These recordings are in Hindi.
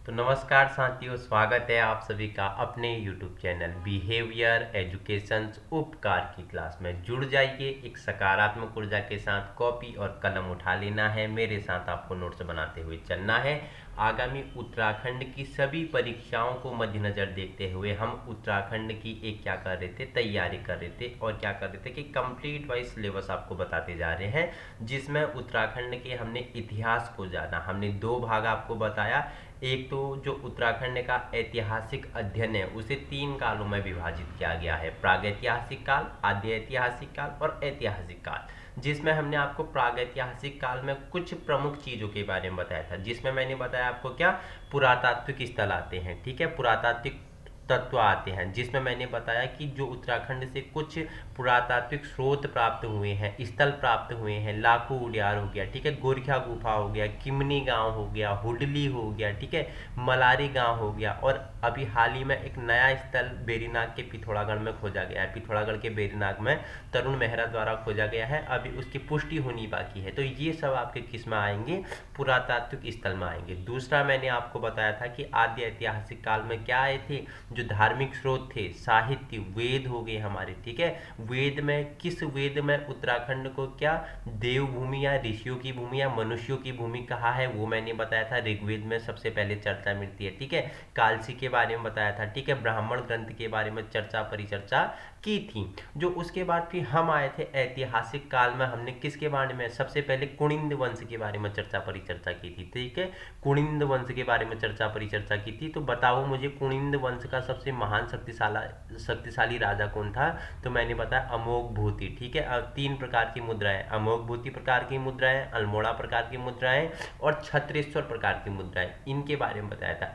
तो नमस्कार साथियों, स्वागत है आप सभी का अपने YouTube चैनल बिहेवियर एजुकेशन उपकार की क्लास में। जुड़ जाइए, एक सकारात्मक ऊर्जा के साथ कॉपी और कलम उठा लेना है, मेरे साथ आपको नोट्स बनाते हुए चलना है। आगामी उत्तराखंड की सभी परीक्षाओं को मद्देनजर देखते हुए हम उत्तराखंड की एक क्या कर रहे थे, तैयारी कर रहे थे और क्या कर रहे थे कि कंप्लीट वाइज सिलेबस आपको बताते जा रहे हैं, जिसमें उत्तराखंड के हमने इतिहास को जाना। हमने दो भाग आपको बताया। एक तो जो उत्तराखंड का ऐतिहासिक अध्ययन है उसे तीन कालों में विभाजित किया गया है: प्रागैतिहासिक काल, आद्य ऐतिहासिक काल और ऐतिहासिक काल। जिसमें हमने आपको प्रागैतिहासिक काल में कुछ प्रमुख चीज़ों के बारे में बताया था, जिसमें मैंने बताया आपको क्या पुरातात्विक स्थल आते हैं, ठीक है, पुरातात्विक तत्व आते हैं, जिसमें मैंने बताया कि जो उत्तराखंड से कुछ पुरातात्विक स्रोत प्राप्त हुए हैं, स्थल प्राप्त हुए हैं, लाखों उडियार हो गया, ठीक है, गोरखा गुफा हो गया, किमनी गांव हो गया, हुडली हो गया, ठीक है, मलारी गांव हो गया, और अभी हाल ही में एक नया स्थल बेरीनाग के पिथौरागढ़ में खोजा गया है। पिथौरागढ़ के बेरीनाग में तरुण मेहरा द्वारा खोजा गया है, अभी उसकी पुष्टि होनी बाकी है। तो ये सब आपके किस में आएंगे? पुरातात्विक स्थल में आएंगे। दूसरा मैंने आपको बताया था कि आद्य ऐतिहासिक काल में क्या आए थे, जो धार्मिक स्रोत थे, साहित्य, वेद हो गए हमारे, ठीक है। वेद में किस वेद में उत्तराखंड को क्या देवभूमि या ऋषियों की भूमि या मनुष्यों की भूमि कहा है, वो मैंने बताया था। ऋग्वेद में सबसे पहले चर्चा मिलती है, ठीक है। कालसी के बारे में बताया था, ठीक है। ब्राह्मण ग्रंथ के बारे में चर्चा परिचर्चा की थी। जो उसके बाद फिर हम आए थे ऐतिहासिक काल में, हमने किसके बारे में सबसे पहले कुणिंद वंश के बारे में चर्चा परिचर्चा की थी, ठीक है। कुणिंद वंश के बारे में चर्चा परिचर्चा की थी। तो बताओ मुझे, कुणिंद वंश का सबसे महान शक्तिशाली राजा कौन था? तो मैंने बताया अमोघ भूति, ठीक है। अब तीन प्रकार की मुद्राएं, अमोघ भूति प्रकार की मुद्राएं, अल्मोड़ा प्रकार की मुद्राएं और छत्रेश्वर प्रकार की मुद्राएं, इनके बारे में बताया था।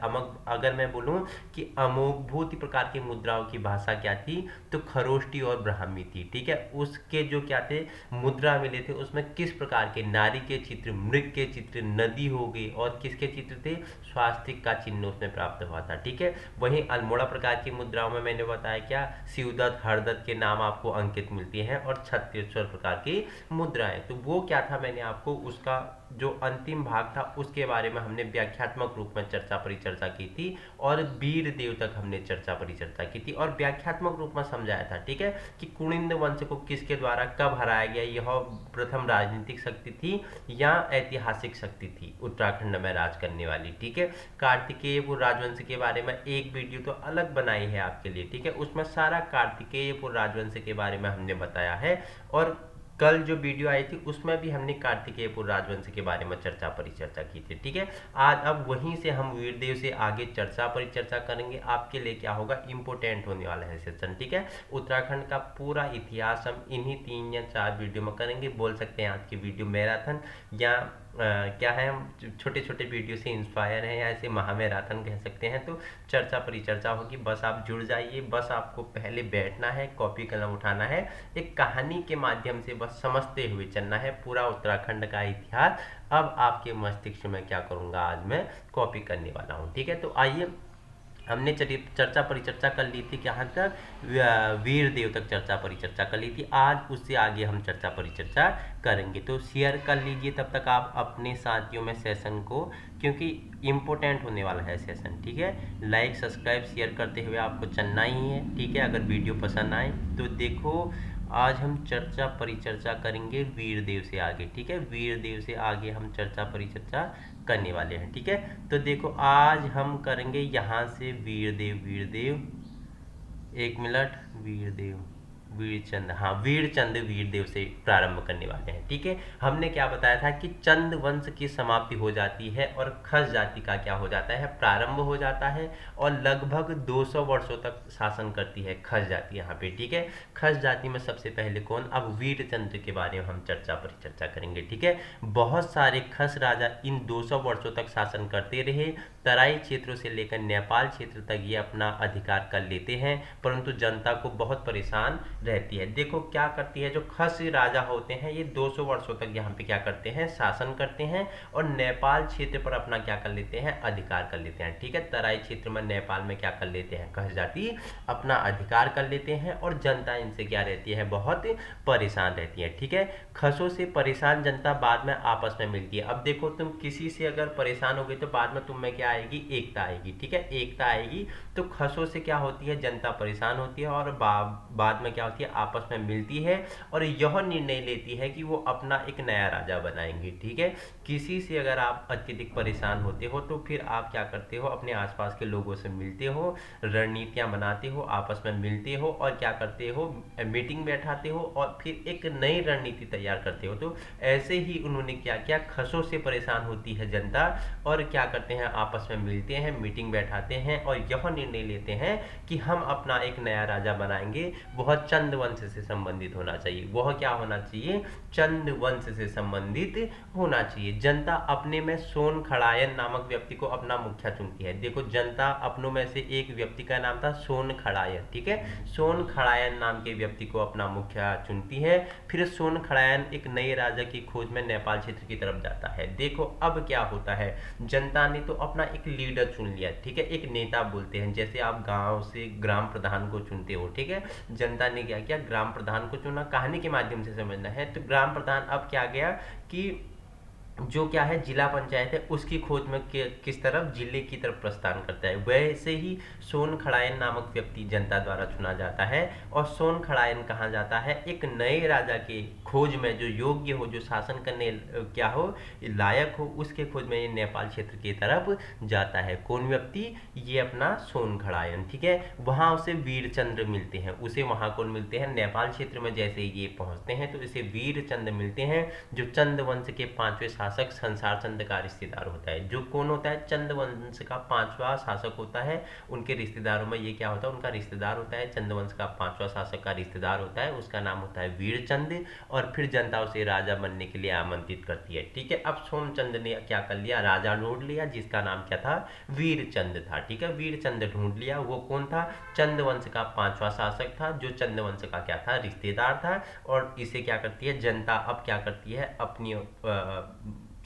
अगर मैं बोलूं कि अमोघ भूति प्रकार की मुद्राओं की भाषा क्या थी, तो खरोष्टी और ब्राह्मी थी, ठीक है। उसके जो क्या थे, मुद्रा मिले थे, उसमें किस प्रकार के नारी के चित्र, मृग के चित्र, नदी हो गई, और किसके चित्र थे, स्वास्तिक का चिन्ह उसमें प्राप्त हुआ था, ठीक है। वहीं अल्मोड़ा प्रकार की मुद्राओं में मैंने बताया क्या, शिवदत्त, हरदत्त के नाम आपको अंकित मिलती हैं, और छत्तीसगढ़ प्रकार की मुद्राएं। तो वो क्या था, मैंने आपको उसका जो अंतिम भाग था उसके बारे में हमने व्याख्यात्मक रूप में चर्चा परिचर्चा की थी, और वीर देव तक हमने चर्चा परिचर्चा की थी और व्याख्यात्मक रूप में समझाया था, ठीक है, कि कुणिंद वंश को किसके द्वारा कब हराया गया, यह प्रथम राजनीतिक शक्ति थी या ऐतिहासिक शक्ति थी उत्तराखंड में राज करने वाली, ठीक है। कार्तिकेयपुर राजवंश के बारे में एक वीडियो तो अलग बनाई है आपके लिए, ठीक है, उसमें सारा कार्तिकेयपुर राजवंश के बारे में हमने बताया है। और कल जो वीडियो आई थी उसमें भी हमने कार्तिकेयपुर राजवंश के बारे में चर्चा परिचर्चा की थी, ठीक है। आज अब वहीं से हम वीरदेव से आगे चर्चा परिचर्चा करेंगे। आपके लिए क्या होगा, इंपोर्टेंट होने वाला है सेशन, ठीक है। उत्तराखंड का पूरा इतिहास हम इन्हीं 3 या 4 वीडियो में करेंगे। बोल सकते हैं आज की वीडियो मैराथन, या क्या है, हम छोटे छोटे वीडियो से इंस्पायर हैं, या ऐसे महामैराथन कह सकते हैं। तो चर्चा परिचर्चा होगी, बस आप जुड़ जाइए। बस आपको पहले बैठना है, कॉपी कलम उठाना है, एक कहानी के माध्यम से बस समझते हुए चलना है पूरा उत्तराखंड का इतिहास। अब आपके मस्तिष्क में क्या करूँगा, आज मैं कॉपी करने वाला हूँ, ठीक है। तो आइए, हमने चर्चा परिचर्चा कर ली थी कहाँ तक, वीर देव तक चर्चा परिचर्चा कर ली थी। आज उससे आगे हम चर्चा परिचर्चा करेंगे। तो शेयर कर लीजिए तब तक आप अपने साथियों में सेशन को, क्योंकि इम्पोर्टेंट होने वाला है सेशन, ठीक है। लाइक सब्सक्राइब शेयर करते हुए आपको चलना ही है, ठीक है। अगर वीडियो पसंद आए तो देखो, आज हम चर्चा परिचर्चा करेंगे वीर देव से आगे, ठीक है। वीर देव से आगे हम चर्चा परिचर्चा करने वाले हैं, ठीक है। तो देखो, आज हम करेंगे यहाँ से वीरदेव, वीरदेव, एक मिनट, वीरदेव, वीरचंद, हाँ वीरचंद, वीरदेव से प्रारंभ करने वाले हैं, ठीक है। हमने क्या बताया था कि चंद वंश की समाप्ति हो जाती है और खस जाति का क्या हो जाता है, प्रारंभ हो जाता है, और लगभग 200 वर्षों तक शासन करती है खस जाति यहाँ पे, ठीक है। खस जाति में सबसे पहले कौन, अब वीरचंद्र के बारे में हम चर्चा परिचर्चा करेंगे, ठीक है। बहुत सारे खस राजा इन 200 वर्षों तक शासन करते रहे। तराई क्षेत्रों से लेकर नेपाल क्षेत्र तक ये अपना अधिकार कर लेते हैं, परंतु जनता को बहुत परेशान रहती है। देखो क्या करती है, जो खस राजा होते हैं ये 200 वर्षों तक यहाँ पे क्या करते हैं, शासन करते हैं और नेपाल क्षेत्र पर अपना क्या कर लेते हैं, अधिकार कर लेते हैं। ठीक है, तराई क्षेत्र में नेपाल में क्या कर लेते हैं, खस जाति अपना अधिकार कर लेते हैं और जनता इनसे क्या रहती है, बहुत परेशान रहती है। ठीक है, खसों से परेशान जनता बाद में आपस में मिलती है। अब देखो तुम किसी से अगर परेशान हो गए तो बाद में तुम में क्या आएगी, एकता आएगी। ठीक है, एकता आएगी तो खसों से क्या होती है, जनता परेशान होती है और बाद में क्या होती है, आपस में मिलती है और यह निर्णय लेती है कि वो अपना एक नया राजा बनाएंगे। ठीक है, किसी से अगर आप अत्यधिक परेशान होते हो तो फिर आप क्या करते हो, अपने आसपास के लोगों से मिलते हो, रणनीतियां बनाते हो, आपस में मिलते हो और क्या करते हो, मीटिंग बैठाते हो और फिर एक नई रणनीति तैयार करते हो। तो ऐसे ही उन्होंने क्या किया, खसों से परेशान होती है जनता और क्या करते हैं, आपस में मिलते हैं, मीटिंग बैठाते हैं और यह निर्णय लेते हैं कि हम अपना एक नया राजा बनाएंगे। वह चंद वंश से संबंधित होना चाहिए। वह क्या होना चाहिए, चंद वंश से संबंधित होना चाहिए। जनता अपने में सोन खड़ायन नामक व्यक्ति को अपना मुखिया चुनती है। देखो जनता अपनों में से एक व्यक्ति का नाम था सोन खड़ायन। ठीक है, सोन खड़ायन नाम के व्यक्ति को अपना मुखिया चुनती है। फिर सोन खड़ायन एक नए राजा की खोज में नेपाल क्षेत्र की तरफ जाता है। देखो अब क्या होता है, जनता ने तो अपना एक लीडर चुन लिया। ठीक है, एक नेता बोलते हैं, जैसे आप गांव से ग्राम प्रधान को चुनते हो। ठीक है, जनता ने क्या किया, ग्राम प्रधान को चुना। कहानी के माध्यम से समझना है तो ग्राम प्रधान अब क्या गया कि जो क्या है, जिला पंचायत है उसकी खोज में किस तरफ, जिले की तरफ प्रस्थान करता है। वैसे ही सोन खड़ायन नामक व्यक्ति जनता द्वारा चुना जाता है और सोन खड़ायन कहाँ जाता है, एक नए राजा के खोज में, जो योग्य हो, जो शासन करने क्या हो, लायक हो, उसके खोज में ये नेपाल क्षेत्र की तरफ जाता है। कौन व्यक्ति, ये अपना सोन खड़ायन। ठीक है, वहाँ उसे वीरचंद्र मिलते हैं। उसे वहाँ कौन मिलते हैं, नेपाल क्षेत्र में जैसे ये पहुँचते हैं तो इसे वीरचंद्र मिलते हैं, जो चंद वंश के 5वें शासक संसार चंद का रिश्तेदार होता है। जो कौन होता है, चंद वंश का 5वां शासक होता है। उनके रिश्तेदारों में ये क्या होता है, उनका रिश्तेदार होता है। चंद वंश का 5वां शासक का रिश्तेदार होता है, उसका नाम होता है वीरचंद और फिर जनता उसे राजा बनने के लिए आमंत्रित करती है। ठीक है, अब सोमचंद ने क्या कर लिया, राजा ढूंढ लिया जिसका नाम क्या था, वीरचंद था। ठीक है, वीरचंद ढूंढ लिया। वो कौन था, चंद वंश का 5वां शासक था, जो चंद वंश का क्या था, रिश्तेदार था। और इसे क्या करती है जनता, अब क्या करती है, अपनी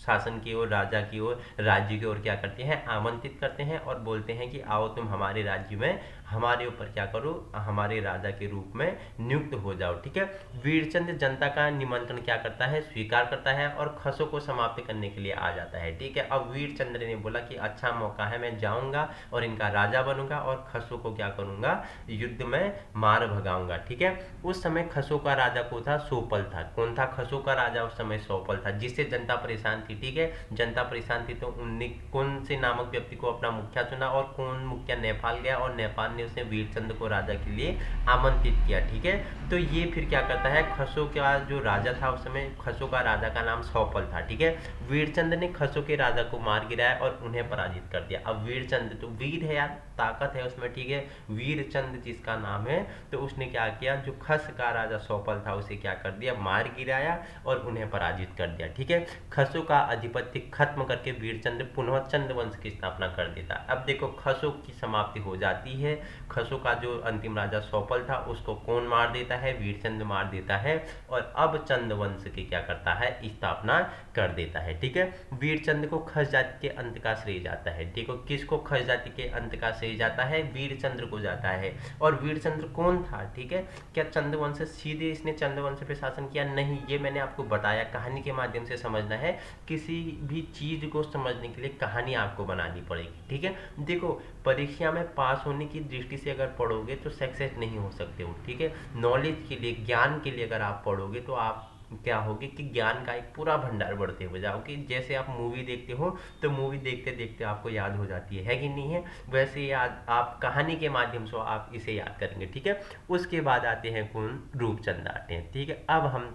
शासन की ओर, राजा की ओर, राज्य की ओर क्या करते हैं, आमंत्रित करते हैं और बोलते हैं कि आओ तुम हमारे राज्य में हमारे ऊपर क्या करो, हमारे राजा के रूप में नियुक्त हो जाओ। ठीक है, वीरचंद जनता का निमंत्रण क्या करता है, स्वीकार करता है और खसों को समाप्त करने के लिए आ जाता है। ठीक है, अब वीरचंद्र ने बोला कि अच्छा मौका है, मैं जाऊंगा और इनका राजा बनूंगा और खसों को क्या करूंगा, युद्ध में मार भगाऊंगा। ठीक है, उस समय खसों का राजा को था, सोपल था। कौन था, खसों का राजा उस समय सोपल था, जिससे जनता परेशान थी। ठीक है, जनता परेशान थी तो उनने कौन से नामक व्यक्ति को अपना मुखिया चुना और कौन मुखिया नेपाल गया और नेपाल ने उसे वीरचंद को राजा के लिए आमंत्रित किया। ठीक है, तो ये फिर क्या करता है, खसों का जो राजा था उस समय, खसों का राजा का नाम सोपल था। ठीक है, वीरचंद ने खसों के राजा को मार गिराया और उन्हें पराजित कर दिया। अब वीरचंद तो वीर है यार, ताकत है उसमें। ठीक है, वीरचंद जिसका नाम है, तो उसने क्या किया, जो खस का राजा सोपल था उसे क्या कर दिया, मार गिराया और उन्हें पराजित कर दिया। ठीक है, खसों का आधिपत्य खत्म करके वीरचंद पुनः चंद वंश की स्थापना कर देता। अब देखो खसों की समाप्ति हो जाती है। खसों का जो अंतिम राजा सोपल था उसको कौन मार देता है, वीरचंद मार देता है और अब चंद वंश की क्या करता है, स्थापना कर देता है। ठीक है, वीरचंद को खस जाति के अंत का श्रेय जाता है। देखो किसको खस जाति के अंत का श्रेय जाता है, वीरचंद्र को जाता है। और वीरचंद्र कौन था, ठीक है, क्या चंद्रवंश सीधे इसने चंद्रवंश पे शासन किया, नहीं, ये मैंने आपको बताया, कहानी के माध्यम से समझना है। किसी भी चीज को समझने के लिए कहानी आपको बनानी पड़ेगी। ठीक है, देखो परीक्षा में पास होने की दृष्टि से अगर पढ़ोगे तो सक्सेस नहीं हो सकते हो। ठीक है, नॉलेज के लिए, ज्ञान के लिए अगर आप पढ़ोगे तो आप क्या होगी कि ज्ञान का एक पूरा भंडार बढ़ते हो जाओगे। जैसे आप मूवी देखते हो तो मूवी देखते देखते आपको याद हो जाती है कि नहीं है, वैसे याद आप कहानी के माध्यम से आप इसे याद करेंगे। ठीक है, उसके बाद आते हैं कौन, रूपचंद आते हैं। ठीक है, अब हम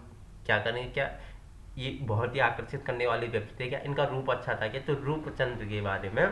क्या करेंगे, क्या ये बहुत ही आकर्षित करने वाले व्यक्ति थे क्या, इनका रूप अच्छा था क्या, तो रूपचंद के बारे में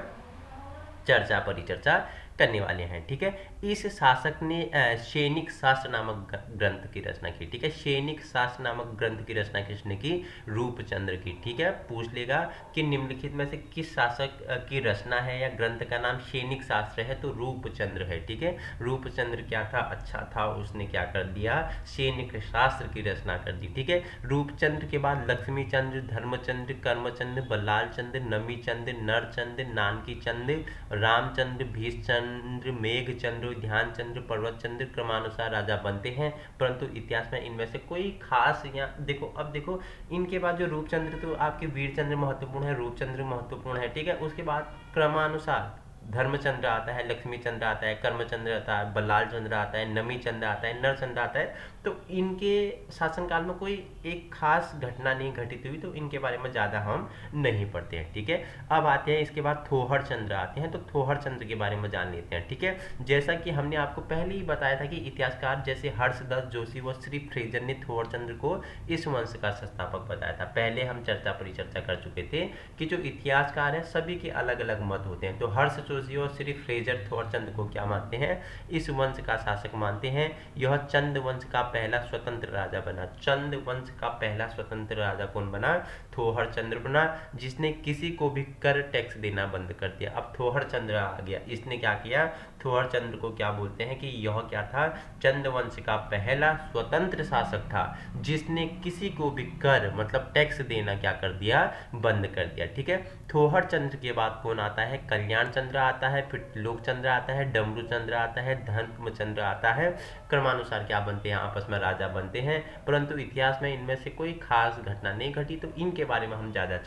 चर्चा परिचर्चा करने वाले हैं। ठीक है, इस शासक ने सैनिक शास्त्र नामक ग्रंथ की रचना की। ठीक है, सैनिक शास्त्र नामक ग्रंथ की रचना किसने की? रूपचंद्र की। ठीक है, पूछ लेगा कि निम्नलिखित में से किस शासक की रचना है या ग्रंथ का नाम सैनिक शास्त्र है, तो रूपचंद्र है। ठीक है, रूपचंद्र क्या था? अच्छा था, उसने क्या कर दिया? सैनिक शास्त्र की रचना कर दी। ठीक है, रूपचंद्र के बाद लक्ष्मी चंद्र, धर्मचंद्र, कर्मचंद्र, बल्लाल चंद्र, नमी चंद्र, नरचंद्र, नानकी चंद्र, रामचंद्र, भीषचंद्र, मेघचंद्र, ध्यान चंद्र, पर्वत चंद्र क्रमानुसार राजा बनते हैं, परंतु इतिहास में इनमें से कोई खास या देखो, अब देखो इनके बाद जो रूपचंद्र, तो आपके वीरचंद्र महत्वपूर्ण है, रूपचंद्र महत्वपूर्ण है। ठीक है, उसके बाद क्रमानुसार धर्मचंद्र आता है, लक्ष्मी चंद्र आता है, कर्मचंद्र आता है, बल्लाल चंद्र आता है, नमी चंद्र आता है, नरचंद्र आता है। तो इनके शासनकाल में कोई एक खास घटना नहीं घटित हुई, तो इनके बारे में ज़्यादा हम नहीं पढ़ते हैं। ठीक है, अब आते हैं इसके बाद थोहर चंद्र आते हैं, तो थोहर चंद्र के बारे में जान लेते हैं। ठीक है, जैसा कि हमने आपको पहले ही बताया था कि इतिहासकार जैसे हर्षदत्त जोशी व श्री फ्रेजर ने थोहर चंद्र को इस वंश का संस्थापक बताया था। पहले हम परिचर्चा कर चुके थे कि जो इतिहासकार हैं सभी के अलग अलग मत होते हैं। तो हर्ष जोशी और श्री फ्रेजर थोहर चंद्र को क्या मानते हैं? इस वंश का शासक मानते हैं। यह चंद वंश का पहला स्वतंत्र राजा बना। चंद वंश का पहला स्वतंत्र राजा कौन बना? थोहर चंद्र बना, जिसने किसी को भी कर टैक्स देना बंद कर दिया। अब थोहर चंद्र आ गया, इसने क्या किया? थोहर चंद्र को क्या बोलते हैं कि यह क्या था? चंद वंश का पहला स्वतंत्र शासक था, जिसने किसी को भी कर मतलब टैक्स देना क्या कर दिया? बंद कर दिया। ठीक है, थोहर चंद्र के बाद कौन आता है? कल्याण चंद्र आता है, फिर लोकचंद्र आता है, डमरू चंद्र आता है, धर्मचंद्र आता है। क्रमानुसार क्या बनते हैं? आपस में राजा बनते हैं, परंतु इतिहास में इनमें से कोई खास घटना नहीं घटी, तो इनके बारे में हम ज़्यादा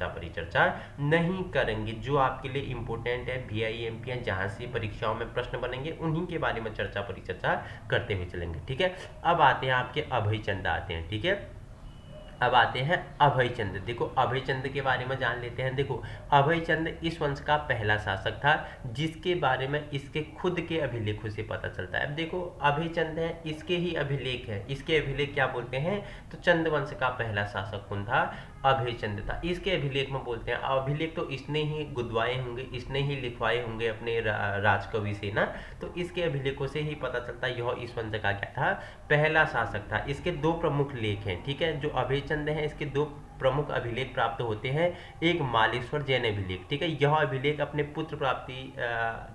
परिचर्चा नहीं करेंगे। जो आपके लिए इंपॉर्टेंट है, VIMP है, जहाँ से परीक्षाओं में प्रश्न बनेंगे, उन्हीं के बारे में परिचर्चा करते हुए चलेंगे। ठीक है, अब आते हैं आपके अभय चंद आते हैं। ठीक है, अब आते हैं अभय चंद। देखो अभय चंद के बारे में जान लेते हैं। देखो अभय चंद इस वंश का पहला शासक था, जिसके बारे में इसके खुद के अभिलेखों से पता चलता है। अब देखो अभय चंद है, इसके ही अभिलेख है, इसके अभिलेख क्या बोलते हैं? तो चंद वंश का पहला शासक कौन था? अभय चंद था। इसके अभिलेख में बोलते हैं, अभिलेख तो इसने ही गुदवाए होंगे, इसने ही लिखवाए होंगे अपने राजकवि से ना, तो इसके अभिलेखों से ही पता चलता है यह इस वंश का क्या था? पहला शासक था। इसके दो प्रमुख लेख हैं। ठीक है, जो अभय चंद है इसके दो प्रमुख अभिलेख प्राप्त होते हैं। एक मालेश्वर जैन अभिलेख। ठीक है, यह अभिलेख अपने पुत्र प्राप्ति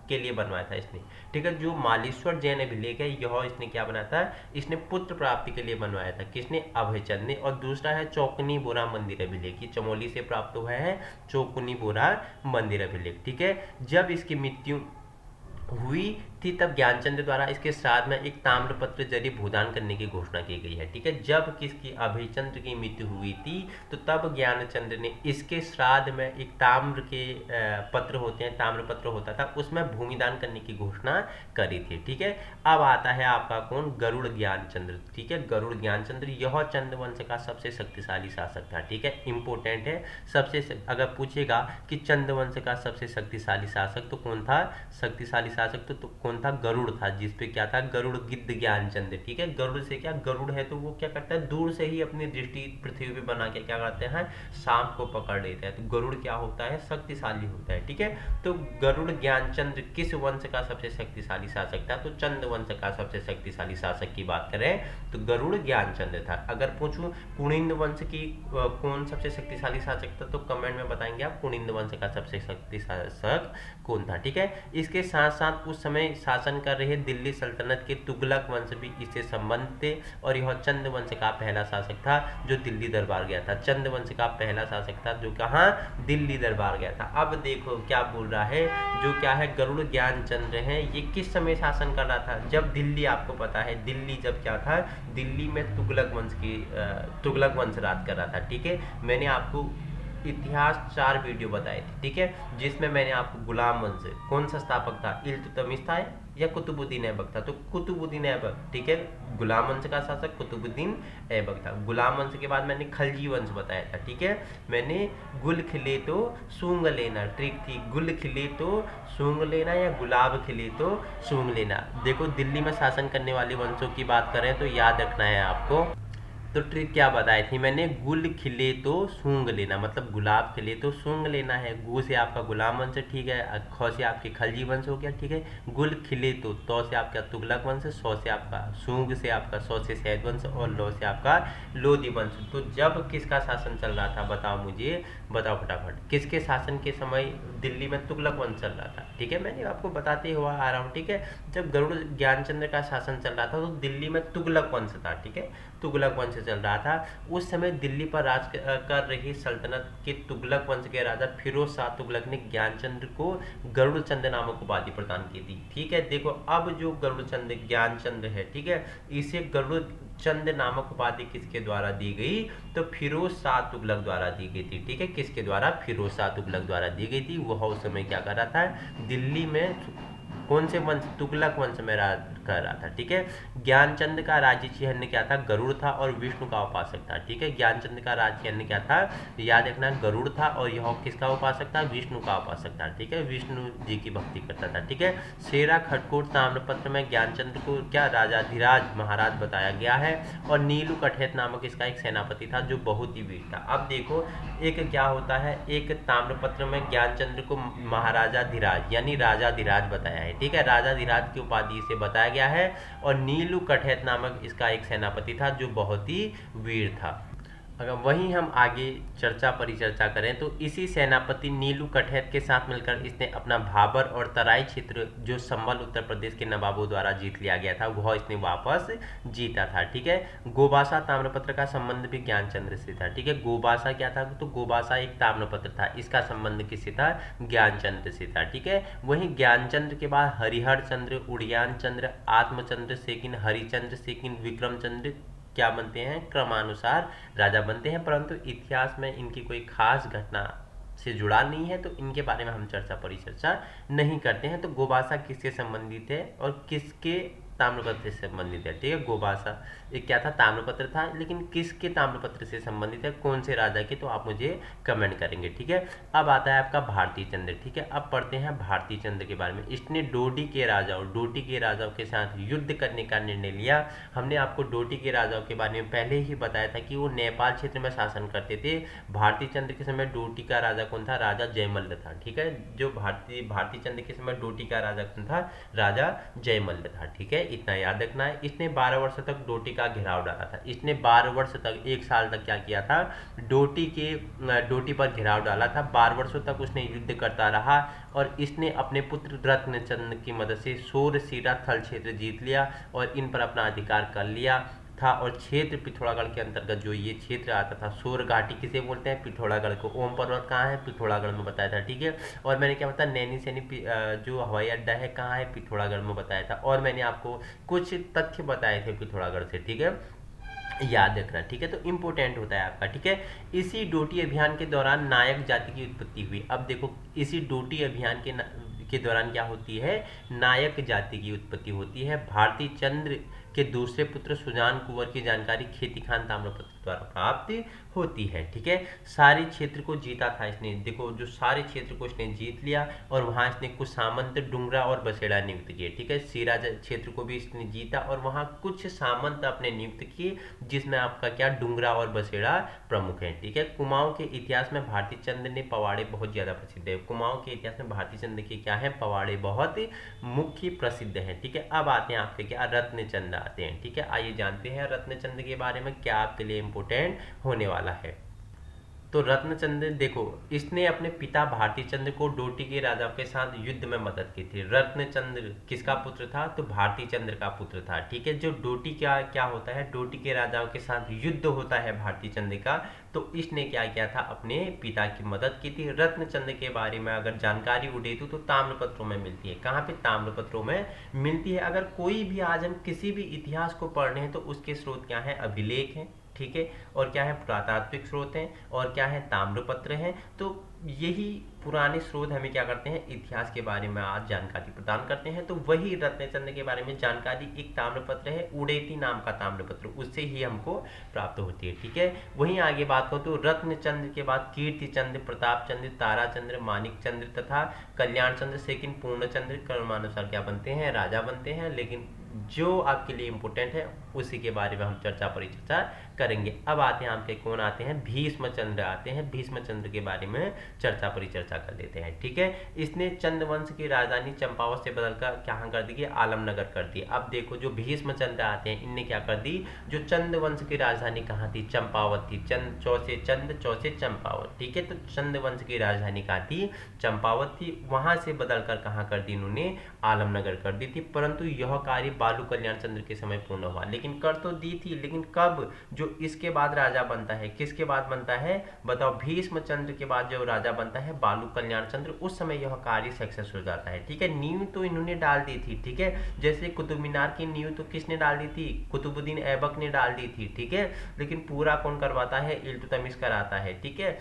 के लिए बनवाया था इसने। ठीक है, जो मालेश्वर जैन अभिलेख है यह इसने क्या बनाया था? इसने पुत्र प्राप्ति के लिए बनवाया था। किसने? अभय चंद ने। और दूसरा है चौकनी बोरा मंदिर अभिलेख, ये चमोली से प्राप्त हुआ है, चौकनी बोरा मंदिर अभिलेख। ठीक है, जब इसकी मृत्यु हुई थी तब ज्ञानचंद्र द्वारा इसके श्राद्ध में एक ताम्रपत्र जरिए भूदान करने की घोषणा की गई है। ठीक है, जब किसकी? अभयचंद्र की मृत्यु हुई थी, तो तब ज्ञानचंद्र ने इसके श्राद्ध में एक ताम्र के पत्र होते हैं, ताम्रपत्र होता था, उसमें भूमिदान करने की घोषणा करी थी। ठीक है, अब आता है आपका कौन? गरुड़ ज्ञानचंद्र। ठीक है, गरुड़ ज्ञानचंद्र यह चंद वंश का सबसे शक्तिशाली शासक था। ठीक है, इंपॉर्टेंट है, अगर पूछेगा कि चंद वंश का सबसे शक्तिशाली शासक तो कौन था? शक्तिशाली शासक तो कौन था? गरुड़ था, जिसपे क्या था? गरुड़ गिद्ध ज्ञानचंद्र। ठीक है, गरुड़ से क्या? गरुड़ है तो वो क्या करता है? दूर से ही अपनी दृष्टि पृथ्वी पे बना के क्या करते हैं? सांप को पकड़ लेते हैं। तो गरुड़ क्या होता है? शक्तिशाली होता है। ठीक है, तो गरुड़ ज्ञानचंद्र किस वंश का सबसे शक्तिशाली शासक था? तो चंद वंश का सबसे शक्तिशाली शासक की बात करें तो गरुड़ ज्ञानचंद्र था। अगर पूछूं कुनिंद वंश की कौन सबसे शक्तिशाली शासक था, तो कमेंट में बताएंगे आप कुनिंद वंश का सबसे शक्तिशाली शासक कौन था। ठीक है, इसके साथ साथ उस समय शासन कर रहे दिल्ली सल्तनत के तुगलक वंश भी इससे संबंधित थे, और यह चंद वंश का पहला शासक था जो दिल्ली दरबार गया था। चंद वंश का पहला शासक था जो कहाँ? दिल्ली दरबार गया था। अब देखो क्या बोल रहा है, जो क्या है? गरुड़ ज्ञानचंद्र है, ये किस समय शासन कर रहा था? जब दिल्ली, आपको पता है दिल्ली जब क्या था? दिल्ली में तुगलक वंश राज कर रहा था। ठीक है, मैंने आपको इतिहास 4 वीडियो बताए थे। ठीक है, जिसमें मैंने आपको गुलाम वंश कौन सा स्थापक था? इल्तुतमिश था या कुतुबुद्दीन ऐबक था? तो कुतुबुद्दीन ऐबक। ठीक है, गुलाम वंश का शासक कुतुबुद्दीन ऐबक था। गुलाम वंश के बाद मैंने खलजी वंश बताया था। ठीक है, मैंने गुल खिले तो सूंघ लेना, ट्रिक थी, गुल खिले तो सूंघ लेना या गुलाब खिले तो सूंघ लेना। देखो दिल्ली में शासन करने वाले वंशों की बात करें तो याद रखना है आपको, तो ट्रिक क्या बताई थी मैंने, गुल खिले तो सूंघ लेना, मतलब गुलाब खिले तो सूंघ लेना है। गु से आपका गुलाम वंश, ठीक है। ख से आपके खलजी वंश हो गया, ठीक है। गुल खिले तो से आपका तुगलक वंश, सौ से आपका सूंघ से आपका सौ से शहद वंश, और लो से आपका लोधी वंश। तो जब किसका शासन चल रहा था बताओ मुझे, बताओ फटाफट, किसके शासन के समय दिल्ली में तुगलक वंश चल रहा था, ठीक है। मैंने आपको बताते हुआ आ रहा हूँ, ठीक है। जब गरुड़ ज्ञानचंद्र का शासन चल रहा था तो दिल्ली में तुगलक वंश था, ठीक है। तुगलक वंश चल रहा था उस समय। दिल्ली पर राज कर रही सल्तनत के तुगलक वंश के राजा फिरोज शाह तुगलक ने ज्ञानचंद्र को गरुड़ चंद नामक उपाधि प्रदान की थी, ठीक है। देखो अब जो गरुड़ चंद ज्ञानचंद्र है, ठीक है, इसे गरुड़ चंद नामक उपाधि किसके द्वारा दी गई, तो फिरोज शाह तुगलक द्वारा दी गई थी, ठीक है। किसके द्वारा, फिरोज शाह तुगलक द्वारा दी गई थी। वह उस समय क्या कर रहा था, दिल्ली में कौन से वंश, तुगलक वंश में राज कर रहा था, ठीक है। ज्ञानचंद का राज्य चिन्ह क्या था, गरुड़ था और विष्णु का उपासक था, ठीक है। ज्ञानचंद का राज्य चिन्ह क्या था, याद रखना, गरुड़ था और यह किसका उपासक था, विष्णु का उपासक था, ठीक है। विष्णु जी की भक्ति करता था, ठीक है। सेरा खटकोट ताम्रपत्र में ज्ञानचंद को क्या राजाधिराज महाराज बताया गया है, और नीलू कठेत नामक इसका एक सेनापति था जो बहुत ही वीर था। अब देखो एक क्या होता है, एक ताम्रपत्र में ज्ञानचंद्र को महाराजा धीराज यानी राजा धीराज बताया है, ठीक है। राजा धीराज की उपाधि से बताया गया है, और नीलू कठेत नामक इसका एक सेनापति था जो बहुत ही वीर था। अगर वहीं हम आगे चर्चा परिचर्चा करें तो इसी सेनापति नीलू कठेत के साथ मिलकर इसने अपना भाबर और तराई क्षेत्र जो संभल उत्तर प्रदेश के नवाबों द्वारा जीत लिया गया था वह इसने वापस जीता था, ठीक है। गोबासा ताम्रपत्र का संबंध भी ज्ञानचंद्र से था, ठीक है। गोबासा क्या था, तो गोबासा एक ताम्रपत्र था, इसका संबंध किससे था, ज्ञानचंद्र से था, ठीक है। वहीं ज्ञानचंद्र के बाद हरिहर चंद्र, उड़ियान चंद्र, आत्मचंद्र सेकिन, हरिचंद्र सेकिन, विक्रमचंद्र क्या बनते हैं, क्रमानुसार राजा बनते हैं। परंतु इतिहास में इनकी कोई खास घटना से जुड़ा नहीं है तो इनके बारे में हम चर्चा परिचर्चा नहीं करते हैं। तो गोबासा किससे संबंधित है और किसके ताम्रपत्र से संबंधित है, ठीक है। गोबासा एक क्या था, ताम्रपत्र था, लेकिन किसके ताम्रपत्र से संबंधित है, कौन से राजा के, तो आप मुझे कमेंट करेंगे, ठीक है। अब आता है आपका भारती चंद्र, ठीक है। अब पढ़ते हैं भारती चंद्र के बारे में। इसने डोडी के राजाओं के साथ युद्ध करने का निर्णय लिया। हमने आपको डोडी के राजाओं के बारे में पहले ही बताया था कि वो नेपाल क्षेत्र में शासन करते थे। भारती चंद्र के समय डोडी का राजा कौन था, राजा जयमल्ल था, ठीक है। जो भारती चंद्र के समय डोडी का राजा कौन था, राजा जयमल्ल था, ठीक है। इतना याद रखना है। इसने 12 वर्ष तक डोटी का घेराव डाला था। इसने 12 वर्ष तक, एक साल तक क्या किया था, डोटी पर घेराव डाला था। 12 वर्षों तक उसने युद्ध करता रहा और इसने अपने पुत्र रत्नचंद की मदद से सोरसीरा थल क्षेत्र जीत लिया और इन पर अपना अधिकार कर लिया था। और क्षेत्र पिथौरागढ़ के अंतर्गत जो ये क्षेत्र आता था, सोर घाटी किसे बोलते हैं, पिथौरागढ़ को। ओम पर्वत कहाँ है, पिथौरागढ़ में बताया था, ठीक है। और मैंने क्या बताया, नैनी सैनी जो हवाई अड्डा है कहाँ है, पिथौरागढ़ में बताया था। और मैंने आपको कुछ तथ्य बताए थे पिथौरागढ़ से, ठीक है, याद रखना, ठीक है। तो इंपॉर्टेंट होता है आपका, ठीक है। इसी डोटी अभियान के दौरान नायक जाति की उत्पत्ति हुई। अब देखो इसी डोटी अभियान के दौरान क्या होती है, नायक जाति की उत्पत्ति होती है। भारती चंद्र के दूसरे पुत्र सुजान कुंवर की जानकारी खेती खान ताम्रपत्र द्वारा प्राप्त होती है, ठीक है। सारे क्षेत्र को जीता था इसने, देखो जो सारे क्षेत्र को इसने जीत लिया और वहां इसने कुछ सामंत, डुंगरा और बसेड़ा नियुक्त किए, ठीक है। सीरा क्षेत्र को भी इसने जीता और वहां कुछ सामंत अपने नियुक्त किए जिसमें आपका क्या, डुंगरा और बसेड़ा प्रमुख है, ठीक है। कुमाऊं के इतिहास में भारती चंद्र ने पवाड़े बहुत ज्यादा प्रसिद्ध है। कुमाऊं के इतिहास में भारती चंद्र के क्या है, पवाड़े बहुत मुख्य प्रसिद्ध है, ठीक है। अब आते हैं आपके क्या, रत्नचंद आते हैं, ठीक है। आइए जानते हैं रत्नचंद के बारे में क्या आपके लिए इंपोर्टेंट होने वाला है। तो रत्नचंद देखो, इसने अपने पिता भारती चंद्र को डोटी के राजाओं के साथ युद्ध में मदद की थी। रत्नचंद्र किसका पुत्र था, तो भारती चंद्र का पुत्र था, ठीक है। जो डोटी क्या क्या होता है, डोटी के राजाओं के साथ युद्ध होता है भारती चंद्र का, तो इसने क्या किया था, अपने पिता की मदद की थी। रत्नचंद के बारे में अगर जानकारी उड़ेतु तो ताम्रपत्रों में मिलती है। कहाँ पे, ताम्रपत्रों में मिलती है। अगर कोई भी आज हम किसी भी इतिहास को पढ़ रहे हैं तो उसके स्रोत क्या है, अभिलेख है, ठीक है, और क्या है, पुरातात्विक स्रोत हैं, और क्या है, ताम्रपत्र हैं। तो यही पुराने स्रोत हमें क्या करते हैं, इतिहास के बारे में आज जानकारी प्रदान करते हैं। तो वही रत्नचंद के बारे में जानकारी एक ताम्रपत्र है, उड़ेती नाम का ताम्रपत्र, उससे ही हमको प्राप्त होती है, ठीक है। वहीं आगे बात करो तो रत्नचंद के बाद कीर्तिचंद, प्रतापचंद, ताराचंद्र, मानिकचंद्र तथा कल्याणचंद्र, सेकिन पूर्णचंद्र क्रमानुसार क्या बनते हैं, राजा बनते हैं। लेकिन जो आपके लिए इम्पोर्टेंट है उसी के बारे में हम चर्चा परिचर्चा करेंगे। अब आते हैं आपके कौन आते हैं, भीष्मचंद्र आते हैं। भीष्मचंद्र के बारे में चर्चा परिचर्चा कर लेते हैं, ठीक है। इसने चंद वंश की राजधानी चंपावत से बदलकर कहाँ कर दी, आलमनगर कर दी। अब देखो जो भीष्मचंद्र आते हैं इनने क्या कर दी, जो चंद वंश की राजधानी कहाँ थी, चंपावत थी। चंद चौसे चंद चौसे चंपावत, ठीक है। तो चंद वंश की राजधानी कहाँ थी, चंपावत थी। वहां से बदलकर कहाँ कर दी इन्होंने, आलमनगर कर दी थी। परंतु यह कार्य बालू कल्याण चंद्र के समय पूर्ण हुआ। लेकिन कर तो दी थी, लेकिन कब, जो इसके बाद राजा बनता है, किसके बाद बनता है बताओ, भीष्मचंद्र के बाद जो राजा बनता है बालू कल्याण चंद्र, उस समय यह कार्य सक्सेस हो जाता है, ठीक है। नींव तो इन्होंने डाल दी थी, ठीक है। जैसे कुतुब मीनार की नींव तो किसने डाल दी थी, कुतुबुद्दीन ऐबक ने डाल दी थी, ठीक है। लेकिन पूरा कौन करवाता है, इल्तुतमिश कराता है, ठीक है।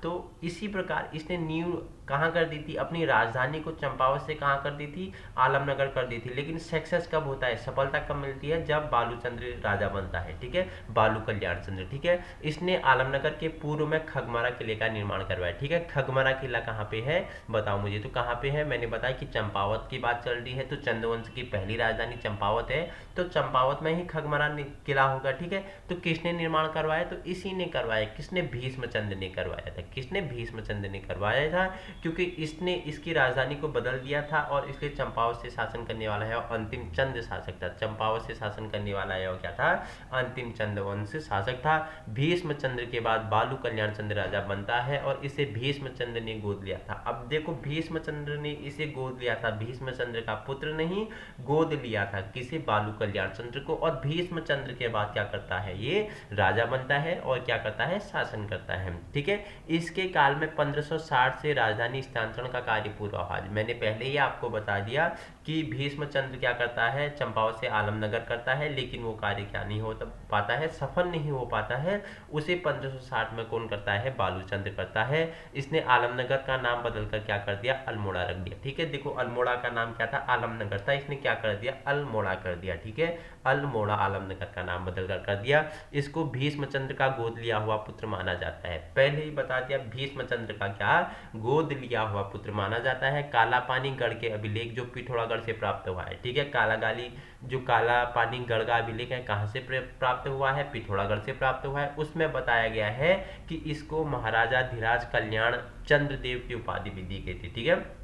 तो इसी प्रकार इसने नींव कहाँ कर दी थी, अपनी राजधानी को चंपावत से कहाँ कर दी थी, आलमनगर कर दी थी। लेकिन सक्सेस कब होता है, सफलता कब मिलती है, जब बालूचंद्र राजा बनता है, ठीक है, बालू कल्याण चंद्र, ठीक है। इसने आलमनगर के पूर्व में खगमारा किले का निर्माण करवाया, ठीक है। खगमारा किला कहाँ पे है बताओ मुझे, तो कहाँ पे है, मैंने बताया कि चंपावत की बात चल रही है, तो चंद्रवंश की पहली राजधानी चंपावत है, तो चंपावत में ही खगमारा किला होगा, ठीक है। तो किसने निर्माण करवाया, तो इसी ने करवाया, किसने, भीष्मचंद्र ने करवाया था। किसने, भीष्मचंद्र ने करवाया था, क्योंकि इसने इसकी राजधानी को बदल दिया था और इसलिए चंपावत से शासन करने वाला है और अंतिम चंद शासक था। चंपावत से शासन करने वाला है और क्या था, अंतिम चंद वंश शासक था। भीष्मचंद्र के बाद बालू कल्याण चंद्र राजा बनता है और इसे भीष्मचंद्र ने गोद लिया था। अब देखो भीष्मचंद्र ने इसे गोद लिया था, भीष्मचंद्र का पुत्र नहीं, गोद लिया था किसे, बालू कल्याण चंद्र को। और भीष्मचंद्र के बाद क्या करता है, ये राजा बनता है और क्या करता है, शासन करता है, ठीक है। इसके काल में 1560 से राजधानी स्थानांतरण का कार्य पूरा हुआ। मैंने पहले ही आपको बता दिया कि भीष्मचंद्र क्या करता है, चंपावत से आलमनगर करता है, लेकिन वो कार्य क्या नहीं हो पाता है, सफल नहीं हो पाता है। उसे 1560 में कौन करता है, बालूचंद्र करता है। इसने आलमनगर का नाम बदलकर क्या कर दिया, अल्मोड़ा रख दिया, ठीक है। देखो अल्मोड़ा का नाम क्या था, आलमनगर था, इसने क्या कर दिया, अल्मोड़ा कर दिया, ठीक है। अल्मोड़ा आलमनगर का नाम बदलकर कर दिया। इसको भीष्मचंद्र का गोद लिया हुआ पुत्र माना जाता है। पहले ही बता दिया भीष्मचंद्र का क्या, गोद लिया हुआ पुत्र माना जाता है। काला पानी गढ़ के अभिलेख जो पिथौरागढ़ से प्राप्त हुआ है, ठीक है। कालागाली जो काला पानी गढ़ का अभिलेख है कहाँ से प्राप्त हुआ है, पिथौरागढ़ से प्राप्त हुआ है। उसमें बताया गया है कि इसको महाराजा धीराज कल्याण चंद्रदेव की उपाधि भी दी गई थी, ठीक है।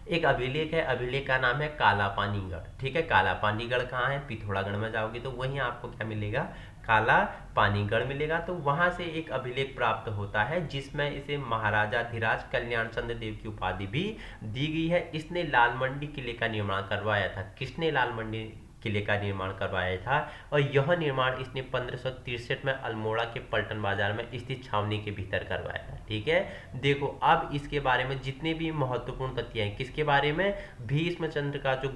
एक अभिलेख है, अभिलेख का नाम है काला पानीगढ़, ठीक है। काला पानीगढ़ कहाँ है, पिथौरागढ़ में जाओगे तो वहीं आपको क्या मिलेगा, काला पानीगढ़ मिलेगा। तो वहां से एक अभिलेख प्राप्त होता है जिसमें इसे महाराजा धीराज कल्याण चंद्र देव की उपाधि भी दी गई है। इसने लाल मंडी किले का निर्माण करवाया था। किसने लाल मंडी किले का निर्माण करवाया था, और यह निर्माण इसने 1563 में अल्मोड़ा के पलटन बाजार में स्थित छावनी के भीतर करवाया था, ठीक है। देखो अब इसके बारे में जितने भी महत्वपूर्ण तथ्य हैं, किसके बारे में, भीष्मचंद्र का जो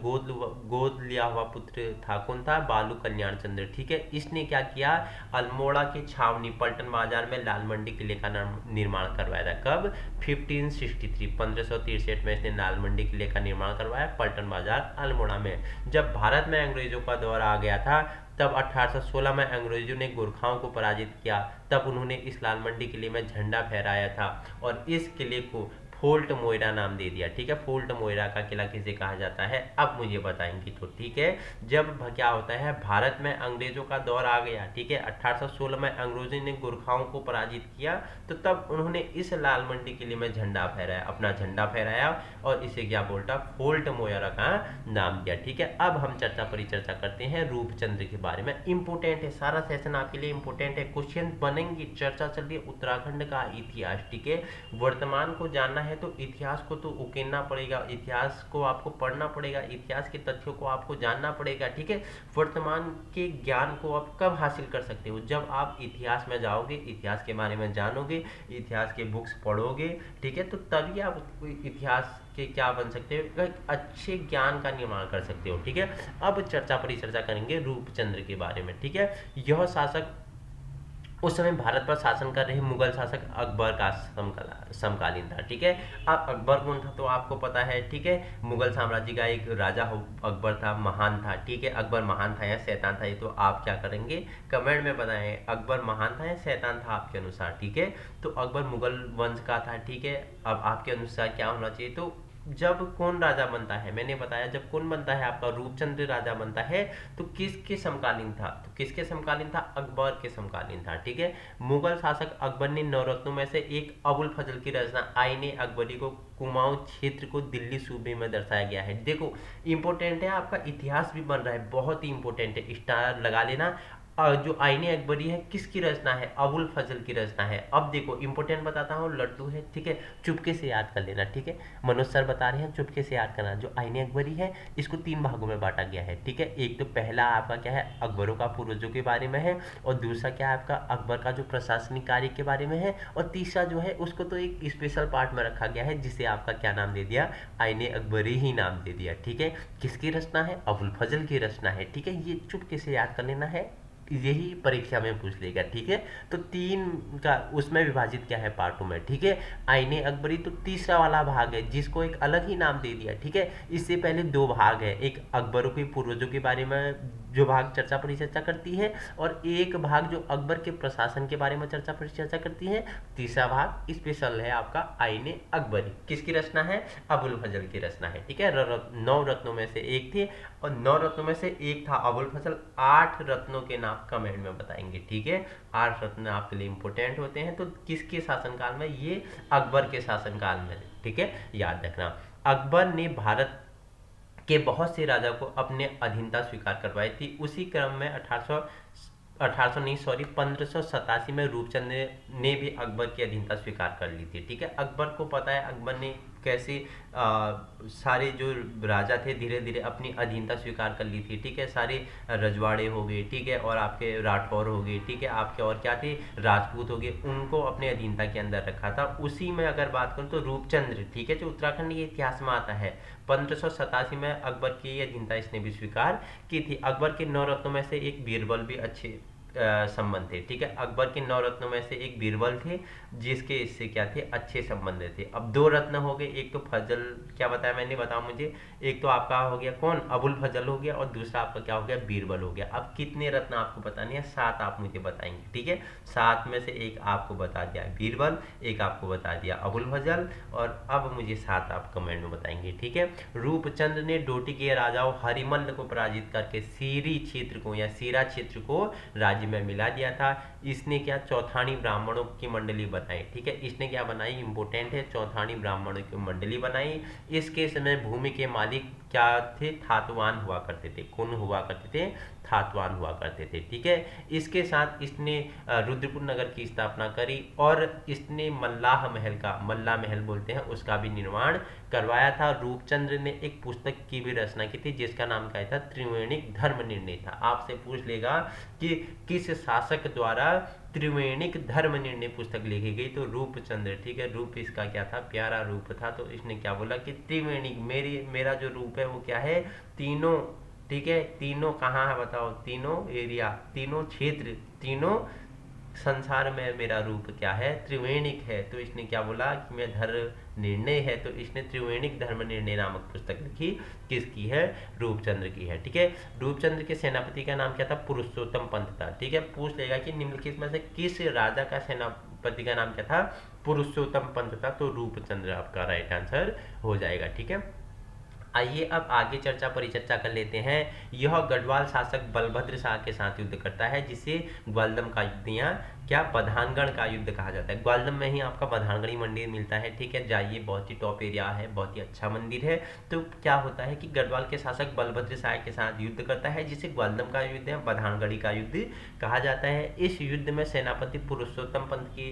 गोद लिया हुआ पुत्र था, कौन था, बालू कल्याण चंद्र, ठीक है। इसने क्या किया, अल्मोड़ा के छावनी पलटन बाजार में लाल मंडी किले का निर्माण करवाया था। कब, 1563 में इसने लाल मंडी किले का निर्माण करवाया, पलटन बाजार अल्मोड़ा में। जब भारत में अंग्रेजों का दौर आ गया था, तब 1816 में अंग्रेजों ने गोरखाओं को पराजित किया। तब उन्होंने इस लाल मंडी किले में झंडा फहराया था और इस किले को फोर्ट मोइरा नाम दे दिया, ठीक है। फोर्ट मोइरा का किला किसे कहा जाता है, अब मुझे बताएंगे तो, ठीक है। जब क्या होता है, भारत में अंग्रेजों का दौर आ गया, ठीक है, 1816 में अंग्रेजों ने गोरखाओं को पराजित किया, तो तब उन्होंने इस लाल मंडी किले में झंडा फहराया, अपना झंडा फहराया और इसे क्या बोलता, फोर्ट मोइरा का नाम दिया, ठीक है। अब हम चर्चा परिचर्चा करते हैं रूपचंद्र के बारे में। इंपोर्टेंट है, सारा सेशन आपके लिए इंपोर्टेंट है, क्वेश्चन बनेंगे। चर्चा चल रही है उत्तराखंड का इतिहास, ठीक है। वर्तमान को जानना है तो इतिहास को तो उकेरना पड़ेगा, इतिहास को आपको पढ़ना पड़ेगा, इतिहास के तथ्यों को आपको जानना पड़ेगा, ठीक है। वर्तमान के ज्ञान को आप कब हासिल कर सकते हो, जब आप इतिहास में जाओगे, इतिहास के बारे में जानोगे, इतिहास के बुक्स पढ़ोगे, ठीक है। तो तभी आप इतिहास के क्या बन सकते हो, एक अच्छे ज्ञान का निर्माण कर सकते हो, ठीक है। अब चर्चा परिचर्चा करेंगे रूपचंद्र के बारे में, ठीक है। यह शासक उस समय भारत पर शासन कर रहे मुगल शासक अकबर का समकालीन था, ठीक है। अब अकबर कौन था तो आपको पता है, ठीक है। मुगल साम्राज्य का एक राजा अकबर था, महान था, ठीक है। अकबर महान था या शैतान था, ये तो आप क्या करेंगे, कमेंट में बताएं, अकबर महान था या शैतान था आपके अनुसार, ठीक है। तो अकबर मुगल वंश का था, ठीक है। अब आपके अनुसार क्या होना चाहिए, तो जब कौन राजा बनता है, मैंने बताया जब कौन बनता है, आपका रूपचंद्र राजा बनता है, तो किसके समकालीन था, तो किसके समकालीन था, अकबर के समकालीन था। ठीक है, मुगल शासक अकबर ने नवरत्नों में से एक अबुल फजल की रचना आईने अकबरी को कुमाऊं क्षेत्र को दिल्ली सूबे में दर्शाया गया है। देखो इंपॉर्टेंट है, आपका इतिहास भी बन रहा है, बहुत ही इंपॉर्टेंट है, स्टार लगा लेना। जो आईने अकबरी है किसकी रचना है, अबुल फजल की रचना है। अब देखो इंपॉर्टेंट बताता हूँ, लड्डू है, ठीक है, चुपके से याद कर लेना। ठीक है, मनोज सर बता रहे हैं चुपके से याद करना। जो आईने अकबरी है इसको 3 भागों में बांटा गया है। ठीक है, एक तो पहला आपका क्या है, अकबरों का पूर्वजों के बारे में है, और दूसरा क्या है आपका अकबर का जो प्रशासनिक कार्य के बारे में है, और तीसरा जो है उसको तो एक स्पेशल पार्ट में रखा गया है जिसे आपका क्या नाम दे दिया, आईने अकबरी ही नाम दे दिया। ठीक है, किसकी रचना है, अबुल फजल की रचना है। ठीक है, ये चुपके से याद कर लेना है, यही परीक्षा में पूछ लेगा। ठीक है, तो 3 का उसमें विभाजित क्या है, पार्टों में। ठीक है, आईने अकबरी तो तीसरा वाला भाग है जिसको एक अलग ही नाम दे दिया। ठीक है, इससे पहले 2 भाग है, एक अकबरों के पूर्वजों के बारे में जो भाग चर्चा परिचर्चा करती है, और एक भाग जो अकबर के प्रशासन के बारे में चर्चा परिचर्चा करती है। तीसरा भाग स्पेशल है आपका आईने अकबरी, किसकी रचना है, अबुल फजल की रचना है। ठीक है, 9 रत्नों में से एक थे, और 9 रत्नों में से एक था अबुल फजल। 8 रत्नों के नाम कमेंट में बताएंगे। ठीक है, 8 रत्न आपके लिए इंपॉर्टेंट होते हैं। तो किसके शासनकाल में, ये अकबर के शासनकाल में। ठीक है, याद रखना, अकबर ने भारत के बहुत से राजा को अपने अधीनता स्वीकार करवाई थी। उसी क्रम में 1800 नहीं सॉरी 1587 में रूपचंद ने भी अकबर की अधीनता स्वीकार कर ली थी। ठीक है, अकबर को पता है अकबर ने कैसे सारे जो राजा थे धीरे धीरे अपनी अधीनता स्वीकार कर ली थी। ठीक है, सारे रजवाड़े हो गए, ठीक है, और आपके राठौर हो गए, ठीक है, आपके और क्या थे, राजपूत हो गए, उनको अपने अधीनता के अंदर रखा था। उसी में अगर बात करूँ तो रूपचंद्र, ठीक है, जो उत्तराखंड के इतिहास में आता है, 1587 में अकबर की अधीनता इसने भी स्वीकार की थी। अकबर के 9 रत्नों में से एक बीरबल भी अच्छे संबंध थे। ठीक है, अकबर के 9 रत्नों में से एक बीरबल थे जिसके इससे क्या थे, अच्छे संबंध थे। अब 2 रत्न हो गए, एक तो फजल, क्या बताया मैंने, बताओ मुझे, एक तो आपका हो गया कौन, अबुल फजल हो गया, और दूसरा आपका क्या हो गया, बीरबल हो गया। अब कितने रत्न आपको बताने हैं, 7 आप मुझे बताएंगे। ठीक है, 7 में से एक आपको बता दिया बीरबल, एक आपको बता दिया अबुल फजल, और अब मुझे 7 आप कमेंट में बताएंगे। ठीक है, रूपचंद ने डोटी के राजाओं हरिमल्ल को पराजित करके सीरी क्षेत्र को या सीरा क्षेत्र को राज्य में मिला दिया था। इसने क्या, चौथानी ब्राह्मणों की मंडली बनाई। ठीक है, इसने क्या बनाई, इंपोर्टेंट है, चौथानी ब्राह्मणों की मंडली बनाई। इसके समय भूमि के मालिक क्या थे, थातवान हुआ करते थे। कौन हुआ करते थे, थातवान हुआ करते थे। ठीक है, इसके साथ इसने रुद्रपुर नगर की स्थापना करी, और इसने मल्लाह महल का, मल्ला महल बोलते हैं, उसका भी निर्माण करवाया था। रूपचंद्र ने एक पुस्तक की भी रचना की थी जिसका नाम क्या था, त्रिवेणिक धर्म निर्णय था। आपसे पूछ लेगा कि किस शासक द्वारा त्रिवेणिक धर्म निर्णय पुस्तक लिखी गई, तो रूपचंद्र। ठीक है, रूप इसका क्या था, प्यारा रूप था, तो इसने क्या बोला कि त्रिवेणिक, मेरा जो रूप है वो क्या है, तीनों। ठीक है, तीनों कहाँ है बताओ, तीनों एरिया, तीनों क्षेत्र, तीनों संसार में मेरा रूप क्या है, त्रिवेणिक है। तो इसने क्या बोला कि मैं धर्म निर्णय है, तो इसने त्रिवेणिक धर्म निर्णय नामक पुस्तक लिखी, किसकी है, रूपचंद्र की है। ठीक है, रूपचंद्र के सेनापति का नाम क्या था, पुरुषोत्तम पंत था। ठीक है, पूछ लेगा कि निम्नलिखित में से किस राजा का सेनापति का नाम क्या था, पुरुषोत्तम पंत था, तो रूपचंद्र आपका राइट आंसर हो जाएगा। ठीक है, आइए अब आगे चर्चा परिचर्चा कर लेते हैं। यह गढ़वाल शासक बलभद्र शाह के साथ युद्ध करता है, जिसे ग्वालदम का युद्ध या क्या, बधानगढ़ का युद्ध कहा जाता है। ग्वालदम में ही आपका बधानगढ़ी मंदिर मिलता है। ठीक है, जाइए, बहुत ही टॉप एरिया है, बहुत ही अच्छा मंदिर है। तो क्या होता है कि गढ़वाल के शासक बलभद्र शाह के साथ युद्ध करता है, जिसे ग्वालदम का युद्ध या बधानगढ़ी का युद्ध कहा जाता है। इस युद्ध में सेनापति पुरुषोत्तम पंत की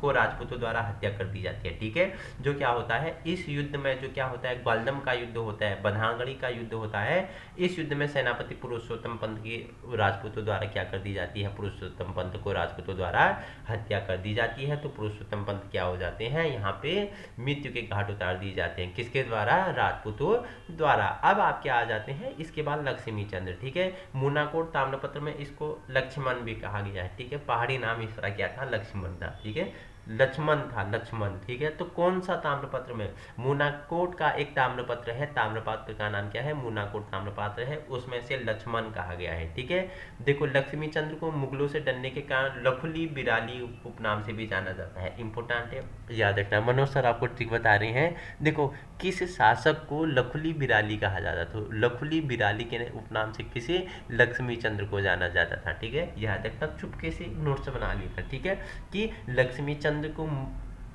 को राजपूतों द्वारा हत्या कर दी जाती है। ठीक है, जो क्या होता है इस युद्ध में, जो क्या होता है, ग्वालदम का युद्ध होता है, बधानगढ़ी का युद्ध होता है। इस युद्ध में सेनापति पुरुषोत्तम पंत की राजपूतों द्वारा क्या कर दी जाती है, पुरुषोत्तम पंत को राजपूतों द्वारा हत्या कर दी जाती है। तो पुरुषोत्तम पंत क्या हो जाते हैं, यहाँ पे मृत्यु के घाट उतार दिए जाते हैं, किसके द्वारा, राजपूतों द्वारा। अब आप क्या आ जाते हैं, इसके बाद लक्ष्मी चंद्र। ठीक है, मूनाकोट ताम्रपत्र में इसको लक्ष्मण भी कहा गया है। ठीक है, पहाड़ी नाम इसका क्या था, लक्ष्मण था। ठीक है, लक्ष्मण था, लक्ष्मण। ठीक है, तो कौन सा ताम्रपत्र में, मूनाकोट का एक ताम्रपत्र है, ताम्रपत्र का नाम क्या है, मूनाकोट ताम्रपत्र है, उसमें से लक्ष्मण कहा गया है। ठीक है, देखो लक्ष्मी चंद्र को मुगलों से डरने के कारण लखुली बिराली उपनाम से भी जाना जाता है। इंपोर्टेंट है, याद रखना। मनोज सर आपको ट्रिक बता रहे हैं। देखो, किस शासक को लखुली बिराली कहा जाता था? तो लखुली बिराली के उपनाम से किसे लक्ष्मी चंद्र को जाना जाता था, ठीक है। याद रखना, चुपके से नोट्स बना लेना, ठीक है, कि लक्ष्मी चंद्र को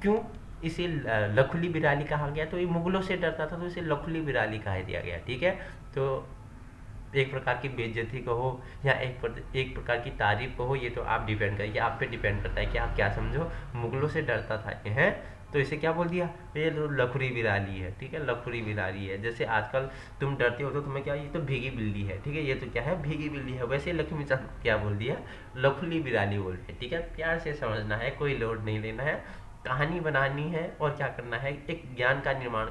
क्यों इसे लखुली बिराली कहा गया? तो ये मुगलों से डरता था तो इसे लखुली बिराली कहा दिया गया, ठीक है। तो एक प्रकार की बेइज्जती कहो या एक प्रकार की तारीफ कहो, ये तो आप डिपेंड करिए, आप पे डिपेंड करता है कि आप क्या समझो। मुगलों से डरता था ये है, तो इसे क्या बोल दिया? ये तो लखुरी बिराली है, ठीक है, लखुरी बिराली है। जैसे आजकल तुम डरते हो तो तुम्हें क्या, ये तो भीगी बिल्ली है, ठीक है, ये तो क्या है, भीगी बिल्ली है। वैसे लक्ष्मी चंद क्या बोल दिया? लखुली बिराली बोल दिया, ठीक है। प्यार से समझना है, कोई लोड नहीं लेना है, कहानी बनानी है और क्या करना है, एक ज्ञान का निर्माण।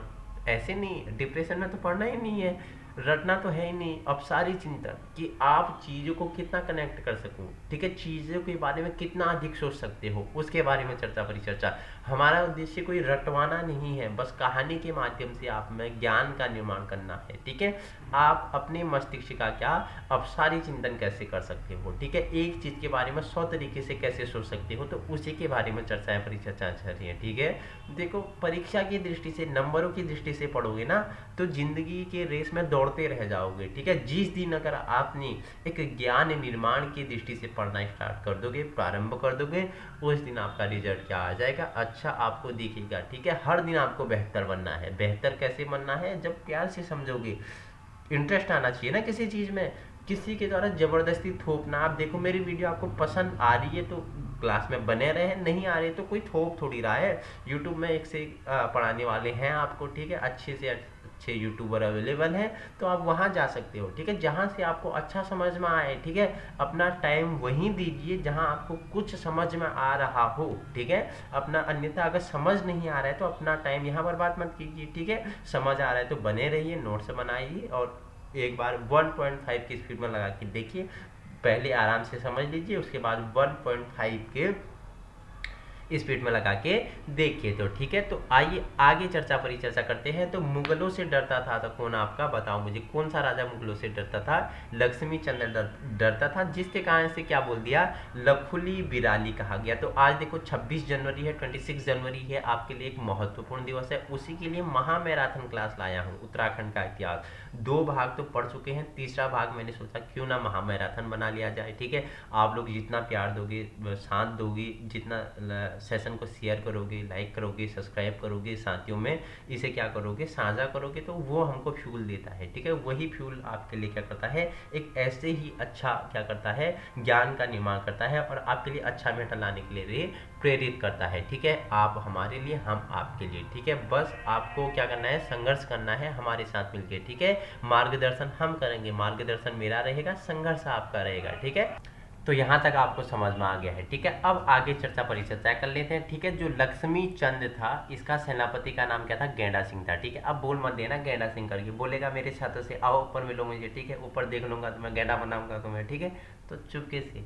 ऐसे नहीं, डिप्रेशन में तो पढ़ना ही नहीं है, रटना तो है ही नहीं। अब सारी चिंतन कि आप चीज़ों को कितना कनेक्ट कर सकूं, ठीक है, चीज़ों के बारे में कितना अधिक सोच सकते हो, उसके बारे में चर्चा परिचर्चा। हमारा उद्देश्य कोई रटवाना नहीं है, बस कहानी के माध्यम से आप में ज्ञान का निर्माण करना है, ठीक है। आप अपने मस्तिष्क का क्या अपसारी चिंतन कैसे कर सकते हो, ठीक है, एक चीज़ के बारे में 100 तरीके से कैसे सोच सकते हो, तो उसी के बारे में चर्चाएं परिचर्चा चल रही है, ठीक है। देखो, परीक्षा की दृष्टि से, नंबरों की दृष्टि से पढ़ोगे ना तो जिंदगी के रेस में दौड़ते रह जाओगे, ठीक है। जिस दिन अगर आपने एक ज्ञान निर्माण की दृष्टि से पढ़ना स्टार्ट कर दोगे, प्रारंभ कर दोगे, उस दिन आपका रिजल्ट क्या आ जाएगा, अच्छा आपको दिखेगा, ठीक है। हर दिन आपको बेहतर बनना है। बेहतर कैसे बनना है? जब प्यार से समझोगे। इंटरेस्ट आना चाहिए ना किसी चीज़ में, किसी के द्वारा जबरदस्ती थोपना। आप देखो, मेरी वीडियो आपको पसंद आ रही है तो क्लास में बने रहे, नहीं आ रही तो कोई थोप थोड़ी रहा है। यूट्यूब में एक से एक पढ़ाने वाले हैं आपको, ठीक है, अच्छे से अच्छे यूट्यूबर अवेलेबल हैं, तो आप वहाँ जा सकते हो, ठीक है, जहाँ से आपको अच्छा समझ में आए, ठीक है। अपना टाइम वहीं दीजिए जहाँ आपको कुछ समझ में आ रहा हो, ठीक है। अपना, अन्यथा अगर समझ नहीं आ रहा है तो अपना टाइम यहाँ बर्बाद मत कीजिए, ठीक है। समझ आ रहा है तो बने रहिए, नोट्स बनाइए और एक बार 1.5 की स्पीड में लगा के देखिए। पहले आराम से समझ लीजिए, उसके बाद 1.5 के स्पीड में लगा के देखिए, तो ठीक है। तो आइए आगे चर्चा परिचर्चा करते हैं। तो मुगलों से डरता था तो कौन, आपका बताओ मुझे, कौन सा राजा मुगलों से डरता था? लक्ष्मी चंद्र डरता था, जिसके कारण से क्या बोल दिया? लखुली बिराली कहा गया। तो आज देखो 26 जनवरी है, 26 जनवरी है, आपके लिए एक महत्वपूर्ण दिवस है। उसी के लिए महामैराथन क्लास लाया हूँ, उत्तराखंड का इतिहास। 2 भाग तो पढ़ चुके हैं, तीसरा भाग मैंने सोचा क्यों ना महामैराथन बना लिया जाए, ठीक है। आप लोग जितना प्यार दोगे, साथ दोगे, जितना सेशन को शेयर करोगे, लाइक करोगे, सब्सक्राइब करोगे, साथियों में इसे क्या करोगे, साझा करोगे, तो वो हमको फ्यूल देता है, ठीक है। वही फ्यूल आपके लिए क्या करता है, एक ऐसे ही अच्छा क्या करता है, ज्ञान का निर्माण करता है और आपके लिए अच्छा मेटा लाने के लिए प्रेरित करता है, ठीक है। आप हमारे लिए, हम आपके लिए, ठीक है। बस आपको क्या करना है, संघर्ष करना है हमारे साथ मिलकर, ठीक है। मार्गदर्शन हम करेंगे, मार्गदर्शन मेरा रहेगा, संघर्ष आपका रहेगा, ठीक है। तो यहाँ तक आपको समझ में आ गया है, ठीक है। अब आगे चर्चा परिचर्चा कर लेते हैं, ठीक है। जो लक्ष्मी चंद था, इसका सेनापति का नाम क्या था? गैंडा सिंह था, ठीक है। अब बोल मत देना गैंडा सिंह करके, बोलेगा मेरे छात्र से आओ ऊपर मिलो मुझे, ठीक है, ऊपर देख लूंगा तो मैं गैंडा बनाऊंगा तुम्हें, ठीक है। तो चुपके से,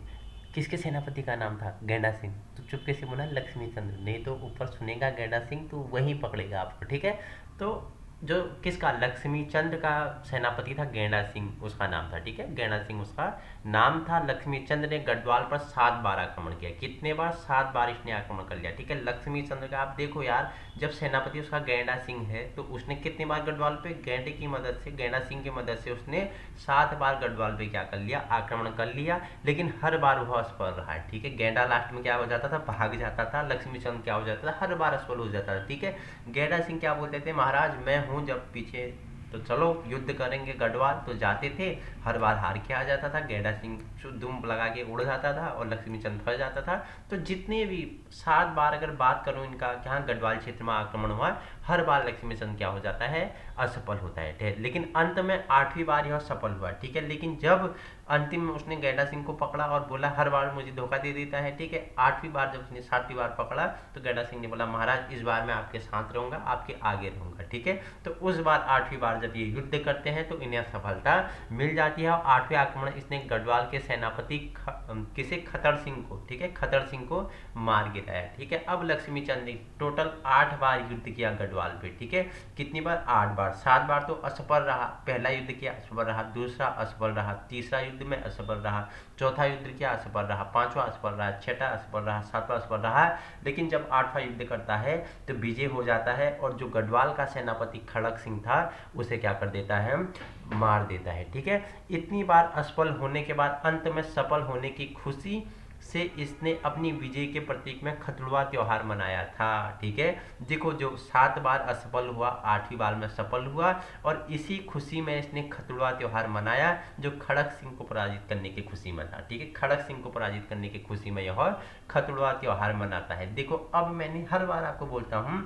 किसके सेनापति का नाम था? गैंडा सिंह। तो चुपके से बोला लक्ष्मी चंद्र, नहीं तो ऊपर सुनेगा गैंडा सिंह तो वहीं पकड़ेगा आपको, ठीक है। तो जो किसका, लक्ष्मी चंद्र का सेनापति था गैंडा सिंह, उसका नाम था, ठीक है, गैंडा सिंह उसका नाम था। लक्ष्मी चंद्र ने गढ़वाल पर 7 बार आक्रमण किया। कितने बार? 7 बार इसने आक्रमण कर लिया, ठीक है। लक्ष्मी चंद्र का आप देखो यार, जब सेनापति उसका गैंडा सिंह है तो उसने कितने बार गढ़वाल पे, गैंडे की मदद से, गैंडा सिंह की मदद से उसने 7 बार गढ़वाल पे क्या कर लिया, आक्रमण कर लिया। लेकिन हर बार वह असफल रहा है, ठीक है। गैंडा लास्ट में क्या हो जाता था, भाग जाता था। लक्ष्मी चंद्र क्या हो जाता था, हर बार असफल हो जाता था, ठीक है। गैंडा सिंह क्या बोलते थे, महाराज मैं हूँ जब पीछे, तो चलो युद्ध करेंगे गढ़वाल, तो जाते थे, हर बार हार के आ जाता था। गैंडा सिंह दुम लगा के उड़ जाता था और लक्ष्मी चंद्र फंस जाता था। तो जितने भी 7 बार अगर बात करूं इनका, क्या गढ़वाल क्षेत्र में आक्रमण हुआ, हर बार लक्ष्मी चंद्र क्या हो जाता है, असफल होता है। लेकिन अंत में 8वीं बार यह सफल हुआ, ठीक है। लेकिन जब अंतिम में उसने गैंडा सिंह को पकड़ा और बोला हर बार मुझे धोखा दे देता है, ठीक है। 8वीं बार जब उसने 7वीं बार पकड़ा तो गैंडा सिंह ने बोला महाराज इस बार मैं आपके साथ रहूंगा, आपके आगे रहूंगा, ठीक है। तो उस बार 8वीं बार जब ये युद्ध करते हैं तो इन्हें सफलता मिल जाती है। और 8वें आक्रमण इसने गढ़वाल के सेनापति किसे, खतर सिंह को, ठीक है, खतर सिंह को मार गिराया, ठीक है। अब लक्ष्मी चंद ने टोटल 8 बार युद्ध किया गढ़वाल पे, ठीक है। कितनी बार? 8 बार। 7 बार तो असफल रहा, पहला युद्ध किया असफल रहा, दूसरा असफल रहा, तीसरा युद्ध में असफल रहा, चौथा युद्ध क्या असफल रहा, पांचवा असफल रहा, छठा असफल रहा, सातवां असफल रहा, लेकिन जब आठवां युद्ध करता है तो विजय हो जाता है और जो गढ़वाल का सेनापति खड़क सिंह था उसे क्या कर देता है, मार देता है। ठीक है, इतनी बार असफल होने के बाद अंत में सफल होने की खुशी से इसने अपनी विजय के प्रतीक में खतुड़वा त्योहार मनाया था। ठीक है, देखो जो 7 बार असफल हुआ, 8वीं बार में सफल हुआ और इसी खुशी में इसने खतुड़वा त्योहार मनाया जो खड़क सिंह को पराजित करने की खुशी में था। ठीक है, खड़क सिंह को पराजित करने की खुशी में यह खतुड़वा त्योहार मनाता है। देखो अब मैंने हर बार आपको बोलता हूं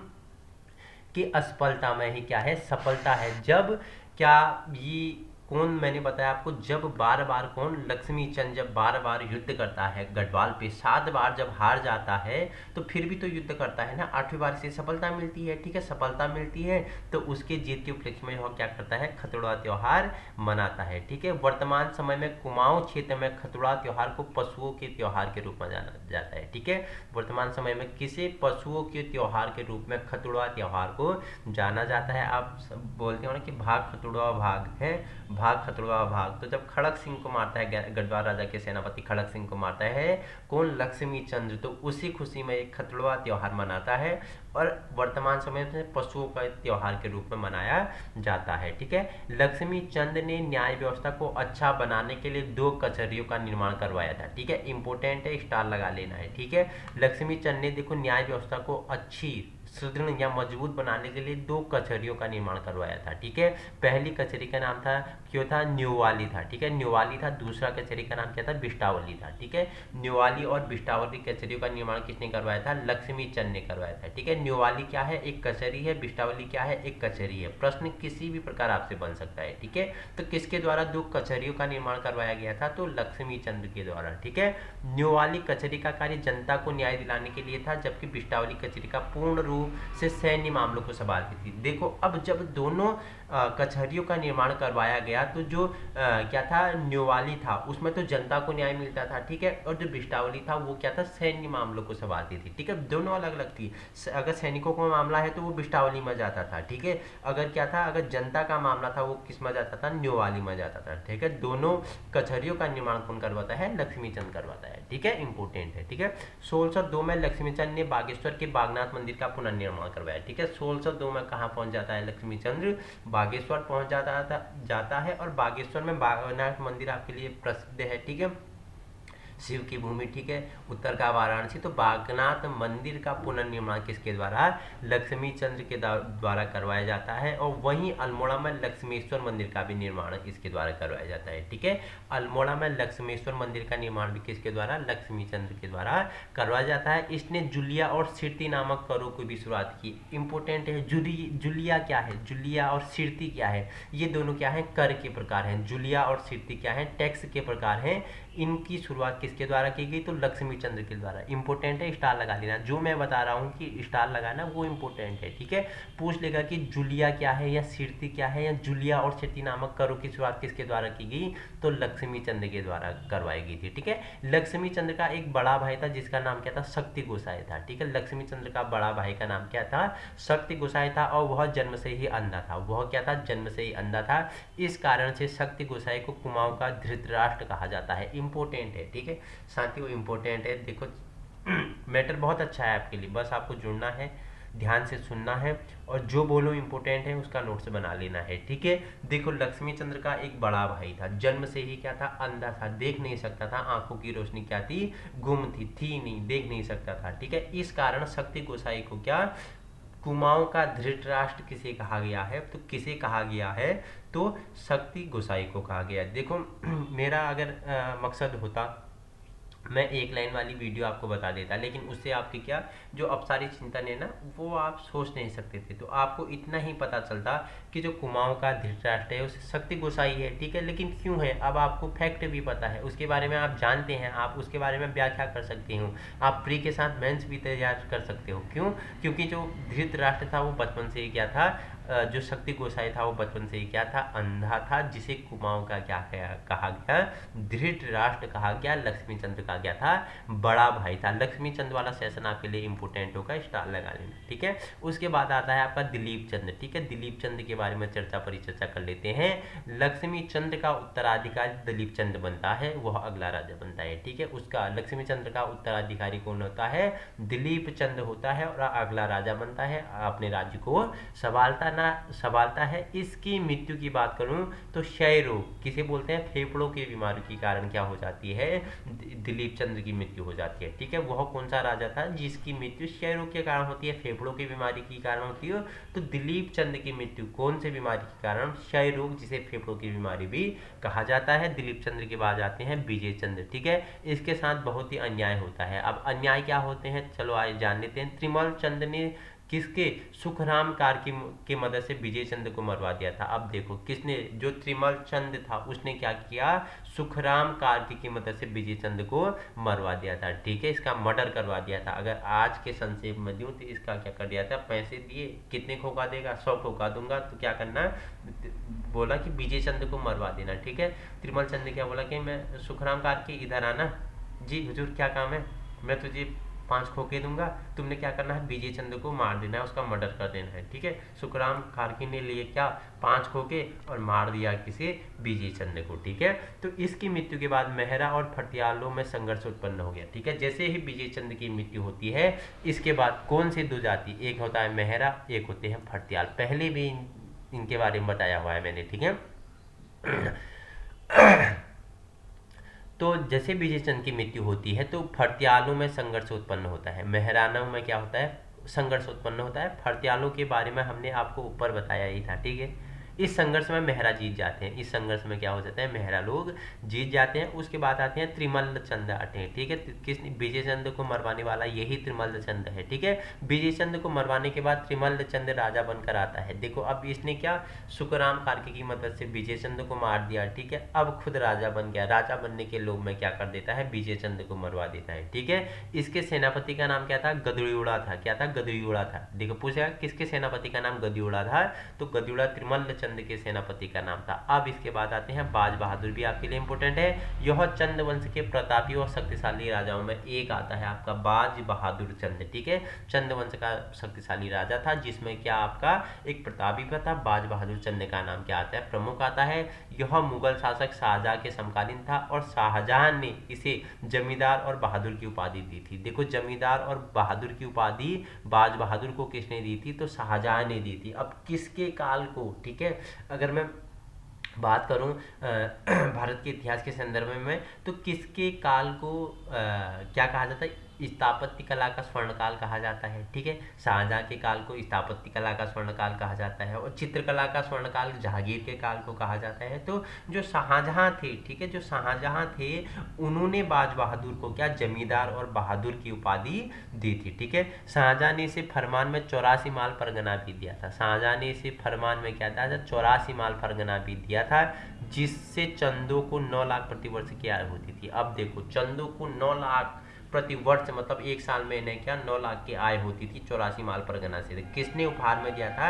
कि असफलता में ही क्या है, सफलता है। जब क्या ये कौन, मैंने बताया आपको, जब बार बार कौन, लक्ष्मी चंद जब बार बार युद्ध करता है गढ़वाल पे, 7 बार जब हार जाता है तो फिर भी तो युद्ध करता है ना, 8वीं बार से सफलता मिलती है। ठीक है, सफलता मिलती है तो उसके जीत के उपलक्ष्य में वह क्या करता है, खतुड़वा त्योहार मनाता है। ठीक है, वर्तमान समय में कुमाऊं क्षेत्र में खतुड़वा त्योहार को पशुओं के त्योहार के रूप में जाना जाता है। ठीक है, वर्तमान समय में किसे, पशुओं के त्योहार के रूप में खतुड़वा त्योहार को जाना जाता है। आप बोलते हो ना कि भाग खतुड़वा भाग है, भाग खतुड़वा भाग। तो जब खड़क सिंह को मारता है, गढ़वाल राजा के सेनापति खड़क सिंह को मारता है कौन, लक्ष्मी चंद्र, तो उसी खुशी में एक खतुड़वा त्योहार मनाता है और वर्तमान समय में पशुओं का त्योहार के रूप में मनाया जाता है। ठीक है, लक्ष्मी चंद ने न्याय व्यवस्था को अच्छा बनाने के लिए 2 कचहरियों का निर्माण करवाया था। ठीक है, इंपोर्टेंट है, स्टार लगा लेना है। ठीक है, लक्ष्मी चंद ने देखो न्याय व्यवस्था को अच्छी, सुदृढ़ या मजबूत बनाने के लिए 2 कचहरियों का निर्माण करवाया था। ठीक है, पहली कचहरी का नाम था, क्यों था, न्योवाली था। ठीक है, न्योवाली था। दूसरा कचहरी का नाम क्या था, बिष्टावली था। ठीक है, न्योवाली और बिष्टावली कचहरियों का निर्माण किसने करवाया था, लक्ष्मी चंद ने करवाया था। ठीक है, न्योवाली क्या है, एक कचहरी है, बिष्टावली क्या है, एक कचहरी है। प्रश्न किसी भी प्रकार आपसे बन सकता है। ठीक है, तो किसके द्वारा 2 कचहरियों का निर्माण करवाया गया था, तो लक्ष्मी चंद के द्वारा। ठीक है, न्योवाली कचहरी का कार्य जनता को न्याय दिलाने के लिए था, जबकि बिष्टावली कचहरी का पूर्ण रूप से सैन्य मामलों को संभालती थी। देखो अब जब दोनों कचहरियों का निर्माण करवाया गया तो जो क्या था, न्योवाली था उसमें तो जनता को न्याय मिलता था। ठीक है, और जो बिष्टावली था वो क्या था, सैन्य मामलों को संभालती थी। ठीक है, दोनों अलग अलग थी। अगर सैनिकों का मामला है तो वो बिष्टावली में जाता था। ठीक है, अगर क्या था, अगर जनता का मामला था वो किस में जाता था, न्योवाली में जाता था। ठीक है, दोनों कचहरियों का निर्माण कौन करवाता है, लक्ष्मी चंद करवाता है। ठीक है, इंपोर्टेंट है। ठीक है, 1602 में लक्ष्मी चंद ने बागेश्वर के बागनाथ मंदिर का पुनर्निर्माण करवाया। ठीक है, 1602 में कहाँ पहुंच जाता है लक्ष्मी चंद्र, बागेश्वर पहुंच जाता है और बागेश्वर में बागनाथ मंदिर आपके लिए प्रसिद्ध है। ठीक है, शिव की भूमि। ठीक है, उत्तर का वाराणसी। तो बागनाथ मंदिर का पुनर्निर्माण किसके द्वारा, लक्ष्मी चंद्र के द्वारा करवाया जाता है। और वहीं अल्मोड़ा में लक्ष्मेश्वर मंदिर का भी निर्माण इसके द्वारा करवाया जाता है। ठीक है, अल्मोड़ा में लक्ष्मेश्वर मंदिर का निर्माण भी किसके द्वारा, लक्ष्मी चंद्र के द्वारा करवाया जाता है। इसने जुलिया और सिरती नामक करों की भी शुरुआत की। इंपोर्टेंट है, जुलिया क्या है, जुलिया और सिरती क्या है, ये दोनों क्या है, कर के प्रकार हैं। जुलिया और सिरती क्या है, टैक्स के प्रकार हैं। इनकी शुरुआत किसके द्वारा की गई, तो लक्ष्मी चंद्र के द्वारा। इंपोर्टेंट है, स्टार लगा लेना, जो मैं बता रहा हूँ कि स्टार लगाना वो इंपोर्टेंट है। ठीक है, पूछ लेगा कि जुलिया क्या है या सिरती क्या है, या जुलिया और सिरती नामक करों की शुरुआत किसके द्वारा की गई, तो लक्ष्मी चंद्र के द्वारा करवाई गई थी। ठीक है, लक्ष्मी चंद्र का एक बड़ा भाई था जिसका नाम क्या था, शक्ति गोसाई था। ठीक है, लक्ष्मी चंद्र का बड़ा भाई का नाम क्या था, शक्ति गोसाई था और वह जन्म से ही अंधा था। वह क्या था, जन्म से ही अंधा था। इस कारण से शक्ति गोसाई को कुमाऊं का धृतराष्ट्र कहा जाता है। इंपोर्टेंट है। ठीक है साथियों, इंपोर्टेंट है। देखो मैटर बहुत अच्छा है आपके लिए, बस आपको जुड़ना है, ध्यान से सुनना है और जो बोलो इंपोर्टेंट है उसका नोट्स बना लेना है। ठीक है, देखो लक्ष्मी चंद्र का एक बड़ा भाई था, जन्म से ही क्या था, अंधा था, देख नहीं सकता था, आंखों की रोशनी क्या थी, गुम थी नहीं, देख नहीं सकता था। ठीक है, इस कारण शक्ति गोसाई को क्या, कुमाऊं का धृतराष्ट्र किसे कहा गया है, तो किसे कहा गया है, तो शक्ति गोसाई को कहा गया। देखो मेरा अगर मकसद होता मैं एक लाइन वाली वीडियो आपको बता देता, लेकिन उससे आपकी क्या जो अपसारी चिंतन है ना वो आप सोच नहीं सकते थे। तो आपको इतना ही पता चलता कि जो कुमाऊं का धृतराष्ट्र है उसे शक्ति गोसाई है। ठीक है, लेकिन क्यों है, अब आपको फैक्ट भी पता है, उसके बारे में आप जानते हैं, आप उसके बारे में व्याख्या कर सकते हो, आप प्री के साथ मेंस भी तैयार कर सकते हो। क्यों, क्योंकि जो धृतराष्ट्र था वो बचपन से ही क्या था, जो शक्ति गोसाई था वो बचपन से ही क्या था, अंधा था, जिसे कुमाऊं का क्या कहा गया, धृतराष्ट्र कहा गया, लक्ष्मी चंद्र का क्या था, बड़ा भाई था। लक्ष्मी चंद्र वाला सेशन आपके लिए इंपोर्टेंट होगा, स्टार लगा लेना, ठीक है। उसके बाद आता है आपका दिलीप चंद्र, ठीक है। दिलीप चंद्र के बारे में परिचर्चा कर लेते हैं। लक्ष्मी चंद्र का उत्तराधिकारी दिलीप चंद्र बनता है, वह अगला राजा बनता है, ठीक है। उसका लक्ष्मी चंद्र का उत्तराधिकारी कौन होता है, दिलीप चंद्र होता है, और अगला राजा बनता है, अपने राज्य को संभालता है। इसकी मृत्यु की बात करूं तो क्षय रोग, किसे बोलते हैं, फेफड़ों की बीमारी के कारण क्या हो जाती है, दिलीप चंद्र की मृत्यु हो जाती है, ठीक है। वह कौन सा राजा था जिसकी मृत्यु क्षय रोग के कारण होती है, फेफड़ों की बीमारी के कारण होती है। तो दिलीप चंद्र की मृत्यु कौन से बीमारी के कारण, क्षय रोग, जिसे फेफड़ों की बीमारी भी कहा जाता है। दिलीप चंद्र के बाद आते हैं विजय चंद्र, ठीक है। इसके साथ बहुत ही अन्याय होता है। अब अन्याय क्या होते हैं, चलो आइए जान लेते हैं। त्रिमल चंद्र ने किसके, सुखराम कार्की की मदद से विजय चंद्र को मरवा दिया था। अब देखो किसने, जो त्रिमल चंद्र था उसने क्या किया, सुखराम कार्की की मदद से विजय चंद्र को मरवा दिया था, ठीक है। इसका मर्डर करवा दिया था। अगर आज के संक्षेप में दूं तो इसका क्या कर दिया था, पैसे दिए, कितने खोका देगा, 100 खोका दूंगा, तो क्या करना, बोला कि विजय चंद्र को मरवा देना, ठीक है। त्रिमल चंद्र क्या बोला कि मैं, सुखराम कार्की इधर आना, जी हुजूर क्या काम है, मैं तुझे 5 खोके दूंगा, तुमने क्या करना है, विजय चंद्र को मार देना है, उसका मर्डर कर देना है, ठीक है। सुखराम कार्की ने लिए क्या, 5 खोके और मार दिया किसे, विजय चंद्र को, ठीक है। तो इसकी मृत्यु के बाद मेहरा और फटियालों में संघर्ष उत्पन्न हो गया, ठीक है। जैसे ही विजय चंद्र की मृत्यु होती है, इसके बाद कौन सी दो जाति, एक होता है मेहरा, एक होते हैं फटियाल। पहले भी इनके बारे में बताया हुआ है मैंने, ठीक है। तो जैसे विजय चंद्र की मृत्यु होती है तो फर्त्यालों में संघर्ष उत्पन्न होता है, मेहरानों में क्या होता है, संघर्ष उत्पन्न होता है। फर्त्यालों के बारे में हमने आपको ऊपर बताया ही था, ठीक है। इस संघर्ष में मेहरा जीत जाते हैं, इस संघर्ष में क्या हो जाता है, मेहरा लोग जीत जाते हैं। उसके बाद आते हैं त्रिमल चंद्र आते हैं, ठीक है। किस, विजय चंद्र को मरवाने वाला यही त्रिमल चंद्र है, ठीक है। विजय चंद्र को मरवाने के बाद त्रिमल चंद्र राजा बनकर आता है। देखो अब इसने क्या, सुखराम कार्की की मदद से विजय चंद्र को मार दिया, ठीक है। अब खुद राजा बन गया, राजा बनने के लोभ में क्या कर देता है, विजय चंद्र को मरवा देता है, ठीक है। इसके सेनापति का नाम क्या था, गदयुड़ा था, क्या था, गदयुड़ा था। देखो पूछा किसके सेनापति का नाम गदयुड़ा था, तो गदयुड़ा त्रिमल चंद्र के सेनापति का नाम था। अब इसके बाद आते हैं बाज बहादुर, भी आपके लिए इंपॉर्टेंट है। यह चंद वंश के प्रतापी और शक्तिशाली राजाओं में एक आता है आपका बाज बहादुर चंद, ठीक है। चंद वंश का शक्तिशाली राजा था, जिसमें क्या आपका एक प्रतापी था, बाज बहादुर चंद का नाम क्या आता है, प्रमुख आता है। यह मुगल शासक शाहजहां के समकालीन था और शाहजहां ने इसे जमींदार और बहादुर की उपाधि दी थी। देखो जमींदार और बहादुर की उपाधि बाज बहादुर को किसने दी थी, तो शाहजहां ने दी थी। अब किसके काल को, ठीक है, अगर मैं बात करूं भारत के इतिहास के संदर्भ में, तो किसके काल को क्या कहा जाता है, स्थापत्य कला का स्वर्णकाल कहा जाता है, ठीक है। शाहजहां के काल को स्थापत्य कला का स्वर्णकाल कहा जाता है, और चित्रकला का स्वर्णकाल जहांगीर के काल को कहा जाता है। तो जो शाहजहां थे, ठीक है, जो शाहजहां थे उन्होंने बाज बहादुर को क्या, जमींदार और बहादुर की उपाधि दी थी, ठीक है। शाहजहां ने इसे फरमान में 84 माल परगना भी दिया था। शाहजहां ने इसे फरमान में क्या था, 84 माल परगना भी दिया था, जिससे चंदों को 9 लाख प्रति वर्ष की आय होती थी। अब देखो चंदों को 9 लाख प्रति वर्ष, मतलब एक साल में इन्हें क्या 9 लाख की आय होती थी 84 माल परगना से। किसने उपहार में दिया था,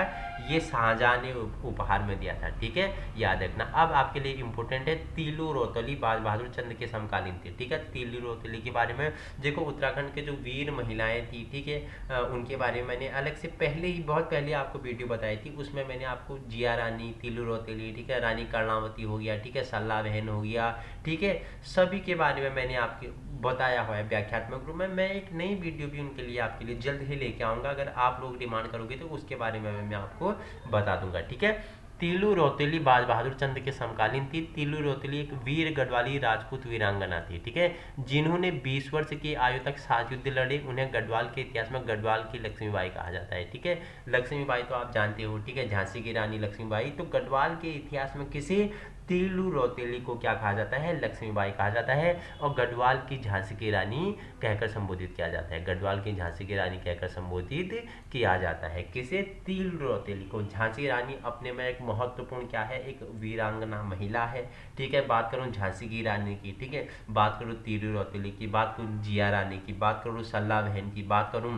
ये शाहजहां ने उपहार में दिया था, ठीक है, याद रखना। अब आपके लिए इंपॉर्टेंट है तीलू रोतली, बाज बहादुर चंद्र के समकालीन थे, ठीक है। तीलू रोतली के बारे में देखो, उत्तराखंड के जो वीर महिलाएं थी, ठीक है, उनके बारे में मैंने अलग से पहले ही, बहुत पहले आपको वीडियो बताई थी, उसमें मैंने आपको जिया रानी, तीलू रोतली, ठीक है, रानी कर्णावती हो गया, ठीक है, सल्ला बहन हो गया, ठीक है, सभी के बारे में मैंने आपके बताया हुआ है व्याख्यात्मक रूप में। मैं एक नई वीडियो भी उनके लिए आपके लिए जल्द ही लेके आऊँगा, अगर आप लोग डिमांड करोगे तो उसके बारे में मैं आपको बता दूंगा, ठीक है। तीलू रौतेली बाज बहादुर चंद्र के समकालीन थी। तीलू रौतेली एक वीर गढ़वाली राजपूत वीरांगना थी, ठीक है, जिन्होंने 20 वर्ष की आयु तक 7 युद्ध लड़े। उन्हें गढ़वाल के इतिहास में गढ़वाल की लक्ष्मीबाई कहा जाता है, ठीक है। लक्ष्मीबाई तो आप जानते हो, ठीक है, झांसी की रानी लक्ष्मीबाई। तो गढ़वाल के इतिहास में किसी तीलू रौतेली को क्या कहा जाता है, लक्ष्मीबाई कहा जाता है, और गढ़वाल की झांसी की रानी कहकर संबोधित किया जाता है। गढ़वाल की झांसी की रानी कहकर संबोधित किया जाता है, किसे, तीलू रौतेली को। झांसी रानी अपने में एक महत्वपूर्ण क्या है, एक वीरांगना महिला है, ठीक है। बात करूं झांसी की रानी की, ठीक है, बात करूं तीलू रौतेली की, बात करूं जिया रानी की, बात करूं सल्ला बहन की, बात करूं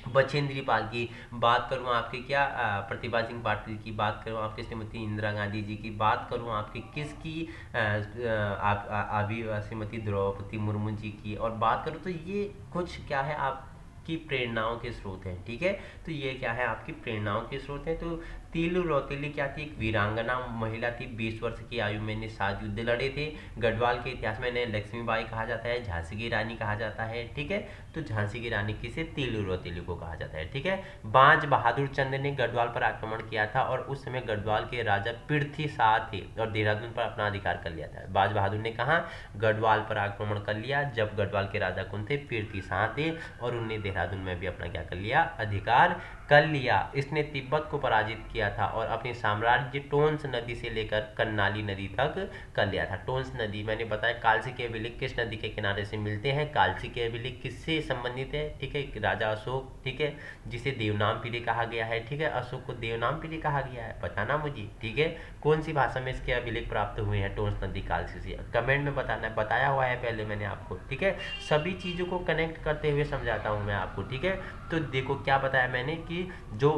बछेंद्री पाल की बात करूं, आपके क्या प्रतिभा सिंह पाटिल की बात करूं, आपके श्रीमती इंदिरा गांधी जी की बात करूं, आपकी किसकी आप अभी श्रीमती द्रौपदी मुर्मू जी की और बात करूं, तो ये कुछ क्या है आपकी प्रेरणाओं के स्रोत हैं। ठीक है, तो ये क्या है आपकी प्रेरणाओं के स्रोत हैं। तो तीलू रौतेली क्या थी, एक वीरांगना महिला थी, 20 वर्ष की आयु में ने 7 युद्ध लड़े थे। गढ़वाल के इतिहास में इन्हें लक्ष्मीबाई कहा जाता है, झांसी की रानी कहा जाता है। ठीक है, तो झांसी की रानी किसे, तीलू रौतेली को कहा जाता है। ठीक है, बाज बहादुर चंद ने गढ़वाल पर आक्रमण किया था और उस समय गढ़वाल के राजा पृथ्वी शाह थे और देहरादून पर अपना अधिकार कर लिया था। बाज बहादुर ने कहा गढ़वाल पर आक्रमण कर लिया जब गढ़वाल के राजा कौन थे, पृथ्वी शाह थे, और उन्होंने देहरादून में भी अपना क्या कर लिया, अधिकार कर लिया। इसने तिब्बत को पराजित किया था और अपने साम्राज्य टोन्स नदी से लेकर कर्नाली नदी तक कर लिया था। टोन्स नदी मैंने बताया, कालसी के अभिलेख किस नदी के किनारे से मिलते हैं, कालसी के अभिलेख किससे संबंधित है, ठीक है, राजा अशोक, ठीक है, जिसे देवनाम पीढ़ी कहा गया है। ठीक है, अशोक को देवनाम पीढ़ी कहा गया है, बताना मुझे। ठीक है, कौन सी भाषा में इसके अभिलेख प्राप्त हुए हैं, टोन्स नदी कालसी से, कमेंट में बताना है, बताया हुआ है पहले मैंने आपको। ठीक है, सभी चीज़ों को कनेक्ट करते हुए समझाता हूँ मैं आपको। ठीक है, तो देखो क्या बताया मैंने कि जो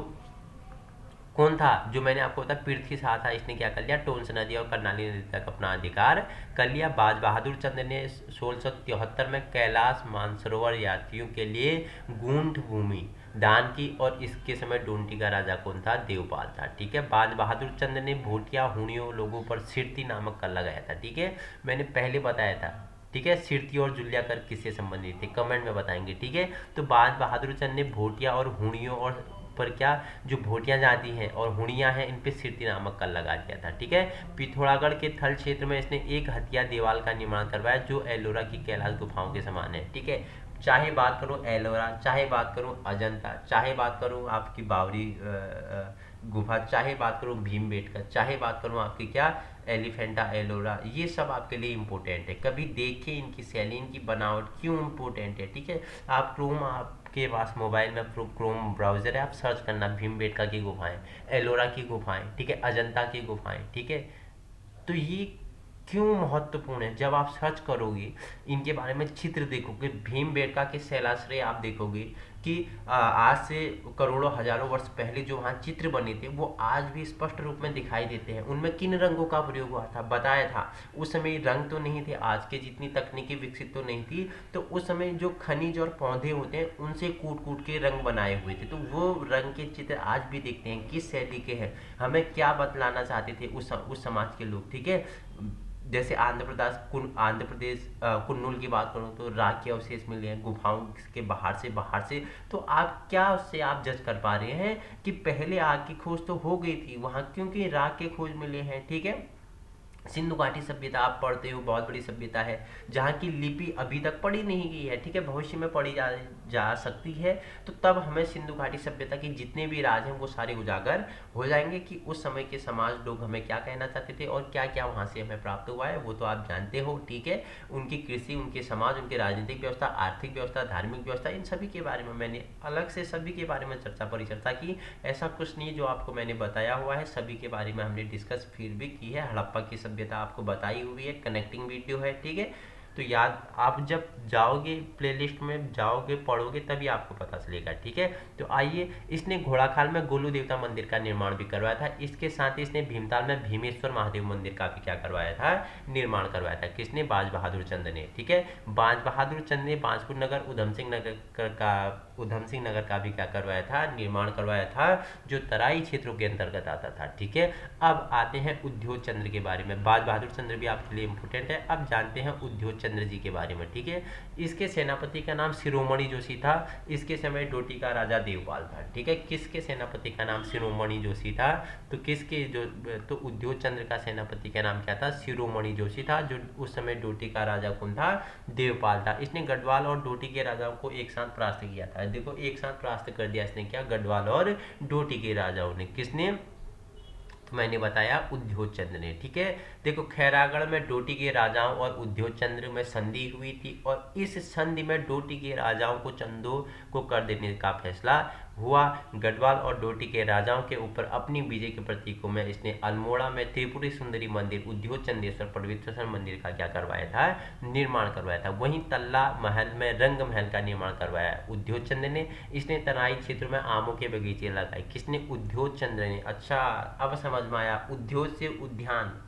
कौन था, जो मैंने आपको बताया पृथ्वी शाह था, इसने क्या कर लिया, टोन्स नदी और कर्नाली नदी तक अपना अधिकार कर लिया। बाज बहादुर चंद ने 1673 में कैलाश मानसरोवर यात्रियों के लिए गूंठ भूमि दान की और इसके समय डोंटी का राजा कौन था, देवपाल था। ठीक है, बाज बहादुर चंद ने भोटिया हुणियों लोगों पर सिरती नामक कर लगाया था। ठीक है, मैंने पहले बताया था। ठीक है, सिरती और जुलिया कर किससे संबंधित थे, कमेंट में बताएंगे। ठीक है, तो बाज बहादुर चंद ने भोटिया और हुणियों और पर क्या, जो भोटियां जाति हैं और हुणियां हैं, इन पे सिरती नामक कर लगा दिया था। ठीक है, पिथौरागढ़ के थल क्षेत्र में इसने एक हथिया दीवार का निर्माण करवाया जो एलोरा की कैलाश गुफाओं के समान है। ठीक है, चाहे बात करूं एलोरा, चाहे बात करूं अजंता, चाहे बात करूं आपकी बावरी गुफा, चाहे बात करूं भीमबेटका, चाहे बात करूं आपकी क्या एलिफेंटा एलोरा, ये सब आपके लिए इंपॉर्टेंट है। कभी देखिए इनकी शैली, इनकी बनावट क्यों इंपॉर्टेंट है। ठीक है, आप क्रोम, आपके पास मोबाइल में क्रोम ब्राउजर है, आप सर्च करना भीमबेटका की गुफाएं, एलोरा की गुफाएं, ठीक है, अजंता की गुफाएं। ठीक है, तो ये क्यों महत्वपूर्ण है, जब आप सर्च करोगे इनके बारे में, चित्र देखोगे, भीमबेटका के शैलाश्रय आप देखोगे कि आज से करोड़ों हजारों वर्ष पहले जो वहाँ चित्र बने थे वो आज भी स्पष्ट रूप में दिखाई देते हैं। उनमें किन रंगों का प्रयोग हुआ था, बताया था। उस समय रंग तो नहीं थे, आज के जितनी तकनीकी विकसित तो नहीं थी, तो उस समय जो खनिज और पौधे होते हैं उनसे कूट कूट के रंग बनाए हुए थे। तो वो रंग के चित्र आज भी देखते हैं, किस शैली के हैं, हमें क्या बतलाना चाहते थे उस समाज के लोग। ठीक है, जैसे आंध्र प्रदेश कुन्नुल की बात करूँ तो राख के अवशेष मिले हैं गुफाओं के बाहर से, तो आप क्या उससे आप जज कर पा रहे हैं कि पहले आग की खोज तो हो गई थी वहाँ, क्योंकि राख के खोज मिले हैं। ठीक है, सिंधु घाटी सभ्यता आप पढ़ते हो, बहुत बड़ी सभ्यता है जहाँ की लिपि अभी तक पढ़ी नहीं गई है। ठीक है, भविष्य में पढ़ी जा सकती है, तो तब हमें सिंधु घाटी सभ्यता के जितने भी राज हैं वो सारे उजागर हो जाएंगे कि उस समय के समाज लोग हमें क्या कहना चाहते थे और क्या क्या वहाँ से हमें प्राप्त हुआ है, वो तो आप जानते हो। ठीक है, उनकी कृषि, उनके समाज, उनकी राजनीतिक व्यवस्था, आर्थिक व्यवस्था, धार्मिक व्यवस्था, इन सभी के बारे में मैंने अलग से सभी के बारे में परिचर्चा की। ऐसा कुछ नहीं जो आपको मैंने बताया हुआ है, सभी के बारे में हमने डिस्कस फिर भी की है। हड़प्पा की सभ्यता आपको बताई हुई है, कनेक्टिंग वीडियो है। ठीक है, तो याद, आप जब जाओगे प्लेलिस्ट में जाओगे पढ़ोगे तभी आपको पता चलेगा। ठीक है, तो आइए, इसने घोड़ाखाल में गोलू देवता मंदिर का निर्माण भी करवाया था। इसके साथ ही इसने भीमताल में भीमेश्वर महादेव मंदिर का भी क्या करवाया था, निर्माण करवाया था। किसने, बाज बहादुर चंद ने। ठीक है, बाज बहादुर चंद ने बाजपुर नगर उधम सिंह नगर का भी क्या करवाया था, निर्माण करवाया था, जो तराई क्षेत्रों के अंतर्गत आता था। ठीक है, अब आते हैं उद्योग चंद्र के बारे में। बाज बहादुर चंद्र भी आपके लिए इंपॉर्टेंट है। अब जानते हैं उद्योग चंद्र जी के बारे में। ठीक है, इसके सेनापति का नाम शिरोमणि जोशी था। इसके समय डोटी का राजा देवपाल था। ठीक है, किसके सेनापति का नाम शिरोमणि जोशी था, तो किसके जो, तो उद्योग चंद्र का सेनापति का नाम क्या था, शिरोमणि जोशी था, जो उस समय डोटी का राजा कौन था, देवपाल था। इसने गढ़वाल और डोटी के राजाओं को एक साथ परास्त किया था। देखो, एक साथ परास्त कर दिया इसने, क्या, गढ़वाल और डोटी के राजाओं ने। किसने, तो मैंने बताया उद्योग चंद्र ने। ठीक है, देखो, खैरागढ़ में डोटी के राजाओं और उद्योग चंद्र में संधि हुई थी और इस संधि में डोटी के राजाओं को चंदों को कर देने का फैसला हुआ। गढ़वाल और डोटी के राजाओं के ऊपर अपनी विजय के प्रतीकों में इसने अल्मोड़ा में त्रिपुरी सुंदरी मंदिर, उद्योग चंदेश्वर पवित्रेश्वर मंदिर का क्या करवाया था, निर्माण करवाया था। वहीं तल्ला महल में रंग महल का निर्माण करवाया उद्योग चंद्र ने। इसने तराई क्षेत्र में आमों के बगीचे लगाए, किसने, उद्योग चंद्र ने। अच्छा, अब समझ में आया, उद्योग से उद्यान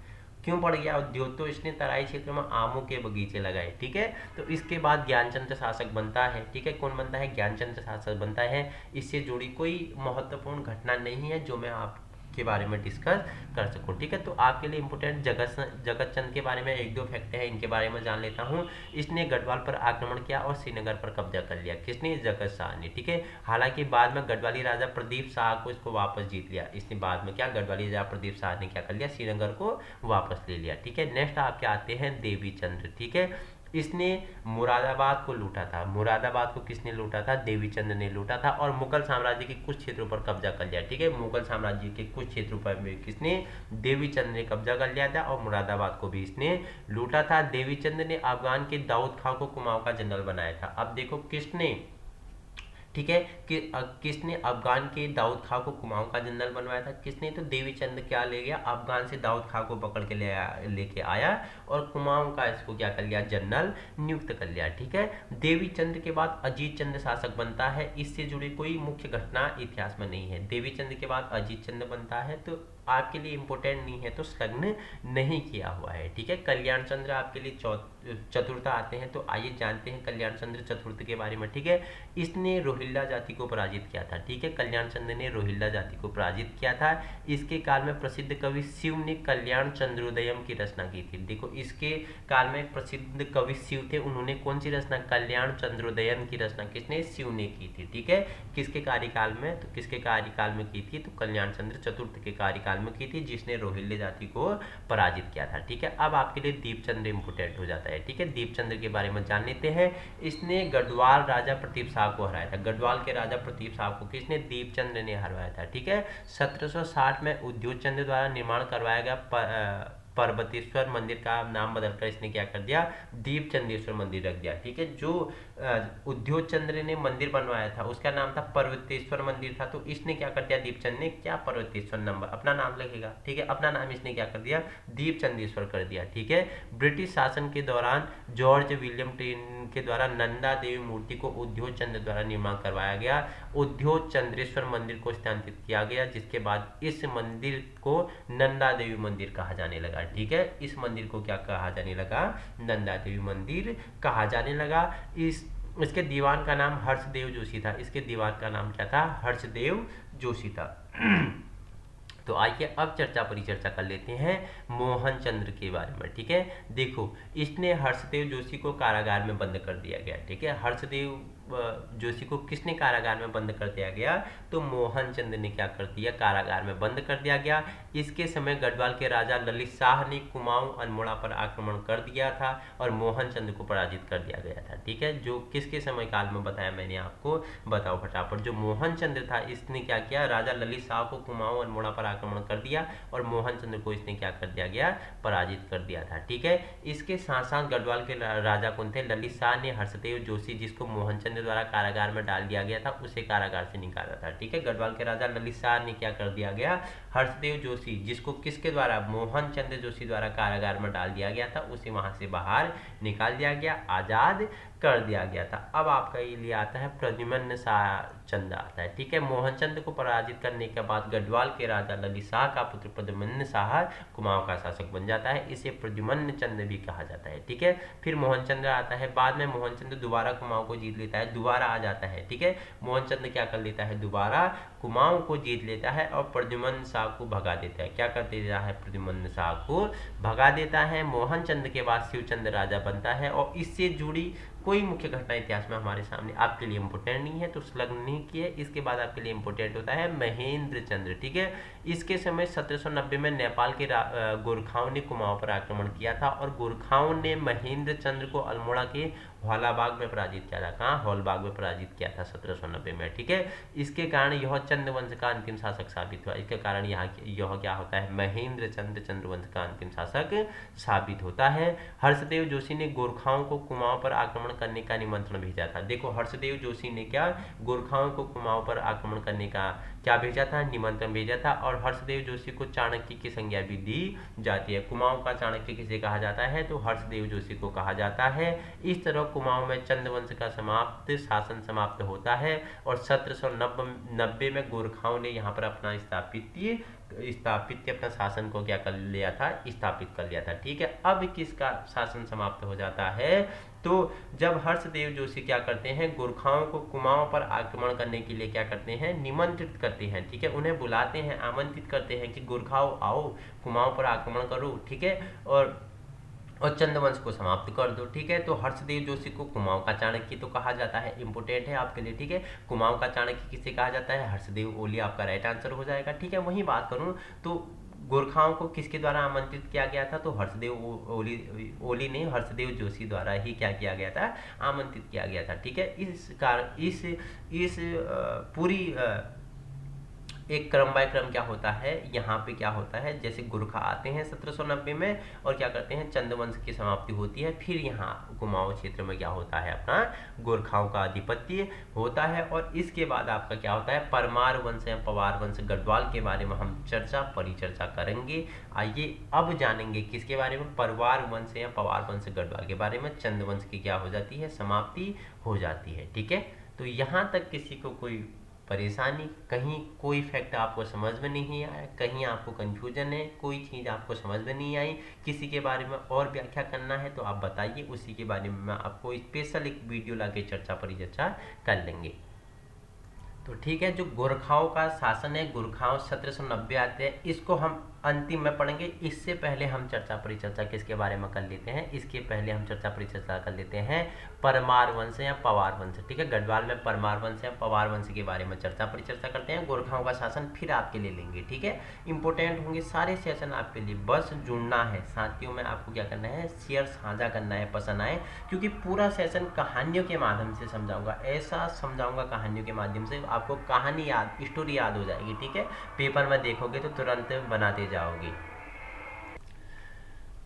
क्यों पड़ गया उद्योग, तो इसने तराई क्षेत्र में आमों के बगीचे लगाए। ठीक है, तो इसके बाद ज्ञानचंद्र शासक बनता है। ठीक है, कौन बनता है, ज्ञानचंद्र शासक बनता है। इससे जुड़ी कोई महत्वपूर्ण घटना नहीं है जो मैं आपके बारे में डिस्कस कर सकूं। ठीक है, तो आपके लिए इंपोर्टेंट जगत चंद के बारे में एक दो फैक्ट है, इनके बारे में जान लेता हूं। इसने गढ़वाल पर आक्रमण किया और श्रीनगर पर कब्जा कर लिया, किसने, जगत शाह ने। ठीक है, हालांकि बाद में गढ़वाली राजा प्रदीप शाह को इसको वापस जीत लिया। इसने बाद में क्या, गढ़वाली राजा प्रदीप शाह ने क्या कर लिया, श्रीनगर को वापस ले लिया। ठीक है, नेक्स्ट आपके आते हैं देवी चंद्र। ठीक है, इसने मुरादाबाद को लूटा था। मुरादाबाद को किसने लूटा था, देवी चंद्र ने लूटा था और मुगल साम्राज्य के कुछ क्षेत्रों पर कब्जा कर लिया। ठीक है, मुगल साम्राज्य के कुछ क्षेत्रों पर किसने, देवी चंद्र ने कब्जा कर लिया था और मुरादाबाद को भी इसने लूटा था। देवी चंद्र ने अफगान के दाऊद खां को कुमाऊं का जनरल बनाया था। अब देखो किसने, ठीक है, किसने अफगान के दाऊद खां को कुमाऊं का जनरल बनवाया था, किसने, तो देवी चंद क्या ले गया, अफगान से दाऊद खां को पकड़ के लेके आया और कुमाऊं का इसको क्या कर लिया, जनरल नियुक्त कर लिया। ठीक है, देवी चंद के बाद अजीत चंद शासक बनता है। इससे जुड़ी कोई मुख्य घटना इतिहास में नहीं है। देवी चंद के बाद अजीत चंद बनता है, तो आपके लिए इंपोर्टेंट नहीं है, तो संलग्न नहीं किया हुआ है। ठीक है, कल्याण चंद्र आपके लिए चतुर्थ आते हैं, तो आइए जानते हैं कल्याण चंद्र चतुर्थ के बारे में। ठीक है, इसने रोहिल्ला जाति को पराजित किया था। ठीक है, कल्याण चंद्र ने रोहिल्ला जाति को पराजित किया था। इसके काल में प्रसिद्ध कवि शिव ने कल्याण चंद्रोदयम की रचना की थी। देखो, इसके काल में प्रसिद्ध कवि शिव थे, उन्होंने कौन सी रचना, कल्याण चंद्रोदयम की रचना किसने, शिव ने की थी। ठीक है, किसके कार्यकाल में, तो किसके कार्यकाल में की थी, तो कल्याण चंद्र चतुर्थ के कार्यकाल में की थी, जिसने रोहिल्ला जाति को पराजित किया था। ठीक है, अब आपके लिए दीपचंद्र इंपोर्टेंट हो जाता है। ठीक है, दीपचंद्र के बारे में जान लेते हैं। इसने गढ़वाल राजा प्रतीप शाह को हराया था। गढ़वाल के राजा प्रतीप शाह को किसने, दीपचंद्र ने हरवाया था। ठीक है, 1760 में उद्योग चंद्र द्वारा निर्माण करवाया गया पर्वतेश्वर मंदिर का नाम बदलकर इसने क्या कर दिया, दीपचंदेश्वर मंदिर रख दिया। ठीक है, जो उद्योग चंद्र ने मंदिर बनवाया था उसका नाम था पर्वतेश्वर मंदिर था, तो इसने क्या कर दिया, दीपचंद ने क्या, पर्वतेश्वर नंबर अपना नाम लगेगा। ठीक है, अपना नाम इसने क्या कर दिया, दीपचंदेश्वर कर दिया। ठीक है, ब्रिटिश शासन के दौरान जॉर्ज विलियम टेन के द्वारा नंदा देवी मूर्ति को उद्योग चंद्र द्वारा निर्माण करवाया गया। उद्योग चंद्रेश्वर मंदिर को स्थानांतरित किया गया, जिसके बाद इस मंदिर को नंदा देवी मंदिर कहा जाने लगा। ठीक है, इस मंदिर को क्या कहा जाने लगा, नंदा देवी मंदिर कहा जाने लगा। इसके दीवान का नाम हर्षदेव जोशी था। इसके दीवान का नाम क्या था, हर्षदेव जोशी था। तो आइए अब चर्चा परिचर्चा कर लेते हैं मोहन चंद्र के बारे में। ठीक है, देखो, इसने हर्षदेव जोशी को कारागार में बंद कर दिया गया। ठीक है, हर्षदेव जोशी को किसने कारागार में बंद कर दिया गया, तो मोहन चंद्र ने क्या कर दिया, कारागार में बंद कर दिया गया। इसके समय गढ़वाल के राजा ललित शाह ने कुमाऊं अल्मोड़ा पर आक्रमण कर दिया था और मोहन चंद्र को पराजित कर दिया गया था। ठीक है, जो किसके समय काल में बताया मैंने आपको, बताओ फटाफट। जो मोहन चंद्र था, इसने क्या किया, राजा ललित शाह को कुमाऊं अल्मोड़ा पर आक्रमण कर दिया और मोहन चंद्र को इसने क्या कर दिया गया, पराजित कर दिया था। ठीक है, इसके साथ साथ गढ़वाल के राजा कौन थे, ललित शाह ने हर्षदेव जोशी, जिसको मोहन चंद्र द्वारा कारागार में डाल दिया गया था, उसे कारागार से निकाला था। ठीक है, गढ़वाल के राजा ललित शाह ने क्या कर दिया गया, हर्षदेव जोशी, जिसको किसके द्वारा, मोहन चंद्र जोशी द्वारा कारागार में डाल दिया गया था, उसे वहां से बाहर निकाल दिया गया, आजाद कर दिया गया था। अब आपका ये लिए आता है प्रद्युम्न शाह चंद्र आता है। ठीक है, मोहन चंद्र को पराजित करने के बाद गढ़वाल के राजा ललित शाह का पुत्र प्रद्युम्न शाह कुमाऊं का शासक बन जाता है, इसे प्रद्युम्न चंद्र भी कहा जाता है। ठीक है, फिर मोहन चंद्र आता है, बाद में मोहन चंद्र दोबारा कुमाऊं को जीत लेता है, दोबारा आ जाता है। ठीक है, मोहन चंद्र क्या कर लेता है, दोबारा कुमाऊं को जीत लेता है और प्रद्युम्न शाह को भगा देता है। क्या कर देता है, प्रद्युम्न शाह को भगा देता है। मोहन चंद्र के बाद शिवचंद्र राजा बनता है और इससे जुड़ी कोई मुख्य घटना इतिहास में हमारे सामने आपके लिए इंपोर्टेंट नहीं है, तो संलग्न नहीं किए। इसके बाद आपके लिए इंपोर्टेंट होता है महेंद्र चंद्र। ठीक है, इसके समय 1790 में नेपाल के गोरखाओं ने कुमाऊं पर आक्रमण किया था और गोरखाओं ने महेंद्र चंद्र को अल्मोड़ा के हौलाबाग में पराजित किया था। कहाँ, हौलबाग में पराजित किया था 1790 में। ठीक है, इसके कारण यह चंद्रवंश का अंतिम शासक साबित हुआ। इसके कारण यह क्या होता है, महेंद्र चंद्र चंद्रवंश का अंतिम शासक साबित होता है। हर्षदेव जोशी ने गोरखाओं को कुमाऊं पर आक्रमण आक्रमण करने का निमंत्रण भेजा था। देखो हर्षदेव जोशी ने क्या गोरखाओं को कुमाऊं पर आक्रमण करने का क्या भेजा था, निमंत्रण भेजा था। और हर्षदेव जोशी को चाणक्य की संज्ञा भी दी जाती है। कुमाऊं का चाणक्य किसे कहा जाता है, तो हर्षदेव जोशी को कहा जाता है। इस तरह कुमाऊं में चंद्रवंश का शासन समाप्त होता है और 1790 में गोरखाओं ने यहाँ पर अपना स्थापित अपना शासन को क्या कर लिया था, स्थापित कर लिया था। ठीक है, अब किसका शासन समाप्त हो जाता है, तो जब हर्षदेव जोशी क्या करते हैं, गोरखाओं को कुमाऊं पर आक्रमण करने के लिए क्या करते हैं, निमंत्रित करते हैं। ठीक है, उन्हें बुलाते हैं, आमंत्रित करते हैं कि गोरखाओं आओ कुमाऊं पर आक्रमण करो। ठीक है, और चंद्रवंश को समाप्त कर दो। ठीक है, तो हर्षदेव जोशी को कुमाऊं का चाणक्य तो कहा जाता है, इंपोर्टेंट है आपके लिए। ठीक है, कुमाऊं का चाणक्य किसे कहा जाता है, हर्षदेव ओली आपका राइट आंसर हो जाएगा। ठीक है, वहीं बात करूं तो गोरखाओं को किसके द्वारा आमंत्रित किया गया था, तो हर्षदेव ओली ने हर्षदेव जोशी द्वारा ही क्या किया गया था, आमंत्रित किया गया था। ठीक है, इस कारण इस पूरी एक क्रम बाय क्रम क्या होता है, यहाँ पे क्या होता है, जैसे गोरखा आते हैं 1790 में और क्या करते हैं, चंद्रवंश की समाप्ति होती है, फिर यहाँ कुमाऊं क्षेत्र में क्या होता है, अपना गोरखाओं का आधिपत्य होता है। और इसके बाद आपका क्या होता है, परमार वंश या पवार वंश गढ़वाल के बारे में हम परिचर्चा करेंगे। आइए अब जानेंगे किसके बारे में, परवार वंश या पवार वंश गढ़वाल के बारे में। चंद्रवंश की क्या हो जाती है, समाप्ति हो जाती है। ठीक है, तो यहाँ तक किसी को कोई परेशानी, कहीं कोई फैक्ट आपको समझ में नहीं आया, कहीं आपको कंफ्यूजन है, कोई चीज़ आपको समझ में नहीं आई, किसी के बारे में और व्याख्या करना है तो आप बताइए, उसी के बारे में मैं आपको स्पेशल एक वीडियो लाके परिचर्चा कर लेंगे। तो ठीक है, जो गोरखाओं का शासन है, गोरखाओं 1790 आते हैं, इसको हम अंतिम में पढ़ेंगे। इससे पहले हम परिचर्चा किसके बारे में कर लेते हैं, इसके पहले हम परिचर्चा कर लेते हैं परमार वंश या पवार वंश। ठीक है, गढ़वाल में परमार वंश या पवार वंश के बारे में परिचर्चा करते हैं। गोरखाओं का शासन फिर आपके लिए लेंगे। ठीक है, इंपॉर्टेंट होंगे सारे सेशन आपके लिए, बस जुड़ना है साथियों में, आपको क्या करना है, शेयर साझा करना है, पसंद आए, क्योंकि पूरा सेशन कहानियों के माध्यम से समझाऊंगा, ऐसा समझाऊंगा कहानियों के माध्यम से, आपको कहानी याद, स्टोरी याद हो जाएगी। ठीक है, पेपर में देखोगे तो तुरंत बनाते जाओगे।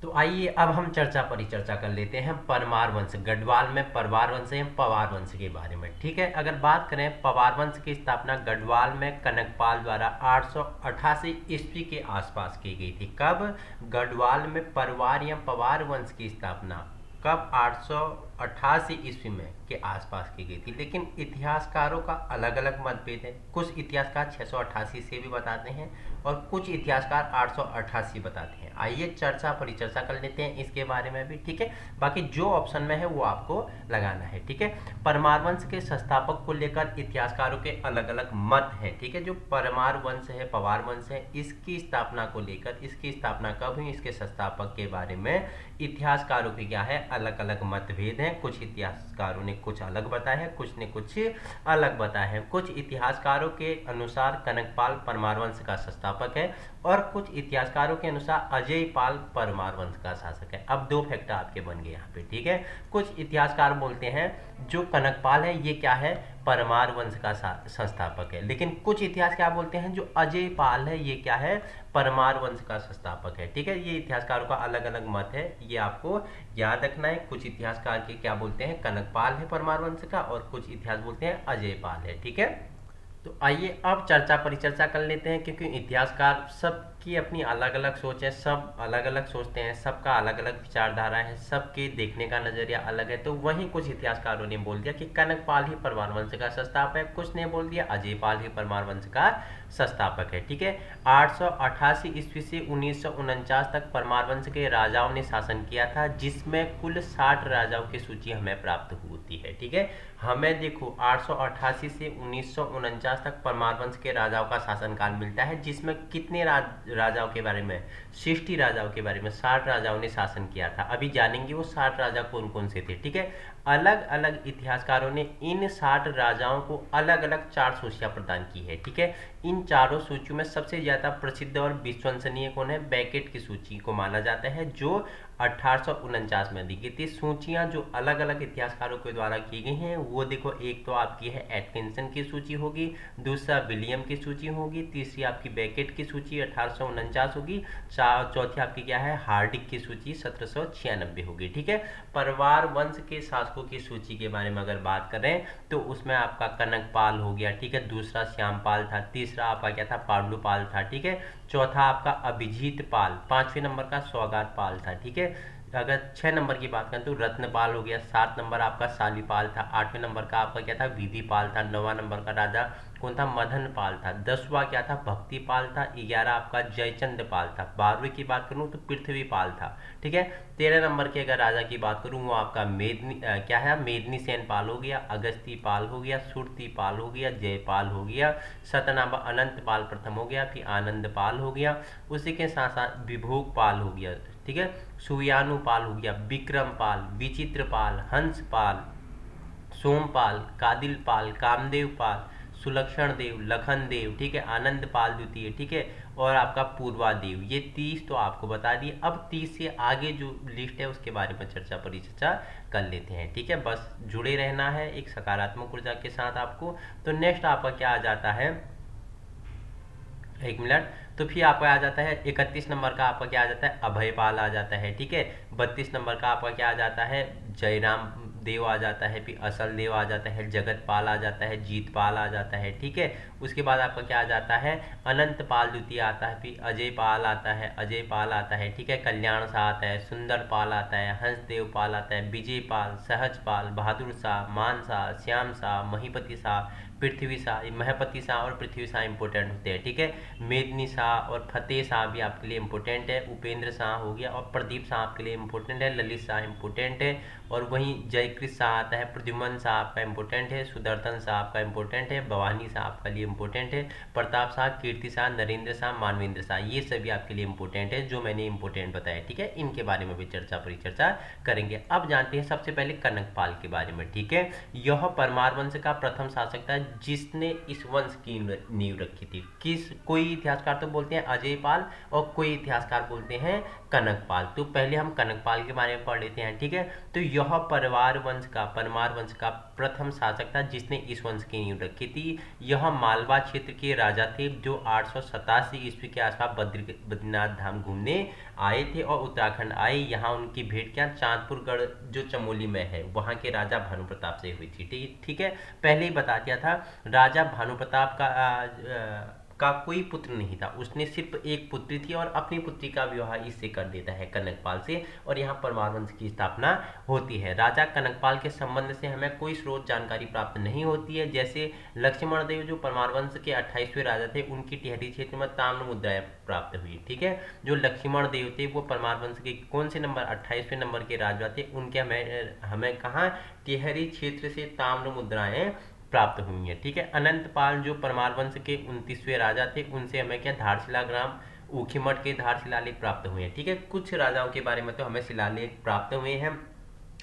तो आइए अब हम परिचर्चा कर लेते हैं परमार वंश, गढ़वाल में परवार वंश या पवार वंश के बारे में। ठीक है, अगर बात करें पवार वंश की स्थापना गढ़वाल में कनकपाल द्वारा 888 ईस्वी के आसपास की गई थी। कब, गढ़वाल में परवार या पवार वंश की स्थापना कब, 888 ईस्वी में के आसपास की गई थी। लेकिन इतिहासकारों का अलग अलग मतभेद है, कुछ इतिहासकार 688 से भी बताते हैं और कुछ इतिहासकार 888 बताते हैं। आइए परिचर्चा कर लेते हैं इसके बारे में भी। ठीक है, बाकी जो ऑप्शन में है वो आपको लगाना है। ठीक है, परमार वंश के संस्थापक को लेकर इतिहासकारों के अलग अलग मत हैं। ठीक है, जो परमार वंश है, पवार वंश है, इसकी स्थापना को लेकर, इसकी स्थापना कब हुई, इसके संस्थापक के बारे में इतिहासकारों के क्या है, अलग अलग मतभेद हैं। कुछ इतिहासकारों ने कुछ अलग बताया है, कुछ ने कुछ अलग बताया है। कुछ इतिहासकारों के अनुसार कनकपाल परमार वंश का संस्थापक है और कुछ इतिहासकारों के अनुसार अजय पाल परमार वंश का शासक है। अब दो फैक्ट आपके बन गए यहाँ पे। ठीक है, कुछ इतिहासकार बोलते हैं जो कनकपाल है ये क्या है, परमार वंश का संस्थापक है, लेकिन कुछ इतिहास क्या बोलते हैं, जो अजय पाल है ये क्या है, परमार वंश का संस्थापक है। ठीक है, ये इतिहासकारों का अलग अलग मत है, ये आपको याद रखना है। कुछ इतिहासकार के क्या बोलते हैं, कनकपाल है परमार वंश का, और कुछ इतिहास बोलते हैं अजय पाल है। ठीक है, तो आइए अब परिचर्चा कर लेते हैं, क्योंकि इतिहासकार सबकी अपनी अलग अलग सोच है, सब अलग अलग सोचते हैं, सबका अलग अलग विचारधारा है, सबके देखने का नजरिया अलग है। तो वहीं कुछ इतिहासकारों ने बोल दिया कि कनकपाल ही परमार वंश का संस्थापक है, कुछ ने बोल दिया अजय पाल ही परमार वंश का संस्थापक है। ठीक है, 888 ईस्वी से 1949 तक परमार वंश के राजाओं ने शासन किया था, जिसमें कुल 60 राजाओं की सूची हमें प्राप्त होती है। ठीक है, हमें देखो 888 से 1949 तक परमार वंश के राजाओं का शासनकाल मिलता है, जिसमें कितने राजाओं के बारे में, 60 राजाओं के बारे में, 60 राजाओं ने शासन किया था। अभी जानेंगे वो 60 राजा कौन कौन से थे। ठीक है, अलग अलग इतिहासकारों ने इन 60 राजाओं को अलग अलग 4 सूचियां प्रदान की है। ठीक है, इन चारों सूचियों में सबसे ज्यादा प्रसिद्ध और विश्वसनीय कौन है, बेकेट की सूची को माना जाता है, जो 1849 में दी गई थी। सूचियां जो अलग अलग इतिहासकारों के द्वारा की गई हैं वो देखो, एक तो आपकी है एटकिंसन की सूची होगी, दूसरा विलियम की सूची होगी, तीसरी आपकी बेकेट की सूची 1849 होगी, चौथी आपकी क्या है, हार्डिक की सूची 1796 होगी। ठीक है, परवार वंश के शासकों की सूची के बारे में अगर बात करें तो उसमें आपका कनकपाल हो गया, ठीक है, दूसरा श्यामपाल था, तीसरा आपका क्या था, पांडुपाल था, ठीक है, चौथा आपका अभिजीत पाल, पांचवें नंबर का सौगात पाल था। ठीक है, अगर 6 नंबर की बात करें तो रत्नपाल हो गया, 7 नंबर आपका शालीपाल था, 8वें नंबर का आपका क्या था, विधिपाल था, 9वां नंबर का राजा कौन था, मदन पाल था, 10वां क्या था, भक्तिपाल था, 11 आपका जयचंद पाल था, 12वीं की बात करूं तो पृथ्वीपाल था। ठीक है, 13 नंबर के अगर राजा की बात करूं वो आपका क्या है, मेदनी सेन पाल हो गया, अगस्ती पाल हो गया, सुरती पाल हो गया, जयपाल हो गया, 17 अनंत पाल प्रथम हो गया, फिर आनंद पाल हो गया, उसी के साथ साथ विभोग पाल हो गया, ठीक है, सुयानु पाल हो गया, विक्रम पाल, विचित्र पाल, हंस पाल, सोमपाल, कादिल पाल, कामदेव पाल, सुलक्षण देव, लखन देव, ठीक है, आनंद पाल द्वितीय, ठीक है, और आपका पूर्वादेव। ये 30 तो आपको बता दिए। अब 30 से आगे जो लिस्ट है उसके बारे में परिचर्चा कर लेते हैं। ठीक है, बस जुड़े रहना है एक सकारात्मक ऊर्जा के साथ आपको। तो नेक्स्ट आपका क्या आ जाता है, एक मिनट, तो फिर आपका आ जाता है 31 नंबर का आपका क्या आ जाता है, अभयपाल आ जाता है। ठीक है, 32 नंबर का आपका क्या आ जाता है, जयराम देव आ जाता है, फिर असल देव आ जाता है, जगतपाल आ जाता है, जीतपाल आ जाता है। ठीक है, उसके बाद आपका क्या आ जाता है, अनंत पाल द्वितीय आता है, फिर अजय पाल आता है, अजय पाल आता है, ठीक है, कल्याण शाह आता है, सुंदर पाल आता है, हंसदेव पाल आता है, विजय पाल, सहज पाल, बहादुर शाह, मान शाह, श्याम शाह, महीपति शाह, पृथ्वी शाह, महपति शाह और पृथ्वी शाह इंपोर्टेंट होते हैं। ठीक है, मेदनी शाह और फतेह शाह भी आपके लिए इंपोर्टेंट है, उपेंद्र शाह हो गया, और प्रदीप शाह आपके लिए इंपोर्टेंट है, ललित शाह इंपोर्टेंट है, और वहीं जयकृत शाह आता है, प्रद्युमन शाह आपका इंपोर्टेंट है, सुदर्शन शाह आपका इंपोर्टेंट है, भवानी शाह आपका लिए इंपोर्टेंट है, प्रताप शाह, कीर्ति शाह, नरेंद्र शाह, मानवेंद्र शाह, ये सभी आपके लिए इंपोर्टेंट है जो मैंने इंपोर्टेंट बताया। ठीक है, इनके बारे में भी परिचर्चा करेंगे। अब जानते हैं सबसे पहले कनकपाल के बारे में। ठीक है, यह परमार वंश का प्रथम शासक था जिसने इस वंश की नींव रखी थी। कोई इतिहासकार तो बोलते हैं अजय पाल और कोई इतिहासकार बोलते हैं कनकपाल। तो पहले हम कनकपाल के बारे में पढ़ लेते हैं। ठीक है, तो यह परमार वंश का प्रथम शासक था जिसने इस वंश की नींव रखी थी। यह मालवा क्षेत्र के राजा थे जो 887 ईस्वी के आसपास बद्रीनाथ धाम घूमने आए थे और उत्तराखंड आए। यहाँ उनकी भेंट क्या, चांदपुरगढ़ जो चमोली में है वहाँ के राजा भानु प्रताप से हुई थी। ठीक है, पहले ही बता दिया था, राजा भानु प्रताप का कोई पुत्र नहीं था, उसने सिर्फ एक पुत्री थी और अपनी पुत्री का विवाह इससे कर देता है, कनकपाल से, और यहाँ परमार वंश की स्थापना होती है। राजा कनकपाल के संबंध से हमें कोई स्रोत जानकारी प्राप्त नहीं होती है। जैसे लक्ष्मण देव जो परमार वंश के 28वें राजा थे, उनकी टिहरी क्षेत्र में ताम्र मुद्राएं प्राप्त हुई। ठीक है, जो लक्ष्मण देव थे वो परमार वंश के कौन से नंबर, 28वें नंबर के राजा थे, उनके हमें कहाँ, टिहरी क्षेत्र से ताम्र मुद्राएं प्राप्त हुई है। ठीक है, अनंत पाल जो परमार वंश के 29वें राजा थे, उनसे हमें क्या, धारशिला ग्राम ऊखीमठ के धार शिलालेख प्राप्त हुए हैं। ठीक है, कुछ राजाओं के बारे में तो हमें शिलालेख प्राप्त हुए हैं,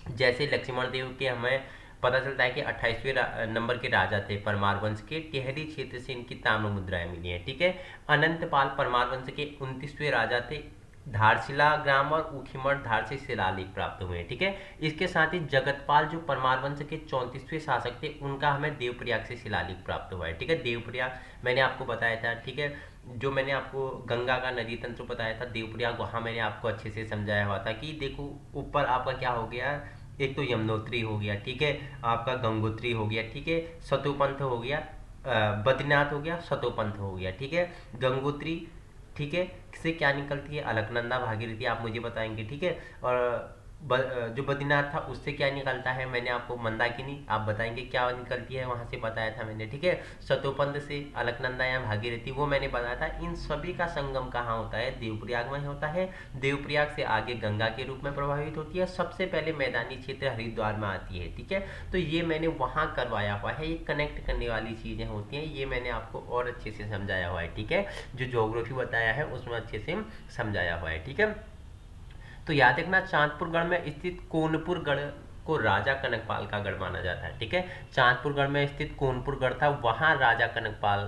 जैसे लक्ष्मण देव के हमें पता चलता है कि 28वें नंबर के राजा थे परमार वंश के, टिहरी क्षेत्र से इनकी ताम्र मुद्राएं मिली हैं। ठीक है, अनंत पाल परमार वंश के 29वें राजा थे, धारशिला ग्राम और ऊखीमठ धार से शिलालेख प्राप्त हुए हैं। ठीक है, इसके साथ ही जगतपाल जो परमार वंश के 34वें शासक थे, उनका हमें देवप्रयाग से शिलालेख प्राप्त हुआ है। ठीक है, देवप्रयाग मैंने आपको बताया था। ठीक है, जो मैंने आपको गंगा का नदी तंत्र बताया था देवप्रयाग, वहाँ मैंने आपको अच्छे से समझाया हुआ था कि देखो ऊपर आपका क्या हो गया, एक तो यमुनोत्री हो गया, ठीक है, आपका गंगोत्री हो गया, ठीक है, सतोपंथ हो गया, बद्रीनाथ हो गया, सतोपंथ हो गया। ठीक है, गंगोत्री, ठीक है, से क्या निकलती है, अलकनंदा भागीरथी, आप मुझे बताएंगे। ठीक है, और जो बद्रीनाथ था उससे क्या निकलता है, मैंने आपको मंदाकिनी, आप बताएंगे क्या निकलती है, वहां से बताया था मैंने। ठीक है, सतोपंथ से अलकनंदा या भागीरथी, वो मैंने बताया था। इन सभी का संगम कहाँ होता है, देवप्रयाग में होता है। देवप्रयाग से आगे गंगा के रूप में प्रभावित होती है, सबसे पहले मैदानी क्षेत्र हरिद्वार में आती है। ठीक है, तो ये मैंने वहां करवाया हुआ है, ये कनेक्ट करने वाली चीजें होती हैं, ये मैंने आपको और अच्छे से समझाया हुआ है। ठीक है, जो ज्योग्राफी बताया है उसमें अच्छे से समझाया हुआ है। ठीक है, तो याद रखना, चांदपुरगढ़ में स्थित कोनपुर गढ़ को राजा कनकपाल का गढ़ माना जाता है। ठीक है, चांदपुरगढ़ में स्थित कोनपुर गढ़ था, वहां राजा कनकपाल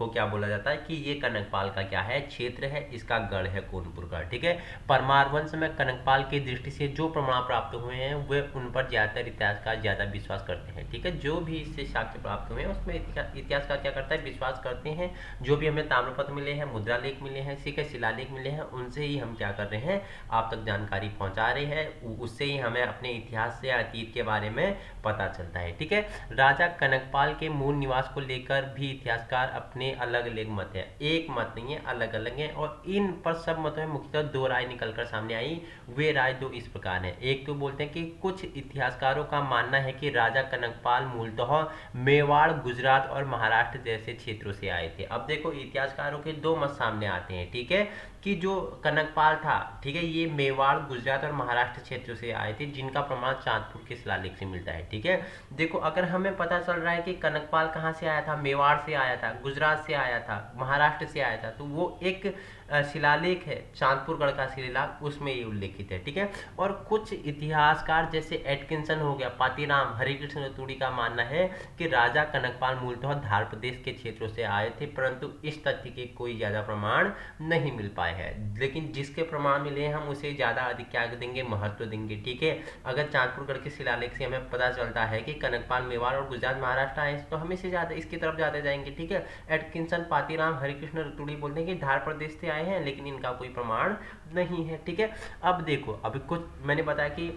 को क्या बोला जाता है कि ये कनकपाल का क्या है, क्षेत्र है, इसका गढ़ है कोनपुर गढ़। ठीक है, परमार वंश में कनकपाल की दृष्टि से जो प्रमाण प्राप्त हुए हैं वे उन पर ज्यादातर इतिहासकार ज्यादा विश्वास करते हैं। ठीक है, जो भी इससे साक्ष्य प्राप्त हुए हैं उसमें इतिहासकार क्या करता है, विश्वास करते हैं। जो भी हमें ताम्रपत्र मिले हैं, मुद्रा लेख मिले हैं, ठीक है, शिलालेख मिले हैं, उनसे ही हम क्या कर रहे हैं, आप तक जानकारी पहुंचा रहे हैं। उससे ही हमें अपने इतिहास से अतीत के बारे में पता चलता है। ठीक है, राजा कनकपाल के मूल निवास को लेकर भी इतिहासकार अपने अलग अलग मत है, एक मत नहीं है, अलग अलग है। और इन पर सब मतों में मुख्यतः दो राय निकलकर सामने आई। वे राय दो इस प्रकार है। एक तो बोलते हैं कि कुछ इतिहासकारों का मानना है कि राजा कनकपाल मूलतः मेवाड़, गुजरात और महाराष्ट्र जैसे क्षेत्रों से आए थे। अब देखो इतिहासकारों के दो मत सामने आते हैं। ठीक है, कि जो कनकपाल था, ठीक है, ये मेवाड़, गुजरात और महाराष्ट्र क्षेत्र से आए थे, जिनका प्रमाण चांदपुर के शिलालेख से मिलता है। ठीक है, देखो अगर हमें पता चल रहा है कि कनकपाल कहाँ से आया था, मेवाड़ से आया था, गुजरात से आया था, महाराष्ट्र से आया था, तो वो एक शिलालेख है चांदपुरगढ़ का शिलालेख, उसमें ये उल्लेखित है। ठीक है, और कुछ इतिहासकार जैसे एटकिंसन हो गया, पातीराम, हरिकृष्ण रतूड़ी का मानना है कि राजा कनकपाल मूलतः धार प्रदेश के क्षेत्रों से आए थे, परंतु इस तथ्य के कोई ज्यादा प्रमाण नहीं मिल पाए हैं। लेकिन जिसके प्रमाण मिले हम उसे ज्यादा अधिक क्या देंगे, महत्व देंगे। ठीक है, अगर चांदपुरगढ़ के शिलालेख से हमें पता चलता है कि कनकपाल मेवाड़ और गुजरात महाराष्ट्र आए, तो हम इसे ज्यादा इसकी तरफ ज्यादा जाएंगे। ठीक है, एटकिंसन, पातीराम, हरिकृष्ण रतूड़ी बोलते हैं कि धार प्रदेश से आए हैं, लेकिन इनका कोई प्रमाण नहीं है। ठीक है, अब देखो अभी कुछ मैंने बताया कि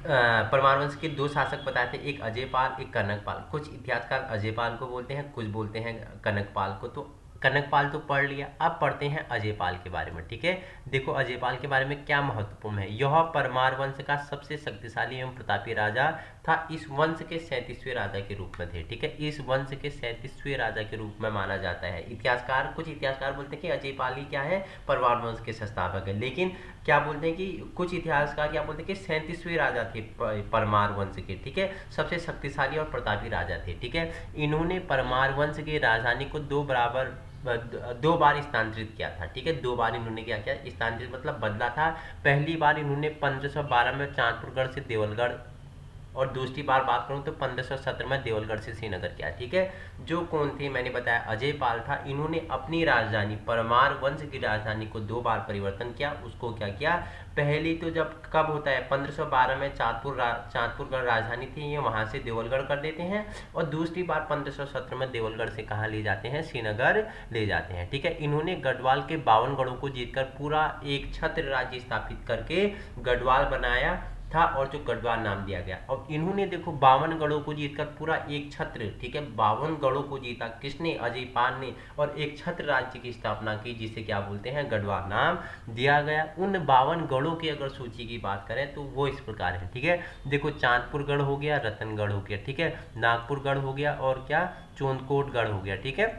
परमार वंश के दो शासक बताए थे, एक अजयपाल, एक कनकपाल। कुछ इतिहासकार अजयपाल को बोलते हैं, कुछ बोलते हैं कनकपाल को। तो कनकपाल तो पढ़ लिया, अब पढ़ते हैं अजयपाल के बारे में। ठीक है, देखो अजयपाल के बारे में क्या महत्वपूर्ण है। यह परमार वंश का सबसे शक्तिशाली एवं प्रतापी राजा था। इस वंश के 37वें राजा के रूप में थे। ठीक है, इस वंश के 37वें राजा के रूप में माना जाता है। इतिहासकार, कुछ इतिहासकार बोलते हैं कि अजयपाल ही क्या है, परमार वंश के संस्थापक है। लेकिन क्या बोलते हैं कि कुछ इतिहासकार क्या बोलते हैं कि 37वें राजा थे परमार वंश के। ठीक है, सबसे शक्तिशाली और प्रतापी राजा थे। ठीक है, इन्होंने परमार वंश की राजधानी को दो बार स्थानांतरित किया था। ठीक है, दो बार इन्होंने क्या किया, स्थानांतरित मतलब बदला था। पहली बार इन्होंने 1512 में चांदपुरगढ़ से देवलगढ़, और दूसरी बार बात करूं तो 1517 में देवलगढ़ से श्रीनगर किया। ठीक है, जो कौन थे, मैंने बताया अजयपाल था। इन्होंने अपनी राजधानी, परमार वंश की राजधानी को दो बार परिवर्तन किया। उसको क्या किया, पहली तो जब कब होता है, 1512 में चांदपुरगढ़ राजधानी थी, ये वहां से देवलगढ़ कर देते हैं। और दूसरी बार 1517 में देवलगढ़ से कहाँ ले जाते हैं, श्रीनगर ले जाते हैं। ठीक है, इन्होंने गढ़वाल के 52 गढ़ों को जीतकर पूरा एक छत्र राज्य स्थापित करके गढ़वाल बनाया था, और जो गढ़वाल नाम दिया गया। और इन्होंने देखो 52 गढ़ों को जीतकर पूरा एक छत्र, ठीक है, 52 गढ़ों को जीता किसने, अजयपाल ने, और एक छत्र राज्य की स्थापना की, जिसे क्या बोलते हैं, गढ़वाल नाम दिया गया। उन 52 गढ़ों की अगर सूची की बात करें तो वो इस प्रकार है। ठीक है, देखो चांदपुरगढ़ हो गया, रतनगढ़ हो गया, ठीक है, नागपुरगढ़ हो गया, और क्या, चोंदकोटगढ़ हो गया। ठीक है,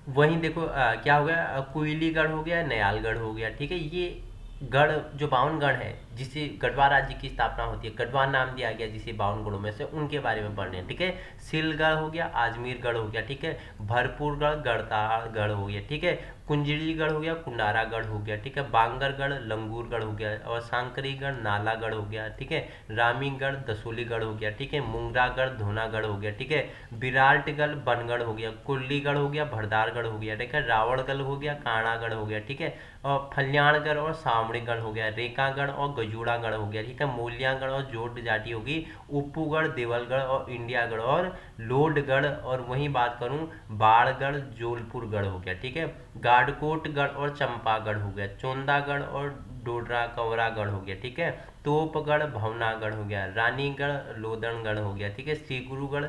वहीं देखो क्या हो गया, कुइलीगढ़ हो गया, नयालगढ़ हो गया। ठीक है, ये गढ़ जो 52 गढ़ है जिसे गढ़वा राज्य की स्थापना होती है, गढ़वा नाम दिया गया जिसे 52 गढ़ों में से, उनके बारे में पढ़ रहे हैं। ठीक है, सिलगढ़ हो गया, आजमीरगढ़ हो गया, ठीक है, भरपूरगढ़, गढ़ताड़गढ़ हो गया, ठीक है, कुंजड़ीगढ़ हो गया, कुंडारागढ़ हो गया, ठीक है, बांगरगढ़, लंगूरगढ़ हो गया, और सांकरीगढ़, नालागढ़ हो गया, ठीक है, रामीगढ़, दसोलीगढ़ हो गया, ठीक है, मुंगरागढ़, धोनागढ़ हो गया, ठीक है, बिराटगढ़, बनगढ़ हो गया, कुर्लीगढ़ हो गया, भरदारगढ़ हो गया, ठीक है, रावणगढ़ हो गया, काणागढ़ हो गया, ठीक है, और फल्याणगढ़ और सावड़ीगढ़ हो गया, रेकागढ़ और गजूड़ागढ़ हो गया, ठीक है, मूलियागढ़ और जोट जाटी होगी, उप्पूगढ़, देवलगढ़ और इंडियागढ़ और लोडगढ़, और वहीं बात करूं बाड़गढ़, जोलपुरगढ़ हो गया, ठीक है, गाड़कोटगढ़ और चंपागढ़ हो गया, चोंदागढ़ और डोडरा कौरागढ़ हो गया, ठीक है, तोपगढ़, भवनागढ़ हो गया, रानीगढ़, लोदनगढ़ हो गया, ठीक है, श्रीगुरुगढ़,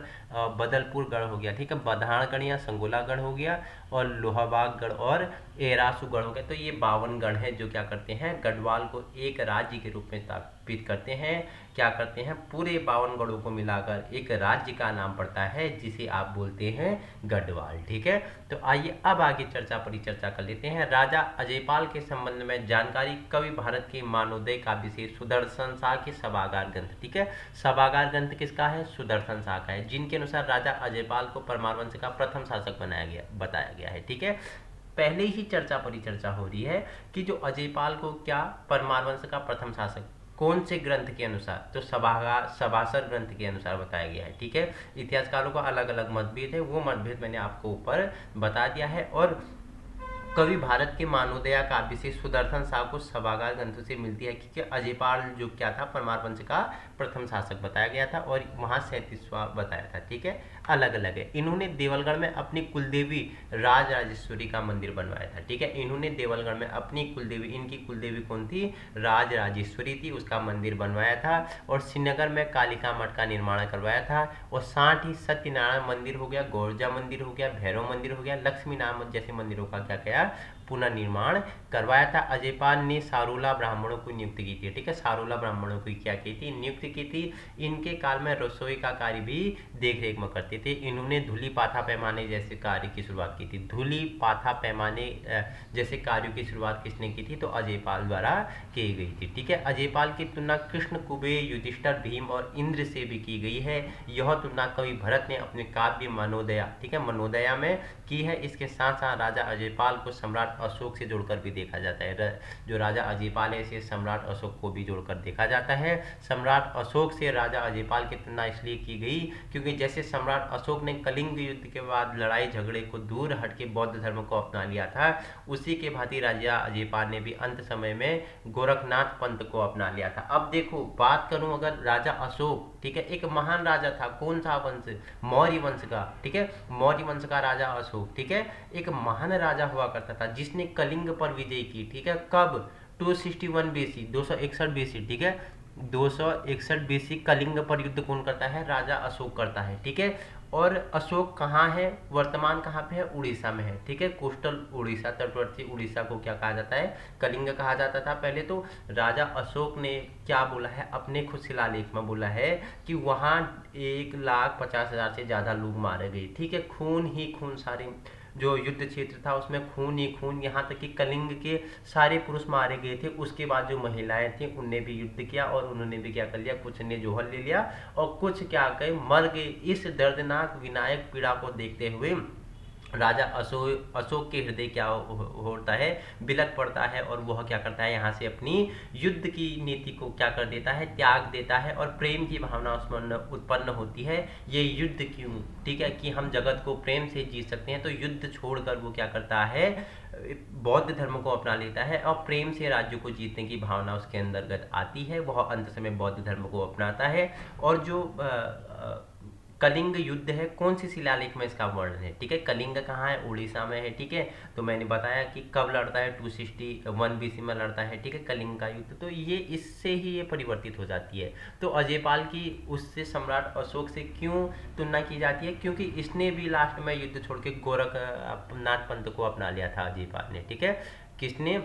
बदलपुरगढ़ हो गया, ठीक है, बधानगढ़ या संगोलागढ़ हो गया, और लोहाबागगढ़ और एरासूगढ़ हो गया। तो ये 52 गढ़ हैं जो क्या करते हैं, गढ़वाल को एक राज्य के रूप में स्थापित करते हैं। क्या करते हैं, पूरे 52 गढ़ों को मिलाकर एक राज्य का नाम पड़ता है, जिसे आप बोलते हैं गढ़वाल। ठीक है, तो आइए अब आगे चर्चा परिचर्चा कर लेते हैं। राजा अजयपाल के संबंध में जानकारी कवि भारत के मानवोदय काव्य से सुदर्शन शाह के सभागार ग्रंथ, ठीक है, सभागार ग्रंथ किसका है, सुदर्शन शाह का है, जिनके अनुसार राजा अजयपाल को परमार वंश का प्रथम शासक बताया गया है। ठीक है, पहले ही चर्चा परिचर्चा हो रही है कि जो अजयपाल को क्या परमार वंश का प्रथम शासक कौन से ग्रंथ के अनुसार? तो सभासर ग्रंथ के अनुसार बताया गया है। ठीक है, इतिहासकारों का अलग अलग मतभेद है, वो मतभेद मैंने आपको ऊपर बता दिया है। और कवि भारत के मानवोदया काव्य से सुदर्शन साहु को सभागार ग्रंथों से मिलती है, क्योंकि अजयपाल जो क्या था, परमार वंश का प्रथम शासक बताया गया था और वहाँ 37वां बताया था। ठीक है, अलग अलग है। इन्होंने देवलगढ़ में अपनी कुलदेवी राजराजेश्वरी का मंदिर बनवाया था। ठीक है, इन्होंने देवलगढ़ में अपनी कुलदेवी, इनकी कुलदेवी कौन थी? राजराजेश्वरी थी, उसका मंदिर बनवाया था। और श्रीनगर में कालिका मठ का निर्माण करवाया था। और साथ ही सत्यनारायण मंदिर हो गया, गौरजा मंदिर हो गया, भैरव मंदिर हो गया, लक्ष्मी नारायण जैसे मंदिरों का क्या किया? पुनर्निर्माण करवाया था। अजयपाल ने सारोला ब्राह्मणों को नियुक्त की थी। ठीक है, सारोला ब्राह्मणों को क्या की थी? नियुक्त की थी। इनके काल में रसोई का कार्य भी देख रेख में करते थे। इन्होंने धूली पाथा पैमाने जैसे कार्य की शुरुआत की थी। धूली पाथा पैमाने जैसे कार्यों की शुरुआत किसने की थी? तो अजयपाल द्वारा की गई थी। ठीक है, अजयपाल की तुलना कृष्ण, कुबेर, युधिष्ठिर, भीम और इंद्र से भी की गई है। यह तुलना कवि भरत ने अपने काव्य मनोदया, ठीक है, मनोदया में की है। इसके साथ साथ राजा अजयपाल को सम्राट अशोक से जोड़कर भी देखा जाता है। जो राजा अजयपाल है, इसे सम्राट अशोक को भी जोड़कर देखा जाता है। सम्राट अशोक से राजा अजयपाल की तुलना इसलिए की गई क्योंकि जैसे सम्राट अशोक ने कलिंग युद्ध के बाद लड़ाई झगड़े को दूर हट के बौद्ध धर्म को अपना लिया था, उसी के भांति राजा अजयपाल ने भी अंत समय में गोरखनाथ पंथ को अपना लिया था। अब देखो, बात करूं अगर राजा अशोक, ठीक है, एक महान राजा था। कौन सा वंश? मौर्य वंश का। ठीक है, मौर्य वंश का राजा अशोक, ठीक है, एक महान राजा हुआ करता था जिसने कलिंग पर विजय की। ठीक है, कब? 261 बीसी, 261 बीसी। ठीक है, 261 बीसी कलिंग पर युद्ध कौन करता है? राजा अशोक करता है। ठीक है, और अशोक कहाँ है? वर्तमान कहाँ पे है? उड़ीसा में है। ठीक है, कोस्टल उड़ीसा, तटवर्ती उड़ीसा को क्या कहा जाता है? कलिंग कहा जाता था पहले। तो राजा अशोक ने क्या बोला है? अपने खुद शिलालेख में बोला है कि वहाँ 1,50,000 से ज़्यादा लोग मारे गए। ठीक है, खून ही खून, सारे जो युद्ध क्षेत्र था उसमें खून ही खून, यहाँ तक कि कलिंग के सारे पुरुष मारे गए थे। उसके बाद जो महिलाएं थी उनने भी युद्ध किया और उन्होंने भी क्या कर लिया? कुछ ने जोहर ले लिया और कुछ क्या गए? मर गए। इस दर्दनाक विनायक पीड़ा को देखते हुए राजा अशोक के हृदय क्या होता है? बिलक पड़ता है और वह क्या करता है? यहाँ से अपनी युद्ध की नीति को क्या कर देता है? त्याग देता है और प्रेम की भावना उसमें उत्पन्न होती है। ये युद्ध क्यों? ठीक है, कि हम जगत को प्रेम से जी सकते हैं, तो युद्ध छोड़कर वो क्या करता है? बौद्ध धर्म को अपना लेता है और प्रेम से राज्य को जीतने की भावना उसके अंतर्गत आती है। वह अंत समय बौद्ध धर्म को अपनाता है। और जो कलिंग युद्ध है, कौन सी शिलालेख में इसका वर्णन है? ठीक है, कलिंग कहाँ है? उड़ीसा में है। ठीक है, तो मैंने बताया कि कब लड़ता है? 261 बीसी में लड़ता है। ठीक है, कलिंग का युद्ध। तो ये इससे ही ये परिवर्तित हो जाती है। तो अजयपाल की उससे सम्राट अशोक से क्यों तुलना की जाती है? क्योंकि इसने भी लास्ट में युद्ध छोड़ के गोरखनाथ पंथ को अपना लिया था अजयपाल ने। ठीक है, किसने?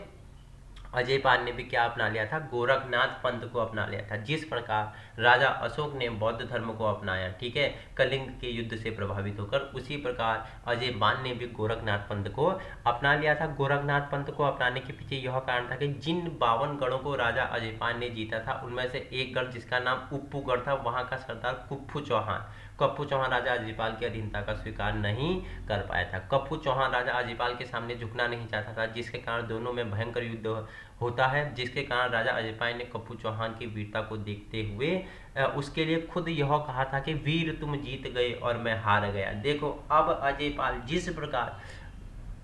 अजयपाल ने भी क्या अपना लिया था? गोरखनाथ पंथ को अपना लिया था। जिस प्रकार राजा अशोक ने बौद्ध धर्म को अपनाया, ठीक है, कलिंग के युद्ध से प्रभावित होकर, उसी प्रकार अजयपाल ने भी गोरखनाथ पंथ को अपना लिया था। गोरखनाथ पंथ को अपनाने के पीछे यह कारण था कि जिन 52 गढ़ों को राजा अजयपाल ने जीता था, उनमें से एक गढ़ जिसका नाम उप्पूगढ़ था, वहां का सरदार कप्पू चौहान राजा अजयपाल की अधीनता का स्वीकार नहीं कर पाया था। कप्पू चौहान राजा अजयपाल के सामने झुकना नहीं चाहता था, जिसके कारण दोनों में भयंकर युद्ध होता है। जिसके कारण राजा अजयपाल ने कप्पू चौहान की वीरता को देखते हुए उसके लिए खुद यह कहा था कि वीर तुम जीत गए और मैं हार गया। देखो, अब अजयपाल जिस प्रकार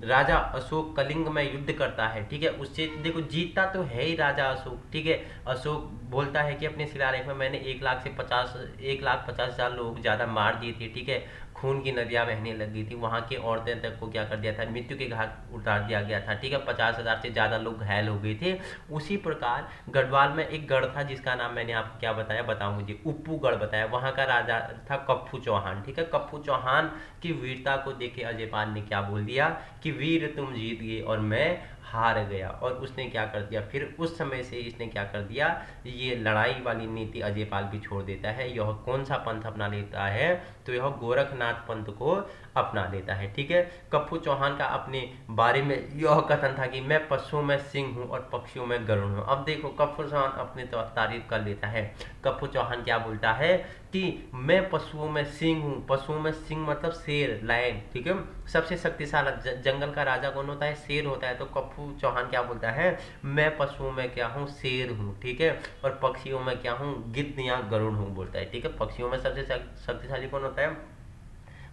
राजा अशोक कलिंग में युद्ध करता है, ठीक है, उससे देखो जीतता तो है ही राजा अशोक। ठीक है, अशोक बोलता है कि अपने शिलालेख में मैंने 1,50,000 लोग ज़्यादा मार दिए थे। ठीक है, खून की नदियाँ बहने लगी थी, वहाँ की औरतें तक को क्या कर दिया था? मृत्यु के घाट उतार दिया गया था। ठीक है, 50,000 से ज़्यादा लोग घायल हो गए थे। उसी प्रकार गढ़वाल में एक गढ़ था जिसका नाम मैंने आपको क्या बताया? बताऊँ मुझे, उप्पूगढ़ बताया। वहाँ का राजा था कप्पू चौहान। ठीक है, कप्पू चौहान की वीरता को देख के अजयपाल ने क्या बोल दिया कि वीर तुम जीत गए और मैं हार गया। और उसने क्या कर दिया? फिर उस समय से इसने क्या कर दिया? ये लड़ाई वाली नीति अजयपाल भी छोड़ देता है। यह कौन सा पंथ अपना लेता है? तो यह गोरखनाथ पंथ को अपना लेता है। ठीक है, कप्पू चौहान का अपने बारे में यह कथन था कि मैं पशुओं में सिंह हूँ और पक्षियों में गरुड़ हूँ। अब देखो कप्पू चौहान अपनी तारीफ कर लेता है। कप्पू चौहान क्या बोलता है कि मैं पशुओं में सिंह हूँ। पशुओं में सिंह मतलब शेर, लायन। ठीक है, सबसे शक्तिशाली जंगल का राजा कौन होता है? शेर होता है। तो कप्पू चौहान क्या बोलता है? मैं पशुओं में क्या हूँ? शेर हूँ। ठीक है, और पक्षियों में क्या हूँ? गिद्ध या गरुड़ हूँ बोलता है। ठीक है, पक्षियों में सबसे शक्तिशाली कौन होता है?